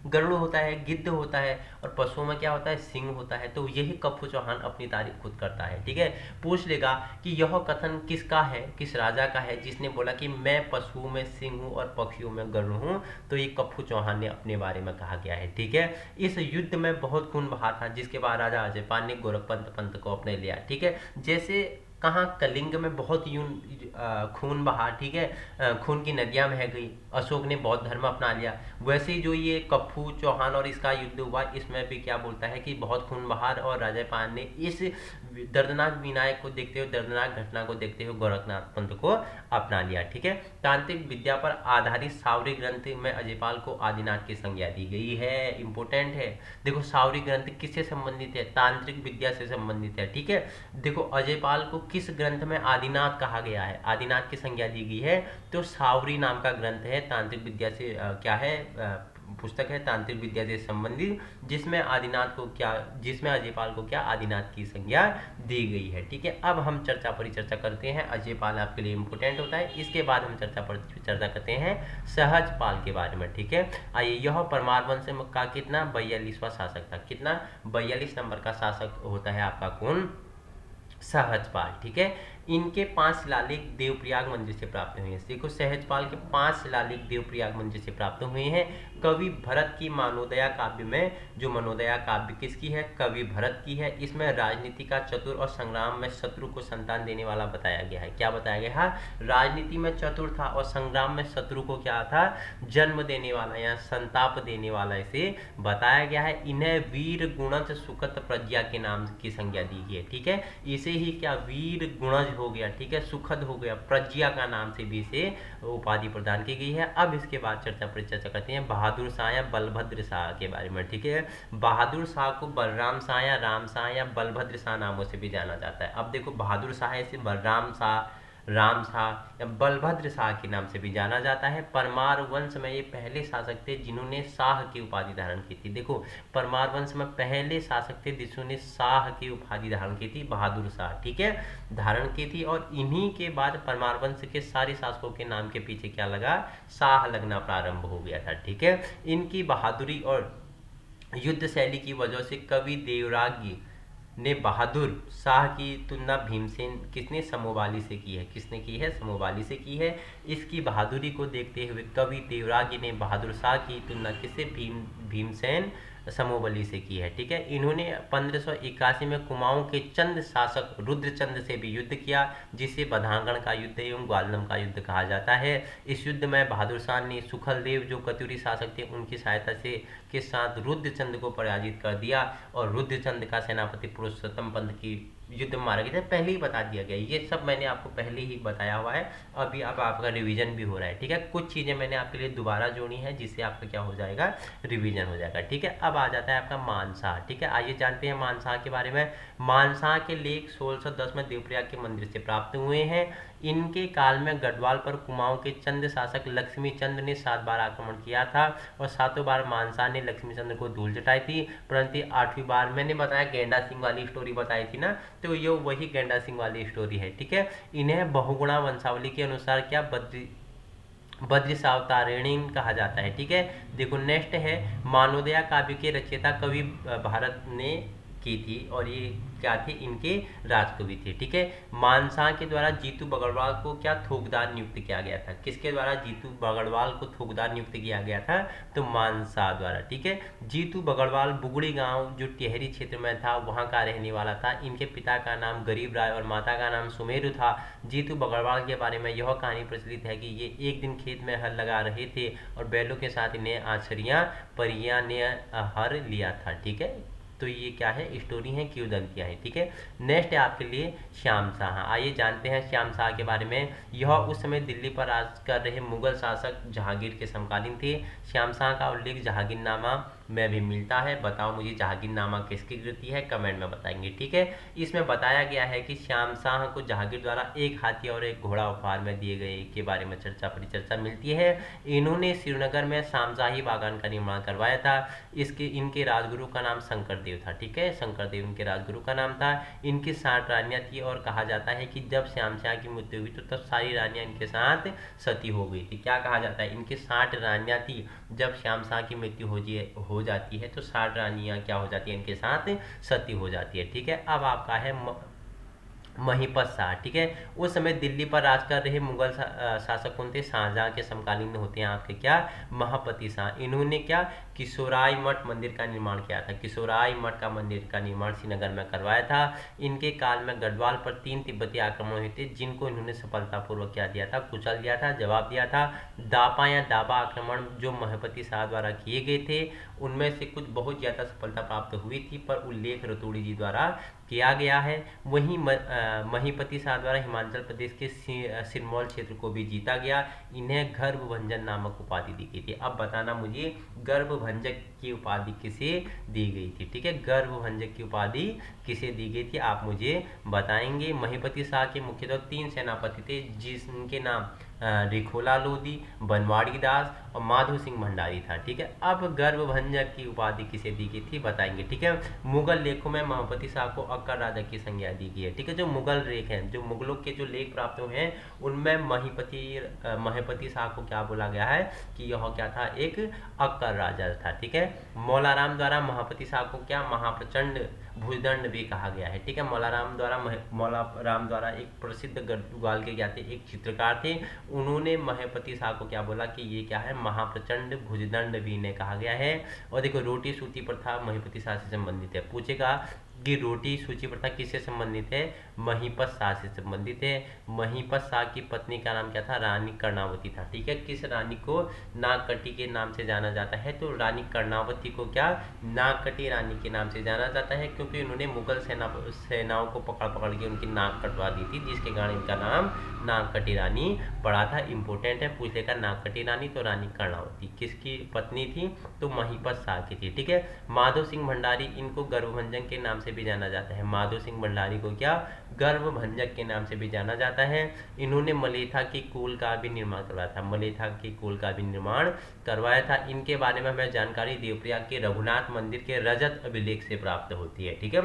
गरुड़ होता है, गिद्ध होता है, और पशुओं में क्या होता है? सिंह होता है। तो यही कप्पू चौहान अपनी तारीफ खुद करता है। ठीक है, पूछ लेगा कि यह कथन किसका है, किस राजा का है जिसने बोला कि मैं पशुओं में सिंह हूँ और पक्षियों में गरुड़ हूँ? तो ये कप्पू चौहान ने अपने बारे में कहा गया है। ठीक है, इस युद्ध में बहुत खून बहा था, जिसके बाद राजा अजयपाल ने गोरखपंत पंथ को अपने लिया। ठीक है, जैसे कहाँ कलिंग में बहुत खून बहा। ठीक है, खून की नदियां बह गई, अशोक ने बौद्ध धर्म अपना लिया। वैसे ही जो ये कप्पू चौहान और इसका युद्ध हुआ, इसमें भी क्या बोलता है कि बहुत खून बहा, और राजा पाल ने इस दर्दनाक विनायक को देखते हुए, दर्दनाक घटना को देखते हुए गोरखनाथ पंथ को अपना लिया। ठीक है, तांत्रिक विद्या पर आधारित सावरी ग्रंथ में अजयपाल को आदिनाथ की संज्ञा दी गई है। इंपोर्टेंट है। देखो सावरी ग्रंथ किससे संबंधित है? तांत्रिक विद्या से संबंधित है। ठीक है, देखो अजयपाल को किस ग्रंथ में आदिनाथ कहा गया है, आदिनाथ की संज्ञा दी गई है? तो सावरी नाम का ग्रंथ है, तांत्रिक विद्या से क्या है, पुस्तक है तांत्रिक विद्या से संबंधित, जिसमें आदिनाथ को क्या, जिसमें अजयपाल को क्या, आदिनाथ की संज्ञा दी गई है। ठीक है, अब हम परिचर्चा करते हैं। अजयपाल आपके लिए इंपोर्टेंट होता है। इसके बाद हम चर्चा करते हैं सहजपाल के बारे में। ठीक है, आइए, यह परमार वंश का कितना 42वां शासक था। कितना? 42 नंबर का शासक होता है आपका कौन? सहजपाल। ठीक है, इनके 5 शिलालेख देवप्रयाग मंदिर से प्राप्त हुए हैं। देखो सहजपाल के 5 शिलालेख देवप्रयाग मंदिर से प्राप्त हुए हैं। कवि भरत की मनोदया काव्य में, जो मनोदया काव्य किसकी है? कवि भरत की है। इसमें राजनीति का चतुर और संग्राम में शत्रु को संतान देने वाला बताया गया है। क्या बताया गया है? राजनीति में चतुर था और संग्राम में शत्रु को क्या था? जन्म देने वाला या संताप देने वाला इसे बताया गया है। इन्हें वीर गुणज सुखत प्रज्ञा के नाम की संज्ञा दी गई है। ठीक है, इसे ही क्या, वीर गुणज हो गया। ठीक है, सुखद हो गया, प्रज्ञा का नाम से भी इसे उपाधि प्रदान की गई है। अब इसके बाद चर्चा करते हैं बहादुर शाह या बलभद्र शाह के बारे में। ठीक है, बहादुर शाह को बलराम शाह या राम शाह या बलभद्र शाह नामों से भी जाना जाता है। अब देखो बहादुर शाह इसे बलराम शाह, राम शाह या बलभद्र शाह के नाम से भी जाना जाता है। परमार वंश में ये पहले शासक थे जिन्होंने शाह की उपाधि धारण की थी। देखो परमार वंश में पहले शासक थे जिन्होंने शाह की उपाधि धारण की थी, बहादुर शाह। ठीक है, धारण की थी, और इन्हीं के बाद परमार वंश के सारे शासकों के नाम के पीछे क्या लगा? शाह लगना प्रारंभ हो गया था। ठीक है, इनकी बहादुरी और युद्ध शैली की वजह से कवि देवरागी ने बहादुर शाह की तुलना भीमसेन किसने? समोवाली से की है। किसने की है? समोवाली से की है। इसकी बहादुरी को देखते हुए कवि देवरागी ने बहादुर शाह की तुलना किससे? भीमसेन समोवली से की है। ठीक है, इन्होंने 1581 में कुमाऊं के चंद शासक रुद्रचंद से भी युद्ध किया, जिसे बधांगण का युद्ध एवं ग्वालनम का युद्ध कहा जाता है। इस युद्ध में बहादुर शाह ने सुखलदेव जो कत्यूरी शासक थे उनकी सहायता से के साथ रुद्रचंद को पराजित कर दिया, और रुद्रचंद का सेनापति पुरुषोत्तम पंत की युद्ध में मारा गया था। पहले ही बता दिया गया, ये सब मैंने आपको पहले ही बताया हुआ है। अभी अब आपका रिवीजन भी हो रहा है। ठीक है, कुछ चीज़ें मैंने आपके लिए दोबारा जोड़ी हैं जिससे आपका क्या हो जाएगा? रिवीजन हो जाएगा। ठीक है, अब आ जाता है आपका मानसाह। ठीक है, आइए जानते हैं मानसाह के बारे में। मानसाह के लेख 1610 में देवप्रयाग के मंदिर से प्राप्त हुए हैं। इनके काल में गढ़वाल पर कुमाऊं के चंद शासक लक्ष्मी चंद ने 7 बार आक्रमण किया था, और 7 बार मानसाह ने लक्ष्मी चंद को धूल चटाई थी, परंतु 8वीं बार मैंने बताया गेंडा सिंह वाली स्टोरी बताई थी ना, तो ये वही गेंडा सिंह वाली स्टोरी है। ठीक है, इन्हें बहुगुणा वंशावली के अनुसार क्या बद्रिसावतारिणी कहा जाता है। ठीक है, देखो नेक्स्ट है मानोदया काव्य के रचयिता कवि भारत ने की थी, और ये क्या थे? इनके राजकवि थे। ठीक है, मानसाह के द्वारा जीतू बगड़वाल को क्या थोकदार नियुक्त किया गया था? किसके द्वारा जीतू बगड़वाल को थोकदार नियुक्त किया गया था? तो मानसाह द्वारा। ठीक है, जीतू बगड़वाल बुगड़ी गांव जो टिहरी क्षेत्र में था वहां का रहने वाला था। इनके पिता का नाम गरीब राय और माता का नाम सुमेरु था। जीतू बगड़वाल के बारे में यह कहानी प्रचलित है कि ये एक दिन खेत में हल लगा रहे थे और बैलों के साथ इन्हें आछड़ियां परियां ने हर लिया था। ठीक है, तो ये क्या है? स्टोरी है, किंवदंतियां हैं। ठीक है, नेक्स्ट है आपके लिए श्याम शाह। आइए जानते हैं श्याम शाह के बारे में। यह उस समय दिल्ली पर राज कर रहे मुगल शासक जहांगीर के समकालीन थे। श्याम शाह का उल्लेख जहांगीरनामा में भी मिलता है। बताओ मुझे जहांगीरनामा किसकी कृति है, कमेंट में बताएंगे। ठीक है, इसमें बताया गया है कि श्याम शाह को जहांगीर द्वारा एक हाथी और एक घोड़ा उपहार में दिए गए के बारे में परिचर्चा मिलती है। इन्होंने श्रीनगर में शामशाही बागान का निर्माण करवाया था। इनके राजगुरु का नाम शंकरदेव था। ठीक है, शंकरदेव इनके राजगुरु का नाम था। इनकी 60 रानियां थी और कहा जाता है कि जब श्यामशाह की मृत्यु हुई तो तब सारी रानियां इनके साथ सती हो गई थी। क्या कहा जाता है, इनकी 60 रानियां थी। जब श्यामशाह की मृत्यु हो जाती है तो 60 रानियां क्या हो जाती है, इनके साथ सती हो जाती है। ठीक है, अब आपका है महिपत शाह। ठीक है, उस समय दिल्ली पर राज कर रहे मुगल शासक कौन थे, शाहजहां के समकालीन होते हैं आपके क्या, महापति शाह। इन्होंने क्या, किशोराई मठ मंदिर का निर्माण किया था। किशोराई मठ का मंदिर का निर्माण श्रीनगर में करवाया था। इनके काल में गढ़वाल पर 3 तिब्बती आक्रमण हुए थे, जिनको इन्होंने सफलतापूर्वक क्या दिया था, कुचल दिया था, जवाब दिया था। दापा या दाबा आक्रमण जो महापति शाह द्वारा किए गए थे, उनमें से कुछ बहुत ज़्यादा सफलता प्राप्त हुई थी, पर उल्लेख रतूड़ी जी द्वारा किया गया है। वहीं महिपति शाह द्वारा हिमाचल प्रदेश के सिरमौर क्षेत्र को भी जीता गया। इन्हें गर्भभंजन नामक उपाधि दी गई थी। अब बताना मुझे गर्भभंजक की उपाधि किसे दी गई थी। ठीक है, गर्भभंजक की उपाधि किसे दी गई थी आप मुझे बताएंगे। महिपति शाह के मुख्यतः 3 सेनापति थे, जिनके नाम रिखोला लोधी, बनवाड़ी दास और माधो सिंह भंडारी था। ठीक है, अब गर्भभंजक की उपाधि किसे दी गई थी बताएंगे। ठीक है, मुगल लेखों में महापति शाह को अक्कर राजा की संज्ञा दी गई है। ठीक है, जो मुगल लेख हैं, जो मुगलों के जो लेख प्राप्त हुए हैं, उनमें महिपति शाह को क्या बोला गया है कि यह क्या था, एक अक्कर राजा था। ठीक है, मौलाराम द्वारा महापति शाह को क्या, महाप्रचंड भुजदंड भी कहा गया है। ठीक है, मौलाराम द्वारा एक प्रसिद्ध गढ़वाल के क्या थे, एक चित्रकार थे। उन्होंने महिपति शाह को क्या बोला कि ये क्या है, महाप्रचंड भुजदंड भी इन्हें कहा गया है। और देखो, रोटी सूती प्रथा महिपति शाह से संबंधित है। पूछेगा कि रोटी सूची प्रथा किससे संबंधित है, महिपत शाह से संबंधित है। महिपत शाह की पत्नी का नाम क्या था, रानी कर्णावती था। ठीक है, किस रानी को नागकटी के नाम से जाना जाता है, तो रानी कर्णावती को क्या, नागकटी रानी के नाम से जाना जाता है, क्योंकि इन्होंने मुगल सेनाओं को पकड़ पकड़ के उनकी नाक कटवा दी थी, जिसके कारण इनका नाम नागकटी रानी पड़ा था। इंपॉर्टेंट है, पूछ लेगा नागकटी रानी तो रानी कर्णावती किसकी पत्नी थी, तो महिपत शाह की थी। ठीक है, माधो सिंह भंडारी, इनको गर्भभंजन के नाम से भी जाना जाता है। माधो सिंह भंडारी को क्या, गर्भभंजक के नाम से भी जाना जाता है। इन्होंने मलेथा की कुल का भी निर्माण करवाया था। मलेथा की कुल का भी निर्माण करवाया था। इनके बारे में हमें जानकारी देवप्रयाग के रघुनाथ मंदिर के रजत अभिलेख से प्राप्त होती है। ठीक है,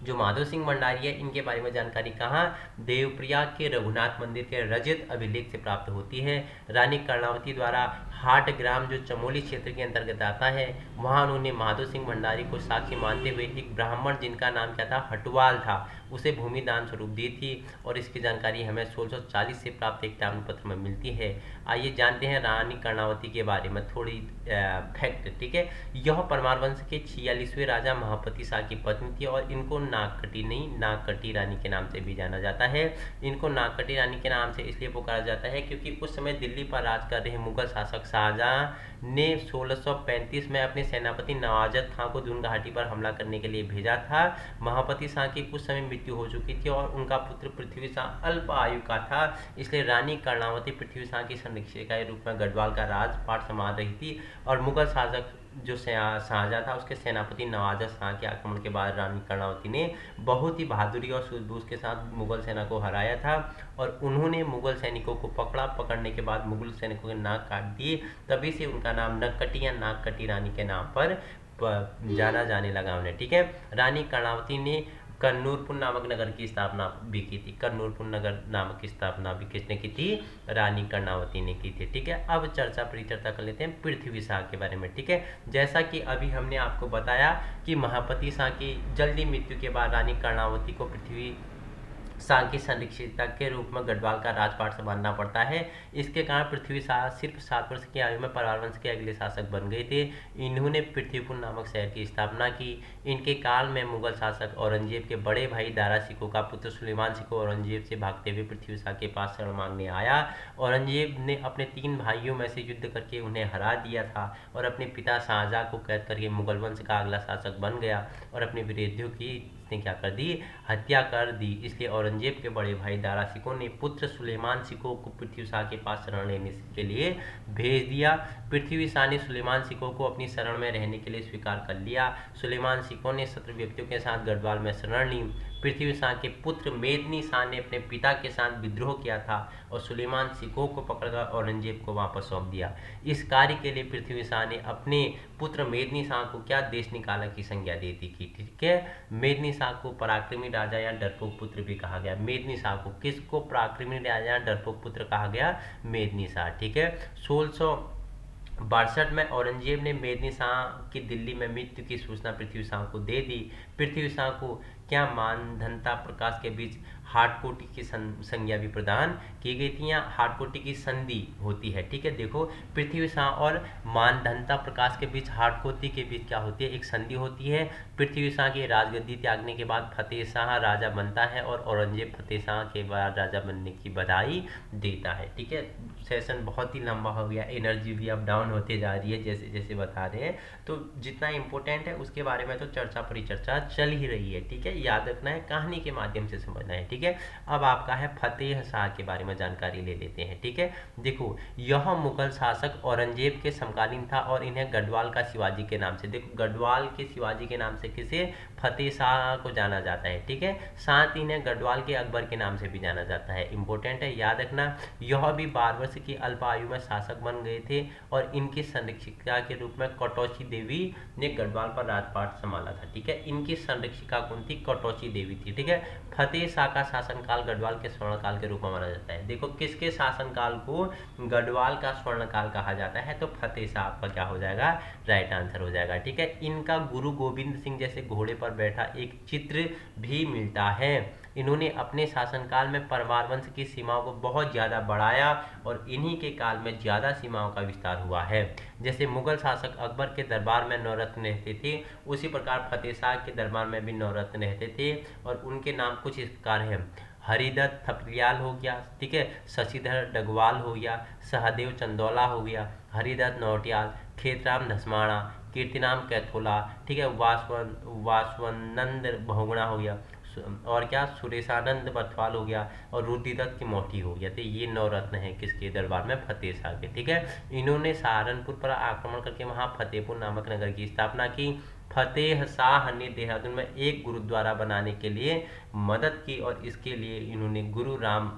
जो माधो सिंह भंडारी है, इनके बारे में जानकारी कहाँ, देवप्रयाग के रघुनाथ मंदिर के रजत अभिलेख से प्राप्त होती है। रानी कर्णावती द्वारा हाट ग्राम जो चमोली क्षेत्र के अंतर्गत आता है, वहाँ उन्होंने माधो सिंह भंडारी को साक्षी मानते हुए एक ब्राह्मण जिनका नाम क्या था, हटवाल था, उसे भूमि दान स्वरूप दी थी। और इसकी जानकारी हमें 1640 से प्राप्त एक ताम्रपत्र में मिलती है। आइए जानते हैं रानी कर्णावती के बारे में थोड़ी फैक्ट। ठीक है, यह परमार वंश के 46वें राजा महापति शाह की पत्नी थी और इनको नागकटी नहीं, नागकटी रानी के नाम से भी जाना जाता है। इनको नागकटी रानी के नाम से इसलिए पुकारा जाता है क्योंकि उस समय दिल्ली पर राज कर रहे मुगल शासक शाहजहां ने 1635 में अपने सेनापति नवाजत खां को दून घाटी पर हमला करने के लिए भेजा था। महापति शाह की कुछ समय मृत्यु हो चुकी थी और उनका पुत्र पृथ्वी शाह अल्प आयु का था, इसलिए रानी कर्णावती पृथ्वी शाह की संरक्षिका के रूप में गढ़वाल का राजपाट संभाल रही थी। और मुगल शासक जो शाहजहां था, उसके सेनापति नवाजत शाह के आक्रमण के बाद रानी कर्णावती ने बहुत ही बहादुरी और सूझबूझ के साथ मुगल सेना को हराया था और उन्होंने मुगल सैनिकों को पकड़ने के बाद मुगल सैनिकों के नाक काट दिए। तभी से उनका नाम नगकटी या नागकटी रानी के नाम पर जाना जाने लगा उन्हें। ठीक है, रानी कर्णावती ने कन्नूरपुर नामक नगर की स्थापना भी की थी। कन्नूरपुर नगर नामक की स्थापना भी किसने की थी, रानी कर्णावती ने की थी। ठीक है, अब परिचर्चा कर लेते हैं पृथ्वी शाह के बारे में। ठीक है, जैसा कि अभी हमने आपको बताया कि महापति शाह की जल्दी मृत्यु के बाद रानी कर्णावती को पृथ्वी शाह की संरक्षिता के रूप में गढ़वाल का राजपाट संभालना पड़ता है। इसके कारण पृथ्वी शाह सिर्फ 7 वर्ष की आयु में परवार वंश के अगले शासक बन गए थे। इन्होंने पृथ्वीपुर नामक शहर की स्थापना की। इनके काल में मुगल शासक औरंगजेब के बड़े भाई दारा शिकोह का पुत्र सुलेमान शिकोह औरंगजेब से भागते हुए पृथ्वी शाह के पास शरण मांगने आया। औरंगजेब ने अपने 3 भाइयों में से युद्ध करके उन्हें हरा दिया था और अपने पिता शाहजहां को कैद करके मुगल वंश का अगला शासक बन गया और अपने विरोधियों की इसने क्या कर दी, हत्या कर दी। इसलिए औरंगजेब के बड़े भाई दारा शिकोह ने पुत्र सुलेमान शिकोह को पृथ्वी शाह के पास शरण लेने के लिए भेज दिया। पृथ्वी शाह ने सुलेमान शिकोह को अपनी शरण में रहने के लिए स्वीकार कर लिया। सुलेमान शिकोह ने 17 व्यक्तियों के साथ गढ़वाल में शरण ली। पृथ्वी शाह के पुत्र मेदनी शाह ने अपने पिता के साथ विद्रोह किया था और सुलेमान शिकोह को पकड़कर औरंगजेब को वापस सौंप दिया। इस कार्य के लिए पृथ्वी शाह ने अपने पुत्र मेदनी शाह को क्या देश निकाला की संज्ञा दे दी थी। ठीक है, मेदनी शाह को पराक्रमी राजा या डरपोक पुत्र भी कहा गया। मेदनी शाह को किसको पराक्रमी राजा या डरपोक पुत्र कहा गया, मेदनी शाह। ठीक है, 1662 में औरंगजेब ने मेदनी शाह की दिल्ली में मृत्यु की सूचना पृथ्वी शाह को दे दी। पृथ्वी शाह को क्या मानधनता प्रकाश के बीच हाटकोटी की संज्ञा भी प्रदान की गई थी। यहाँ हाटकोटी की संधि होती है। ठीक है, देखो पृथ्वी शाह और मानधनता प्रकाश के बीच हाटकोटी के बीच क्या होती है, एक संधि होती है। पृथ्वी शाह की राजगद्दी त्यागने के बाद फतेह शाह राजा बनता है और औरंगजेब फतेह शाह के बाद राजा बनने की बधाई देता है। ठीक है, सेशन बहुत ही लंबा हो गया, एनर्जी भी अप डाउन होते जा रही है जैसे जैसे बता रहे हैं, तो जितना इंपॉर्टेंट है उसके बारे में तो चर्चा परिचर्चा चल ही रही है। ठीक है, याद रखना है, कहानी के माध्यम से समझना है। ठीक है, अब आपका है फतेह शाह के बारे में जानकारी ले लेते हैं। ठीक है, देखो यह मुगल शासक औरंगजेब के समकालीन था और इन्हें गढ़वाल का शिवाजी के नाम से, देखो गढ़वाल के शिवाजी के नाम से किसे, फतेह शाह को जाना जाता है। ठीक है, साथ ही इन्हें गढ़वाल के अकबर के नाम से भी जाना जाता है। इंपॉर्टेंट है, याद रखना। यह भी 12 वर्ष की अल्प आयु में शासक बन गए थे और इनकी संरक्षिका के रूप में कटौची देवी ने गढ़वाल पर राजपाट संभाला था। ठीक है, इनकी संरक्षिका कौन थी, कटौची देवी थी। ठीक है, फतेह शाह का शासनकाल गढ़वाल के स्वर्णकाल के रूप में माना जाता है। देखो किसके शासनकाल को गढ़वाल का स्वर्णकाल कहा जाता है, तो फतेह शाह आपका क्या हो जाएगा, राइट आंसर हो जाएगा। ठीक है, इनका गुरु गोविंद सिंह जैसे घोड़े पर बैठा एक चित्र भी मिलता है। इन्होंने अपने शासनकाल में परमार वंश की सीमाओं को बहुत ज़्यादा बढ़ाया और इन्हीं के काल में ज़्यादा सीमाओं का विस्तार हुआ है। जैसे मुगल शासक अकबर के दरबार में 9 रत्न रहते थे, उसी प्रकार फतेह शाह के दरबार में भी 9 रत्न रहते थे और उनके नाम कुछ इस प्रकार हैं। हरिदत्त थपलियाल हो गया, ठीक है, शशिधर डगवाल हो गया, सहदेव चंदौला हो गया, हरिदत्त नौटियाल, खेतराम धसमाणा, कीर्तिराम कैथोला, ठीक है, वासवानंद बहुगुणा हो गया और क्या सुरेशानंद बथवाल हो गया और रुद्रदत्त की मोटी हो गया। तो ये 9 रत्न हैं किसके दरबार में, फतेह शाह के। ठीक है, इन्होंने सहारनपुर पर आक्रमण करके वहां फतेहपुर नामक नगर की स्थापना की। फतेह शाह ने देहरादून में एक गुरुद्वारा बनाने के लिए मदद की और इसके लिए इन्होंने गुरु राम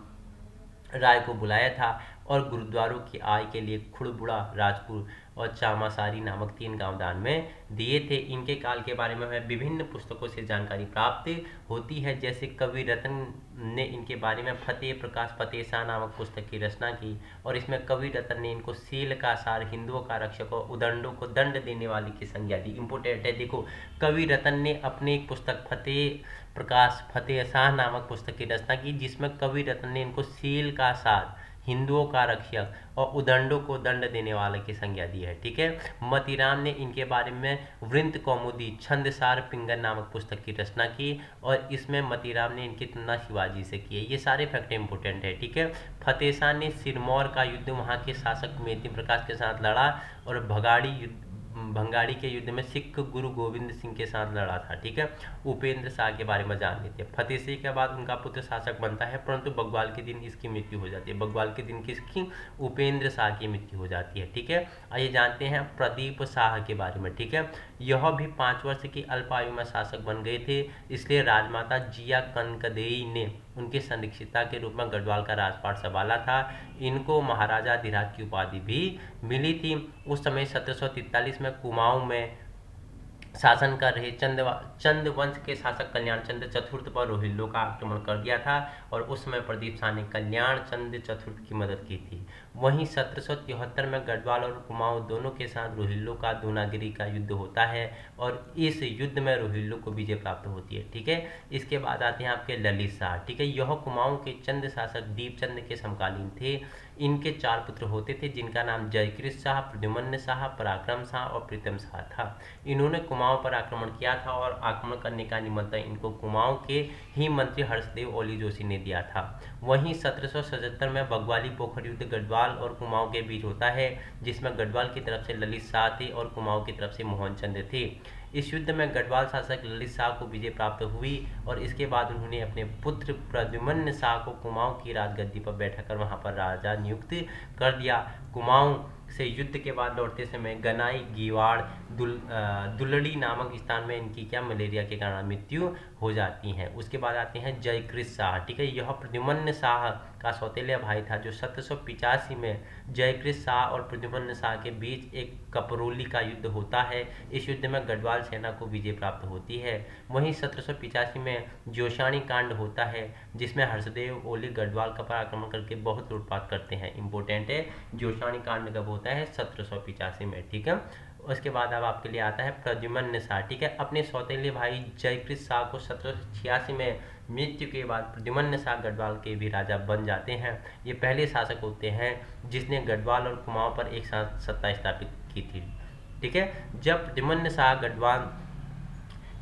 राय को बुलाया था और गुरुद्वारों की आय के लिए खुड़बुड़ा, राजपुर और चामासारी नामक 3 गांव दान में दिए थे। इनके काल के बारे में हमें विभिन्न पुस्तकों से जानकारी प्राप्त होती है। जैसे कवि रतन ने इनके बारे में फतेह प्रकाश फतेह शाह नामक पुस्तक की रचना की और इसमें कवि रतन ने इनको सील का सार, हिंदुओं का रक्षक और उदंडों को दंड देने वाले की संज्ञा दी। इंपोर्टेंट है, देखो कवि रतन ने अपनी एक पुस्तक फतेह प्रकाश फतेह शाह नामक पुस्तक की रचना की जिसमें कवि रतन ने इनको सील का सार, हिंदुओं का रक्षक और उदंडों को दंड देने वाले की संज्ञा दी है। ठीक है, मतीराम ने इनके बारे में वृंत कौमुदी छंदसार पिंगल नामक पुस्तक की रचना की और इसमें मतीराम ने इनकी तुलना शिवाजी से की है। ये सारे फैक्ट इंपोर्टेंट है। ठीक है, फतेह शाह ने सिरमौर का युद्ध वहाँ के शासक मेदिनी प्रकाश के साथ लड़ा और भंगाड़ी के युद्ध में सिख गुरु गोविंद सिंह के साथ लड़ा था। ठीक है, उपेंद्र शाह के बारे में जान लेते हैं। फतेह शाह के बाद उनका पुत्र शासक बनता है परंतु बग्वाल के दिन इसकी मृत्यु हो जाती है। बग्वाल के दिन किसकी, उपेंद्र शाह की मृत्यु हो जाती है। ठीक है, आइए जानते हैं प्रदीप शाह के बारे में। ठीक है, यह भी 5 वर्ष की अल्प आयु में शासक बन गए थे, इसलिए राजमाता जिया कनकदेई ने उनकी संरक्षिता के रूप में गढ़वाल का राजपाट संभाला था। इनको महाराजा धीराज की उपाधि भी मिली थी। उस समय 1743 में कुमाऊं में शासन कर रहे चंद वंश के शासक कल्याण चंद्र चतुर्थ पर रोहिल्लों का आक्रमण कर दिया था और उस समय प्रदीप शाह ने कल्याण चंद्र चतुर्थ की मदद की थी। वहीं 1773 में गढ़वाल और कुमाऊं दोनों के साथ रोहिल्लों का दूनागिरी का युद्ध होता है और इस युद्ध में रोहिल्लों को विजय प्राप्त होती है। ठीक है, इसके बाद आते हैं आपके ललित शाह। ठीक है, यह कुमाऊं के चंद शासक दीपचंद के समकालीन थे। इनके 4 पुत्र होते थे जिनका नाम जयकृत शाह, प्रद्युम्न शाह, पराक्रम शाह और प्रीतम शाह था। इन्होंने कुमाऊं पर आक्रमण किया था और आक्रमण करने का निमंत्रण इनको कुमाऊं के ही मंत्री हर्षदेव ओली जोशी ने दिया था। वहीं 1777 में बग्वाली पोखर युद्ध गढ़वाल और कुमाऊं के बीच होता है जिसमें गढ़वाल की तरफ से ललित शाह थे और कुमाऊं की तरफ से मोहन चंद्र थे। इस युद्ध में गढ़वाल शासक ललित शाह को विजय प्राप्त हुई और इसके बाद उन्होंने अपने पुत्र प्रद्युम्न शाह को कुमाऊं की राजगद्दी पर बैठाकर वहां पर राजा नियुक्त कर दिया। कुमाऊं से युद्ध के बाद लौटते समय गनाई, गीवाड़, दुलड़ी नामक स्थान में इनकी क्या मलेरिया के कारण मृत्यु हो जाती है। उसके बाद आते हैं जयकृत शाह, ठीक है। यह प्रद्युम्न शाह का सौतेला भाई था जो 1785 में जयकृत शाह और प्रद्युम्न शाह के बीच एक कपरोली का युद्ध होता है। इस युद्ध में गढ़वाल सेना को विजय प्राप्त होती है। वहीं 1785 में जोशाणी कांड होता है जिसमें हर्षदेव ओली गढ़वाल का पर आक्रमण करके बहुत लूटपाट करते हैं। इंपॉर्टेंट है, जोशाणी कांड कब होता है? 1785 में, ठीक है। उसके बाद अब आपके लिए आता है प्रद्युम्न शाह, ठीक है। अपने सौतेले भाई जयकृत शाह को 1786 में मृत्यु के बाद प्रद्युम्न शाह गढ़वाल के भी राजा बन जाते हैं। ये पहले शासक होते हैं जिसने गढ़वाल और कुमाऊं पर एक साथ सत्ता स्थापित की थी, ठीक है। जब प्रद्युम्न शाह गढ़वाल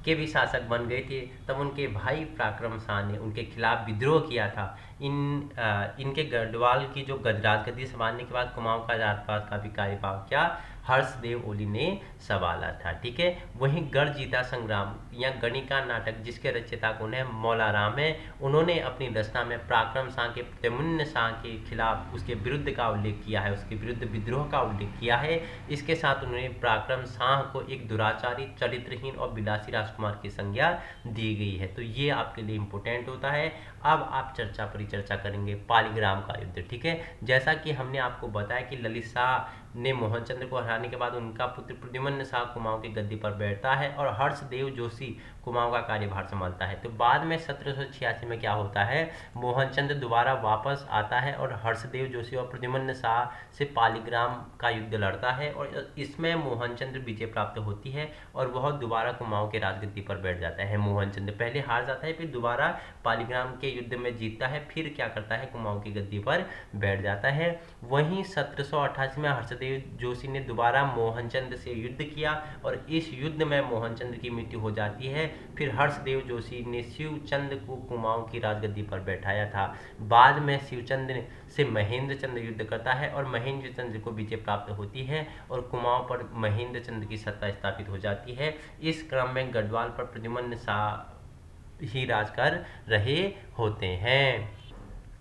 के भी शासक बन गए थे तब उनके भाई पराक्रम शाह ने उनके खिलाफ विद्रोह किया था। इनके गढ़वाल की जो राजगद्दी संभालने के बाद कुमाऊं का राजपाट का भी कार्यभार क्या हर्षदेव ओली ने संभाला था, ठीक है। वहीं गढ़ जीता संग्राम या गणिका नाटक जिसके रचयिता कौन है? मौलाराम है। उन्होंने अपनी रचना में पराक्रम शाह के प्रद्युम्न शाह के खिलाफ उसके विरुद्ध का उल्लेख किया है, उसके विरुद्ध विद्रोह का उल्लेख किया है। इसके साथ उन्होंने पराक्रम शाह को एक दुराचारी, चरित्रहीन और विलासी राजकुमार की संज्ञा दी गई है। तो ये आपके लिए इंपॉर्टेंट होता है। अब आप परिचर्चा करेंगे पालीग्राम का युद्ध, ठीक है। जैसा कि हमने आपको बताया कि ललित शाह ने मोहनचंद्र को हराने के बाद उनका पुत्र प्रद्युम्न शाह कुमाऊं की गद्दी पर बैठता है और हर्षदेव जोशी कुमाऊं का कार्यभार संभालता है। तो बाद में 1786 में क्या होता है? मोहनचंद्र दोबारा वापस आता है और हर्षदेव जोशी और प्रद्युम्न शाह से पालीग्राम का युद्ध लड़ता है और इसमें मोहनचंद्र विजय प्राप्त होती है और वह दोबारा कुमाऊं के राजगद्दी पर बैठ जाता है। मोहनचंद्र पहले हार जाता है, फिर दोबारा पालीग्राम के युद्ध में जीतता है, फिर क्या करता है? कुमाऊं की गद्दी पर बैठ जाता है। वहीं 1788 में हर्षदेव जोशी ने दोबारा मोहनचंद्र से युद्ध किया और इस युद्ध में मोहनचंद्र की मृत्यु हो जाती है। फिर हर्षदेव जोशी ने शिवचंद्र को कुमाऊं की राजगद्दी पर बैठाया था। बाद में शिवचंद्र से महेंद्र चंद्र युद्ध करता है और महेंद्र चंद्र को विजय प्राप्त होती है और कुमाऊं पर महेंद्र चंद्र की सत्ता स्थापित हो जाती है। इस क्रम में गढ़वाल पर प्रद्युम्न शाह ही राज कर रहे होते हैं।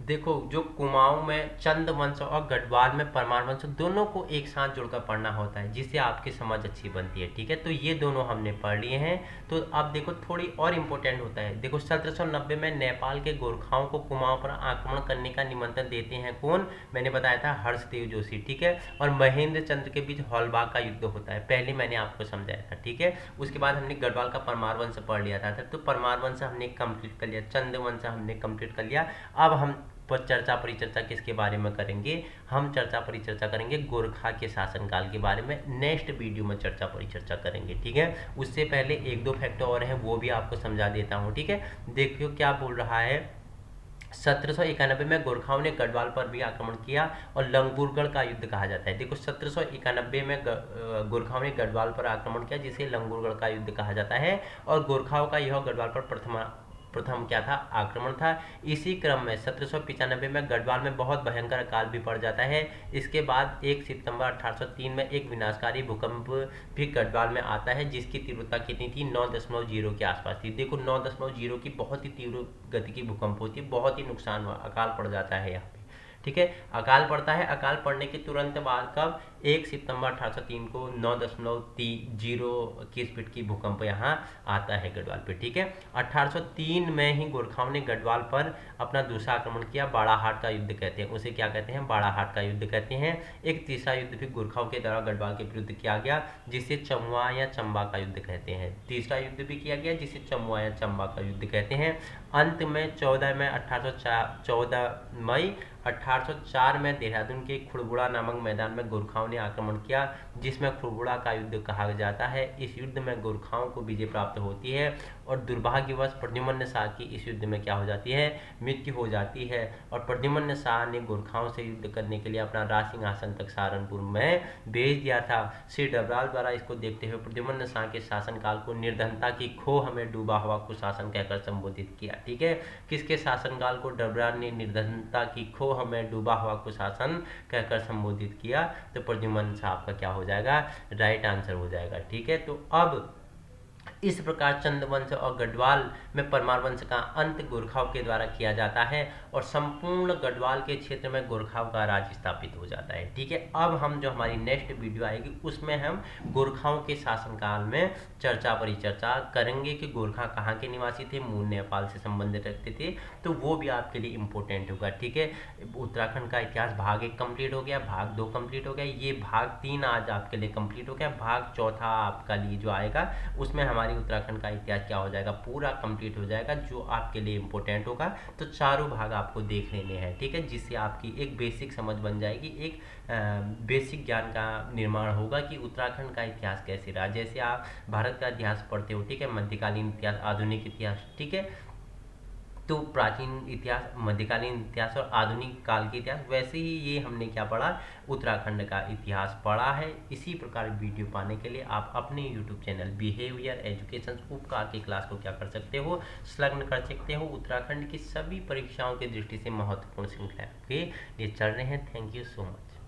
देखो, जो कुमाऊं में चंद वंश और गढ़वाल में परमार वंश दोनों को एक साथ जोड़कर पढ़ना होता है जिससे आपकी समझ अच्छी बनती है, ठीक है। तो ये दोनों हमने पढ़ लिए हैं। तो अब देखो थोड़ी और इम्पोर्टेंट होता है। देखो 1790 में नेपाल के गोरखाओं को कुमाऊं पर आक्रमण करने का निमंत्रण देते हैं कौन? मैंने बताया था हर्षदेव जोशी, ठीक है। और महेंद्र चंद्र के बीच हौलबाग का युद्ध होता है, पहले मैंने आपको समझाया था, ठीक है। उसके बाद हमने गढ़वाल का परमार वंश पढ़ लिया था। तो परमार वंश हमने कंप्लीट कर लिया, चंद वंश हमने कंप्लीट कर लिया। अब हम पर चर्चा परिचर्चा किसके बारे में करेंगे? हम चर्चा परिचर्चा करेंगे गोरखा के शासनकाल के बारे में। नेक्स्ट वीडियो में चर्चा परिचर्चा करेंगे, ठीक है। उससे पहले एक दो फैक्टर और हैं वो भी आपको समझा देता हूँ, ठीक है। देखियो क्या बोल रहा है। 1791 में गोरखाओं ने गढ़वाल पर भी आक्रमण किया और लंगूरगढ़ का युद्ध कहा जाता है। देखो 1791 में गोरखाओं ने गढ़वाल पर आक्रमण किया जिसे लंगूरगढ़ का युद्ध कहा जाता है और गोरखाओं का यह गढ़वाल पर प्रथम क्या था? आक्रमण था। इसी क्रम में 1795 में गढ़वाल में बहुत भयंकर अकाल भी पड़ जाता है। इसके बाद 1 सितंबर 1803 में एक विनाशकारी भूकंप भी गढ़वाल में आता है जिसकी तीव्रता कितनी थी? 9.0 के आसपास थी। देखो 9.0 की बहुत ही तीव्र गति की भूकंप होती है, बहुत ही नुकसान हुआ, अकाल पड़ जाता है यहाँ पे, ठीक है। अकाल पड़ता है। अकाल पड़ने के तुरंत बाद कब? 1 सितंबर 1803 को 9.0 की स्पीड की भूकंप यहाँ आता है गढ़वाल पे, ठीक है। 1803 में ही गोरखाओं ने गढ़वाल पर अपना दूसरा आक्रमण किया, बाड़ाहाट का युद्ध कहते हैं उसे। क्या कहते हैं? बाड़ाहाट का युद्ध कहते हैं। एक तीसरा युद्ध भी गोरखाओं के द्वारा गढ़वाल के विरुद्ध किया गया जिसे चमुआ या चंबा का युद्ध कहते हैं। तीसरा युद्ध भी किया गया जिसे चमुआ या चंबा का युद्ध कहते हैं। अंत में 14 मई 1804 में देहरादून के खुड़बुड़ा नामक मैदान में गोरखाओं ने आक्रमण किया जिसमें खुड़बुड़ा का युद्ध कहा जाता है। इस युद्ध में गोरखाओं को विजय प्राप्त होती है और दुर्भाग्यवश प्रद्युम्न शाह की इस युद्ध में क्या हो जाती है? मृत्यु हो जाती है और प्रद्युम्न शाह ने गोरखाओं से युद्ध करने के लिए अपना राज सिंहासन तक सहारनपुर में भेज दिया था। श्री डबराल द्वारा इसको देखते हुए प्रद्युम्न शाह के शासनकाल को निर्धनता की खो हमें डूबा हुआ कुशासन कहकर संबोधित किया, ठीक है। किसके शासनकाल को डबराल ने निर्धनता की खो हमें डूबा हुआ कुशासन कहकर संबोधित किया? तो प्रद्युम्न शाह का क्या हो जाएगा? राइट आंसर हो जाएगा, ठीक है। तो अब इस प्रकार चंद्रवंश और गढ़वाल में परमार वंश का अंत गोरखाओं के द्वारा किया जाता है और संपूर्ण गढ़वाल के क्षेत्र में गोरखाओं का राज स्थापित हो जाता है। ठीक है, अब हम जो हमारी नेक्स्ट वीडियो आएगी उसमें हम गोरखाओं के शासनकाल में परिचर्चा करेंगे कि गोरखा कहाँ के निवासी थे, मूल नेपाल से संबंध रखते थे, तो वो भी आपके लिए इम्पोर्टेंट होगा। ठीक है, उत्तराखंड का इतिहास भाग 1 कंप्लीट हो गया, भाग 2 कंप्लीट हो गया, ये भाग 3 आज आपके लिए कंप्लीट हो गया। भाग चौथा आपका लिए जो आएगा उसमें हमारी उत्तराखंड का इतिहास क्या हो जाएगा, पूरा कंप्लीट हो जाएगा, जो आपके लिए इम्पोर्टेंट होगा। तो चारों भाग आपको देख लेने हैं। ठीक है, जिससे आपकी एक बेसिक समझ बन जाएगी, एक बेसिक ज्ञान का निर्माण होगा कि उत्तराखंड का इतिहास कैसे रहा। जैसे आप भारत का इतिहास पढ़ते हो, ठीक है, मध्यकालीन इतिहास, आधुनिक इतिहास, ठीक है, तो प्राचीन इतिहास, मध्यकालीन इतिहास और आधुनिक काल के इतिहास, वैसे ही ये हमने क्या पढ़ा, उत्तराखंड का इतिहास पढ़ा है। इसी प्रकार वीडियो पाने के लिए आप अपने YouTube चैनल बिहेवियर एजुकेशन उपकार की क्लास को क्या कर सकते हो, संलग्न कर सकते हो। उत्तराखंड की सभी परीक्षाओं की दृष्टि से महत्वपूर्ण श्रृंखला के लिए चल रहे हैं। Thank you so much.